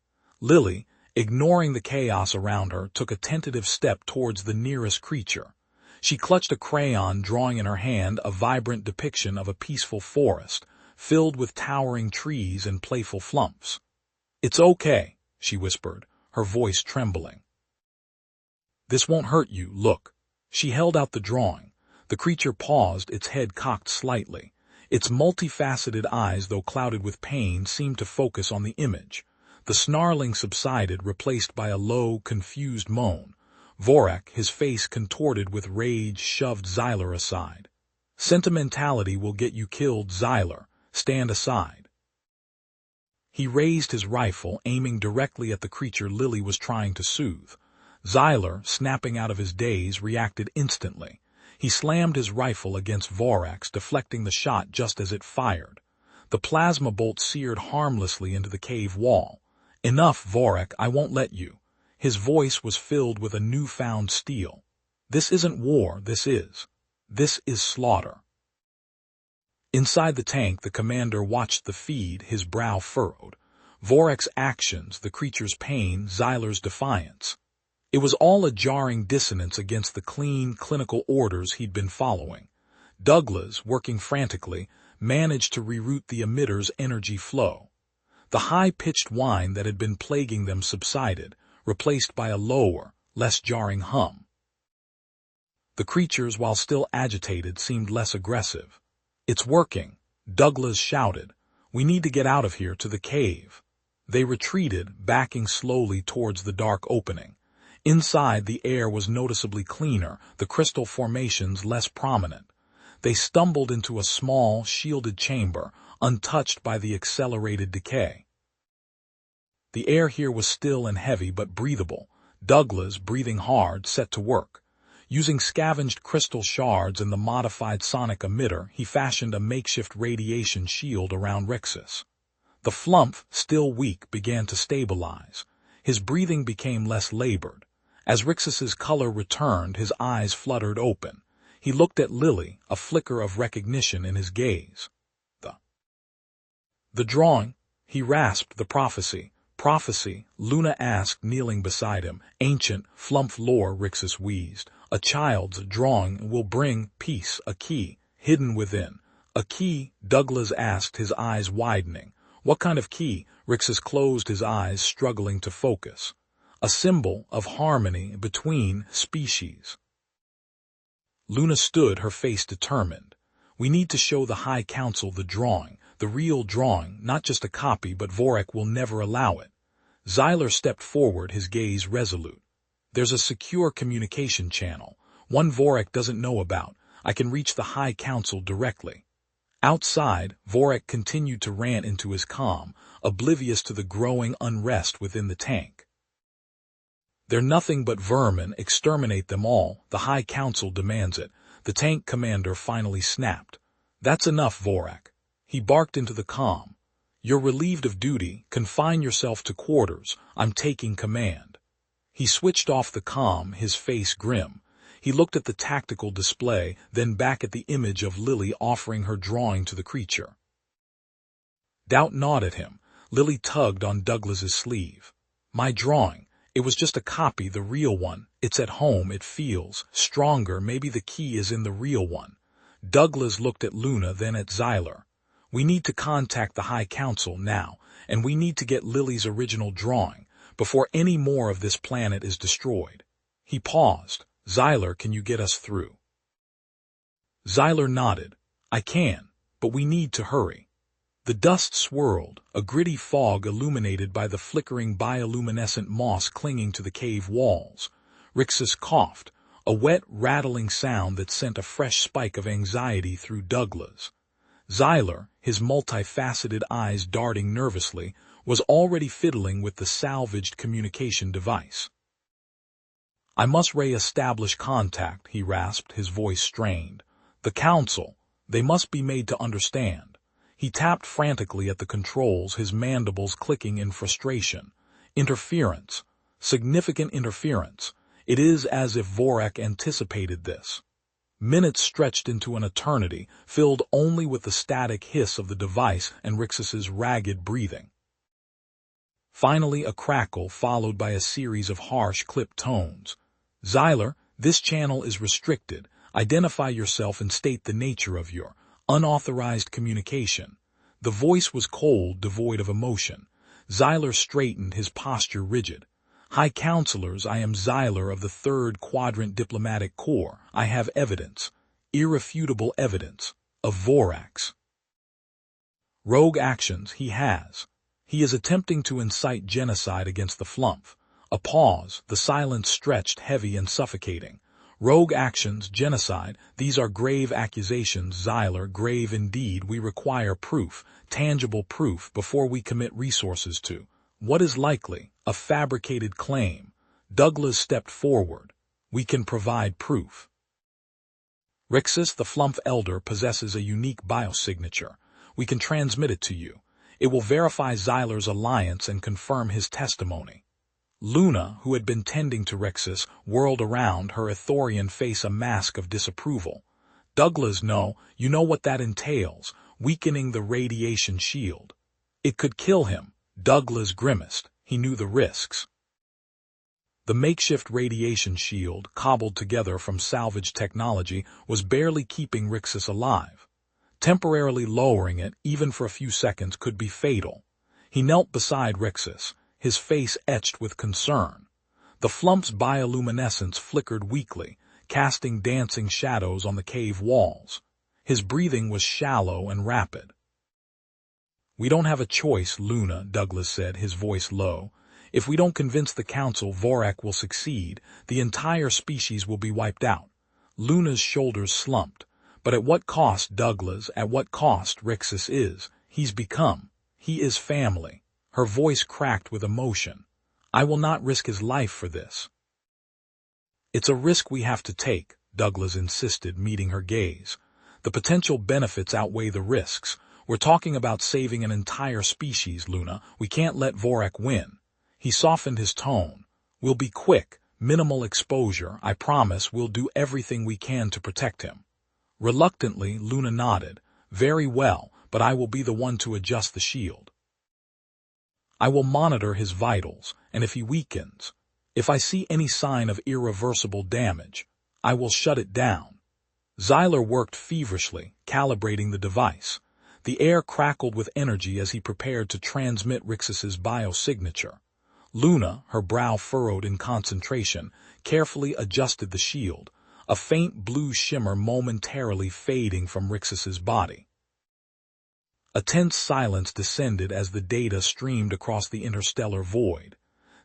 Lily, ignoring the chaos around her, took a tentative step towards the nearest creature. She clutched a crayon, drawing in her hand a vibrant depiction of a peaceful forest, filled with towering trees and playful flumps. It's okay, she whispered, her voice trembling. This won't hurt you, look. She held out the drawing. The creature paused, its head cocked slightly. Its multifaceted eyes, though clouded with pain, seemed to focus on the image. The snarling subsided, replaced by a low, confused moan. Vorak, his face contorted with rage, shoved Xyler aside. Sentimentality will get you killed, Xyler. Stand aside. He raised his rifle, aiming directly at the creature Lily was trying to soothe. Xyler, snapping out of his daze, reacted instantly. He slammed his rifle against Vorak's, deflecting the shot just as it fired. The plasma bolt seared harmlessly into the cave wall. Enough, Vorak, I won't let you. His voice was filled with a newfound steel. This isn't war, this is slaughter. Inside the tank, the commander watched the feed, his brow furrowed. Vorak's actions, the creature's pain, Xyler's defiance. It was all a jarring dissonance against the clean, clinical orders he'd been following. Douglas, working frantically, managed to reroute the emitter's energy flow. The high-pitched whine that had been plaguing them subsided, replaced by a lower, less jarring hum. The creatures, while still agitated, seemed less aggressive. It's working, Douglas shouted. We need to get out of here, to the cave. They retreated, backing slowly towards the dark opening. Inside, the air was noticeably cleaner, the crystal formations less prominent. They stumbled into a small, shielded chamber, untouched by the accelerated decay. The air here was still and heavy but breathable. Douglas, breathing hard, set to work. Using scavenged crystal shards and the modified sonic emitter, he fashioned a makeshift radiation shield around Rixus. The flump, still weak, began to stabilize. His breathing became less labored. As Rixus's color returned, his eyes fluttered open. He looked at Lily, a flicker of recognition in his gaze. The drawing, he rasped. The prophecy. Prophecy, Luna asked, kneeling beside him. Ancient, flump lore, Rixus wheezed. A child's drawing will bring peace, a key, hidden within. A key, Douglas asked, his eyes widening. What kind of key? Rixus closed his eyes, struggling to focus. A symbol of harmony between species. Luna stood, her face determined. We need to show the High Council the drawing, the real drawing, not just a copy, but Vorak will never allow it. Xyler stepped forward, his gaze resolute. There's a secure communication channel, one Vorak doesn't know about. I can reach the High Council directly. Outside, Vorak continued to rant into his calm, oblivious to the growing unrest within the tank. They're nothing but vermin, exterminate them all, the High Council demands it. The tank commander finally snapped. That's enough, Vorak. He barked into the calm. You're relieved of duty, confine yourself to quarters, I'm taking command. He switched off the comm, his face grim. He looked at the tactical display, then back at the image of Lily offering her drawing to the creature. Doubt gnawed at him. Lily tugged on Douglas's sleeve. My drawing. It was just a copy, the real one. It's at home, it feels stronger, maybe the key is in the real one. Douglas looked at Luna, then at Xyler. We need to contact the High Council now, and we need to get Lily's original drawing, before any more of this planet is destroyed. He paused. Xyler, can you get us through? Xyler nodded. I can, but we need to hurry. The dust swirled, a gritty fog illuminated by the flickering bioluminescent moss clinging to the cave walls. Rixus coughed, a wet, rattling sound that sent a fresh spike of anxiety through Douglas. Xyler, his multifaceted eyes darting nervously, was already fiddling with the salvaged communication device. I must re-establish contact, he rasped, his voice strained. The Council, they must be made to understand. He tapped frantically at the controls, his mandibles clicking in frustration. Interference. Significant interference. It is as if Vorak anticipated this. Minutes stretched into an eternity, filled only with the static hiss of the device and Rixus's ragged breathing. Finally, a crackle followed by a series of harsh, clipped tones. Xyler, this channel is restricted. Identify yourself and state the nature of your unauthorized communication. The voice was cold, devoid of emotion. Xyler straightened, his posture rigid. High Counselors, I am Xyler of the 3rd Quadrant Diplomatic Corps. I have evidence, irrefutable evidence, of Vorax. Rogue actions he has. He is attempting to incite genocide against the flump. A pause, the silence stretched, heavy and suffocating. Rogue actions, genocide, these are grave accusations, Xyler, grave indeed. We require proof, tangible proof, before we commit resources to what is likely a fabricated claim. Douglas stepped forward. We can provide proof. Rixus, the flump elder, possesses a unique biosignature. We can transmit it to you. It will verify Xyler's alliance and confirm his testimony. Luna, who had been tending to Rixus, whirled around, her Ithorian face a mask of disapproval. Douglas, no, you know what that entails, weakening the radiation shield. It could kill him. Douglas grimaced. He knew the risks. The makeshift radiation shield, cobbled together from salvaged technology, was barely keeping Rixus alive. Temporarily lowering it, even for a few seconds, could be fatal. He knelt beside Rixus, his face etched with concern. The flump's bioluminescence flickered weakly, casting dancing shadows on the cave walls. His breathing was shallow and rapid. We don't have a choice, Luna, Douglas said, his voice low. If we don't convince the council Vorak will succeed, the entire species will be wiped out. Luna's shoulders slumped. But at what cost, Douglas, at what cost Rixus is? He's become. He is family. Her voice cracked with emotion. I will not risk his life for this. It's a risk we have to take, Douglas insisted, meeting her gaze. The potential benefits outweigh the risks. We're talking about saving an entire species, Luna. We can't let Vorak win. He softened his tone. We'll be quick, minimal exposure. I promise we'll do everything we can to protect him. Reluctantly, Luna nodded. Very well, but I will be the one to adjust the shield. I will monitor his vitals, and if he weakens, if I see any sign of irreversible damage, I will shut it down. Xyler worked feverishly, calibrating the device. The air crackled with energy as he prepared to transmit Rixus's biosignature. Luna, her brow furrowed in concentration, carefully adjusted the shield, a faint blue shimmer momentarily fading from Rixus's body. A tense silence descended as the data streamed across the interstellar void.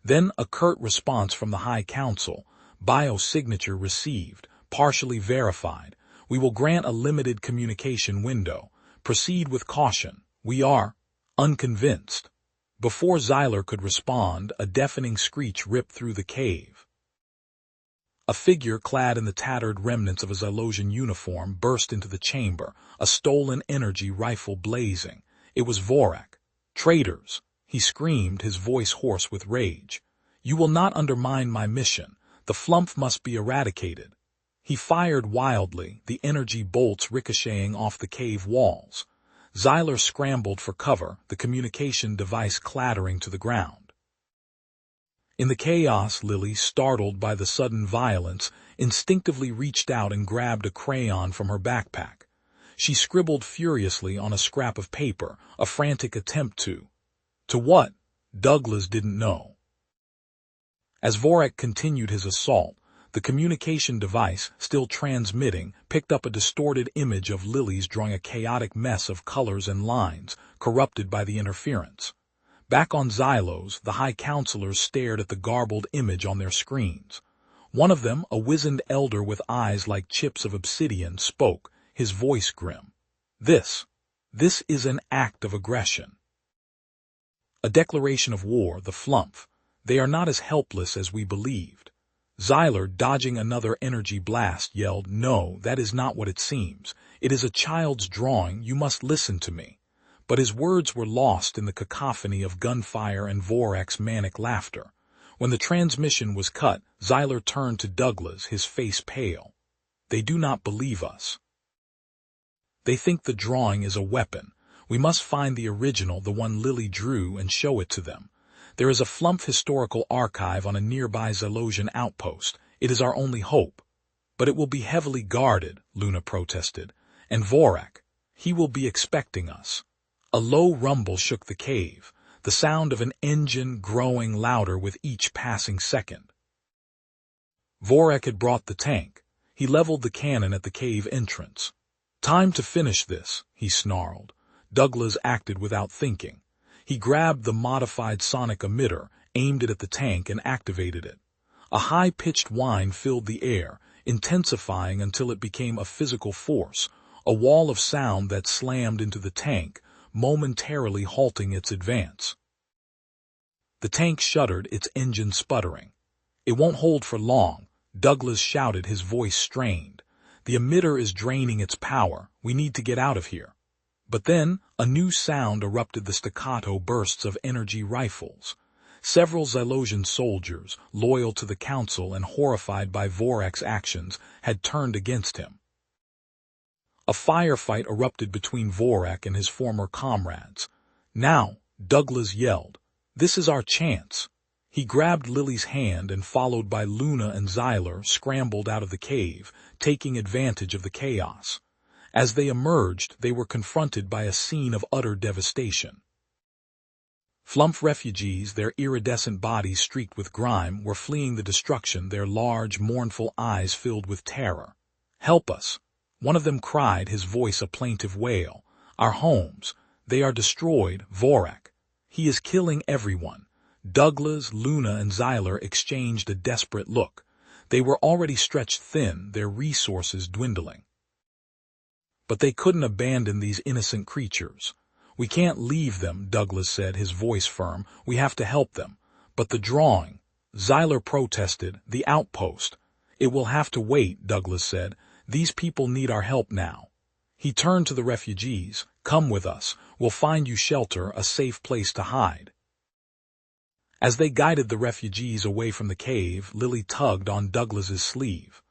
Then a curt response from the High Council. Biosignature received, partially verified. We will grant a limited communication window. Proceed with caution. We are unconvinced. Before Xyler could respond, a deafening screech ripped through the cave. A figure clad in the tattered remnants of a Xylosian uniform burst into the chamber, a stolen energy rifle blazing. It was Vorak. Traitors! He screamed, his voice hoarse with rage. You will not undermine my mission. The flump must be eradicated. He fired wildly, the energy bolts ricocheting off the cave walls. Xyler scrambled for cover, the communication device clattering to the ground. In the chaos, Lily, startled by the sudden violence, instinctively reached out and grabbed a crayon from her backpack. She scribbled furiously on a scrap of paper, a frantic attempt to what? Douglas didn't know. As Vorak continued his assault, the communication device, still transmitting, picked up a distorted image of lilies drawing a chaotic mess of colors and lines, corrupted by the interference. Back on Xylos, the High Counselors stared at the garbled image on their screens. One of them, a wizened elder with eyes like chips of obsidian, spoke, his voice grim. This is an act of aggression. A declaration of war, the flump. They are not as helpless as we believed. Xyler, dodging another energy blast, yelled, No, that is not what it seems. It is a child's drawing. You must listen to me. But his words were lost in the cacophony of gunfire and Vorak's manic laughter. When the transmission was cut, Xyler turned to Douglas, his face pale. They do not believe us. They think the drawing is a weapon. We must find the original, the one Lily drew, and show it to them. There is a flump historical archive on a nearby Xylosian outpost. It is our only hope. But it will be heavily guarded, Luna protested. And Vorak, he will be expecting us. A low rumble shook the cave, the sound of an engine growing louder with each passing second. Vorak had brought the tank. He leveled the cannon at the cave entrance. Time to finish this, he snarled. Douglas acted without thinking. He grabbed the modified sonic emitter, aimed it at the tank, and activated it. A high-pitched whine filled the air, intensifying until it became a physical force, a wall of sound that slammed into the tank, momentarily halting its advance. The tank shuddered, its engine sputtering. It won't hold for long, Douglas shouted, his voice strained. The emitter is draining its power. We need to get out of here. But then, a new sound erupted, the staccato bursts of energy rifles. Several Xylosian soldiers, loyal to the Council and horrified by Vorak's actions, had turned against him. A firefight erupted between Vorak and his former comrades. Now, Douglas yelled, this is our chance. He grabbed Lily's hand and, followed by Luna and Xyler, scrambled out of the cave, taking advantage of the chaos. As they emerged, they were confronted by a scene of utter devastation. Flump refugees, their iridescent bodies streaked with grime, were fleeing the destruction, their large, mournful eyes filled with terror. Help us! One of them cried, his voice a plaintive wail. Our homes, they are destroyed, Vorak. He is killing everyone. Douglas, Luna, and Xyler exchanged a desperate look. They were already stretched thin, their resources dwindling. But they couldn't abandon these innocent creatures. "We can't leave them," Douglas said, his voice firm. "We have to help them." "But the drawing," Xyler protested, "the outpost." "It will have to wait," Douglas said. "These people need our help now." He turned to the refugees. "Come with us. We'll find you shelter, a safe place to hide." As they guided the refugees away from the cave, Lily tugged on Douglas's sleeve.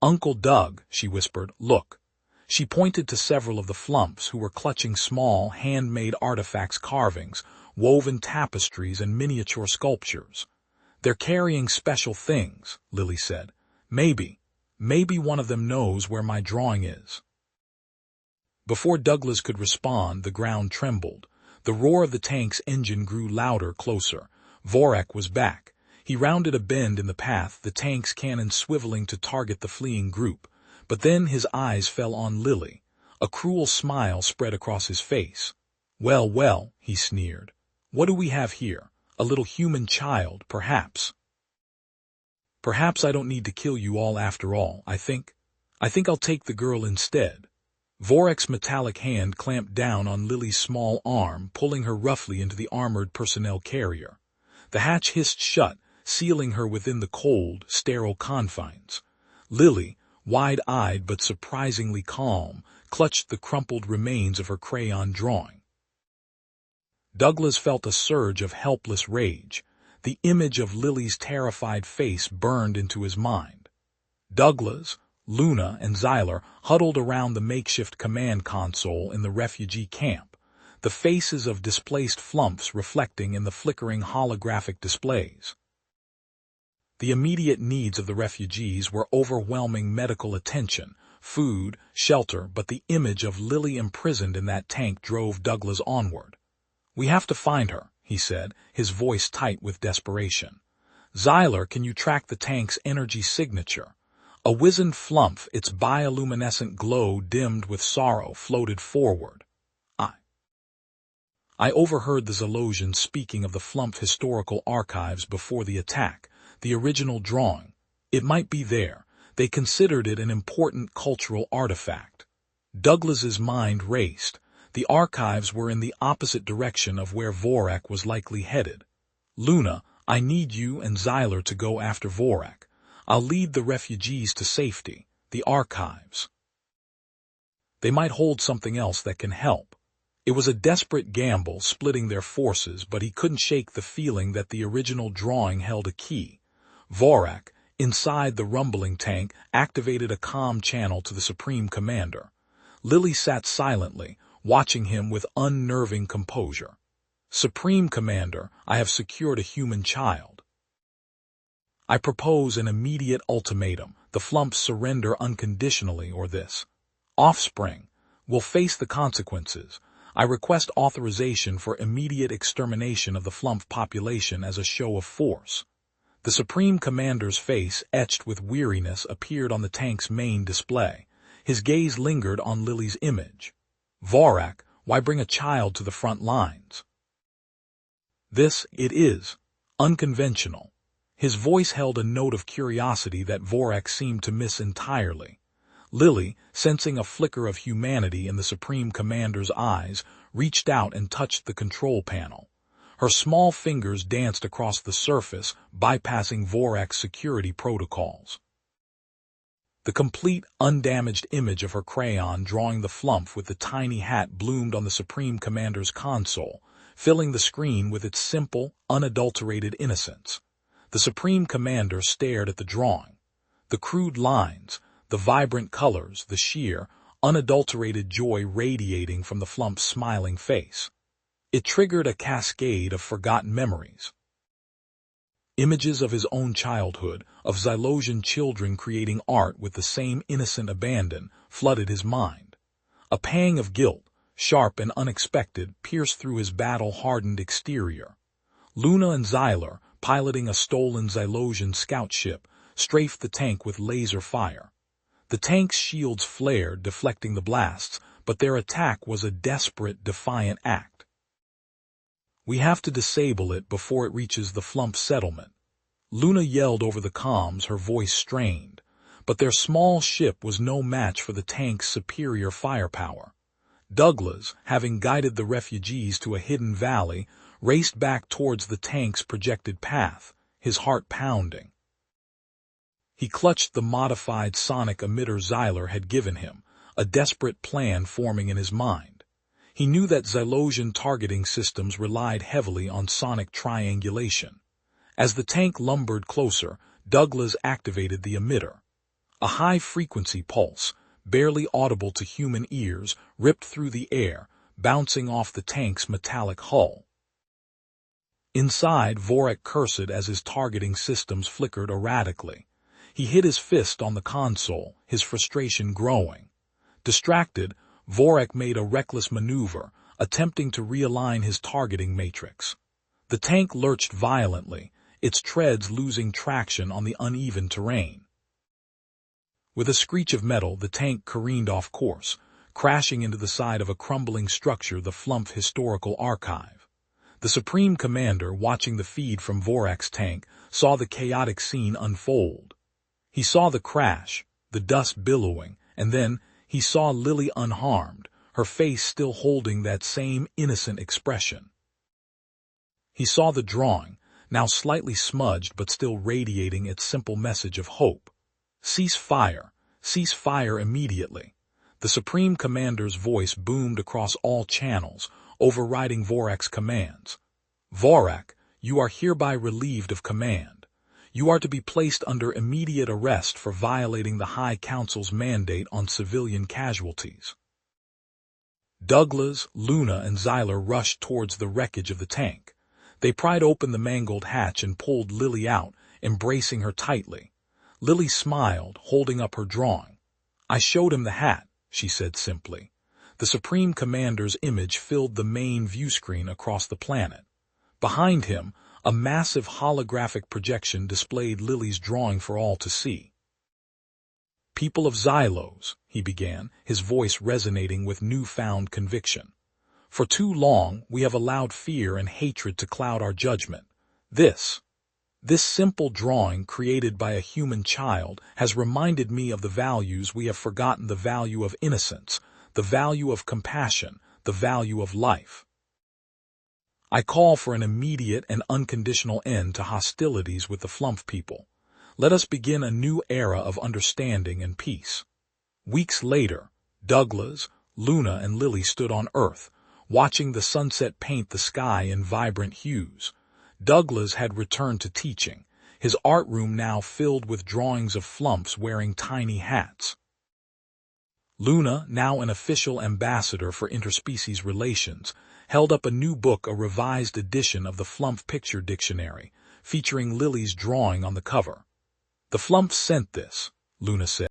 "Uncle Doug," she whispered, "look." She pointed to several of the flumps who were clutching small, handmade artifacts, carvings, woven tapestries, and miniature sculptures. "They're carrying special things," Lily said. Maybe one of them knows where my drawing is." Before Douglas could respond, the ground trembled. The roar of the tank's engine grew louder, closer. Vorak was back. He rounded a bend in the path, the tank's cannon swiveling to target the fleeing group. But then his eyes fell on Lily. A cruel smile spread across his face. "Well, well," he sneered. "What do we have here? A little human child, perhaps. Perhaps I don't need to kill you all after all. I think I'll take the girl instead." Vorak's metallic hand clamped down on Lily's small arm, pulling her roughly into the armored personnel carrier. The hatch hissed shut, sealing her within the cold, sterile confines. Lily, wide-eyed but surprisingly calm, clutched the crumpled remains of her crayon drawing. Douglas felt a surge of helpless rage. The image of Lily's terrified face burned into his mind. Douglas, Luna, and Xyler huddled around the makeshift command console in the refugee camp, the faces of displaced flumps reflecting in the flickering holographic displays. The immediate needs of the refugees were overwhelming medical attention, food, shelter, but the image of Lily imprisoned in that tank drove Douglas onward. "We have to find her," he said, his voice tight with desperation. "Xyler, can you track the tank's energy signature?" A wizened flump, its bioluminescent glow dimmed with sorrow, floated forward. I overheard the Zalosians speaking of the flump historical archives before the attack. The original drawing. It might be there. They considered it an important cultural artifact. Douglas's mind raced. The archives were in the opposite direction of where Vorak was likely headed. "Luna, I need you and Xyler to go after Vorak. I'll lead the refugees to safety. The archives. They might hold something else that can help." It was a desperate gamble, splitting their forces, but he couldn't shake the feeling that the original drawing held a key. Vorak, inside the rumbling tank, activated a comm channel to the Supreme Commander. Lily sat silently, watching him with unnerving composure. "Supreme Commander, I have secured a human child. I propose an immediate ultimatum. The flumps surrender unconditionally, or this offspring will face the consequences. I request authorization for immediate extermination of the flump population as a show of force." The Supreme Commander's face, etched with weariness, appeared on the tank's main display. His gaze lingered on Lily's image. "Vorak, why bring a child to the front lines? It is unconventional." His voice held a note of curiosity that Vorak seemed to miss entirely. Lily, sensing a flicker of humanity in the Supreme Commander's eyes, reached out and touched the control panel. Her small fingers danced across the surface, bypassing Vorak's security protocols. The complete, undamaged image of her crayon drawing the flump with the tiny hat bloomed on the Supreme Commander's console, filling the screen with its simple, unadulterated innocence. The Supreme Commander stared at the drawing. The crude lines, the vibrant colors, the sheer, unadulterated joy radiating from the flump's smiling face. It triggered a cascade of forgotten memories. Images of his own childhood, of Zalosian children creating art with the same innocent abandon, flooded his mind. A pang of guilt, sharp and unexpected, pierced through his battle-hardened exterior. Luna and Xyler, piloting a stolen Zalosian scout ship, strafed the tank with laser fire. The tank's shields flared, deflecting the blasts, but their attack was a desperate, defiant act. We have to disable it before it reaches the Flump settlement. Luna yelled over the comms, her voice strained. But their small ship was no match for the tank's superior firepower. Douglas, having guided the refugees to a hidden valley, raced back towards the tank's projected path, his heart pounding. He clutched the modified sonic emitter Xyler had given him, a desperate plan forming in his mind. He knew that Xylosian targeting systems relied heavily on sonic triangulation. As the tank lumbered closer, Douglas activated the emitter. A high-frequency pulse, barely audible to human ears, ripped through the air, bouncing off the tank's metallic hull. Inside, Vorak cursed as his targeting systems flickered erratically. He hit his fist on the console, his frustration growing. Distracted, Vorak made a reckless maneuver, attempting to realign his targeting matrix. The tank lurched violently, its treads losing traction on the uneven terrain. With a screech of metal, the tank careened off course, crashing into the side of a crumbling structure, the Flump Historical Archive. The Supreme Commander, watching the feed from Vorak's tank, saw the chaotic scene unfold. He saw the crash, the dust billowing, and then he saw Lily unharmed, her face still holding that same innocent expression. He saw the drawing, now slightly smudged but still radiating its simple message of hope. Cease fire immediately. The Supreme Commander's voice boomed across all channels, overriding Vorak's commands. Vorak, you are hereby relieved of command. You are to be placed under immediate arrest for violating the High Council's mandate on civilian casualties. Douglas, Luna, and Xyler rushed towards the wreckage of the tank. They pried open the mangled hatch and pulled Lily out, embracing her tightly. Lily smiled, holding up her drawing. I showed him the hat, she said simply. The Supreme Commander's image filled the main view screen across the planet. Behind him, a massive holographic projection displayed Lily's drawing for all to see. People of Xylos, he began, his voice resonating with newfound conviction. For too long, we have allowed fear and hatred to cloud our judgment. This simple drawing created by a human child has reminded me of the values we have forgotten: the value of innocence, the value of compassion, the value of life. I call for an immediate and unconditional end to hostilities with the Flump people. Let us begin a new era of understanding and peace. Weeks later, Douglas, Luna, and Lily stood on Earth, watching the sunset paint the sky in vibrant hues. Douglas had returned to teaching, his art room now filled with drawings of Flumps wearing tiny hats. Luna, now an official ambassador for interspecies relations, held up a new book, a revised edition of the Flump Picture Dictionary, featuring Lily's drawing on the cover. The Flumps sent this, Luna said.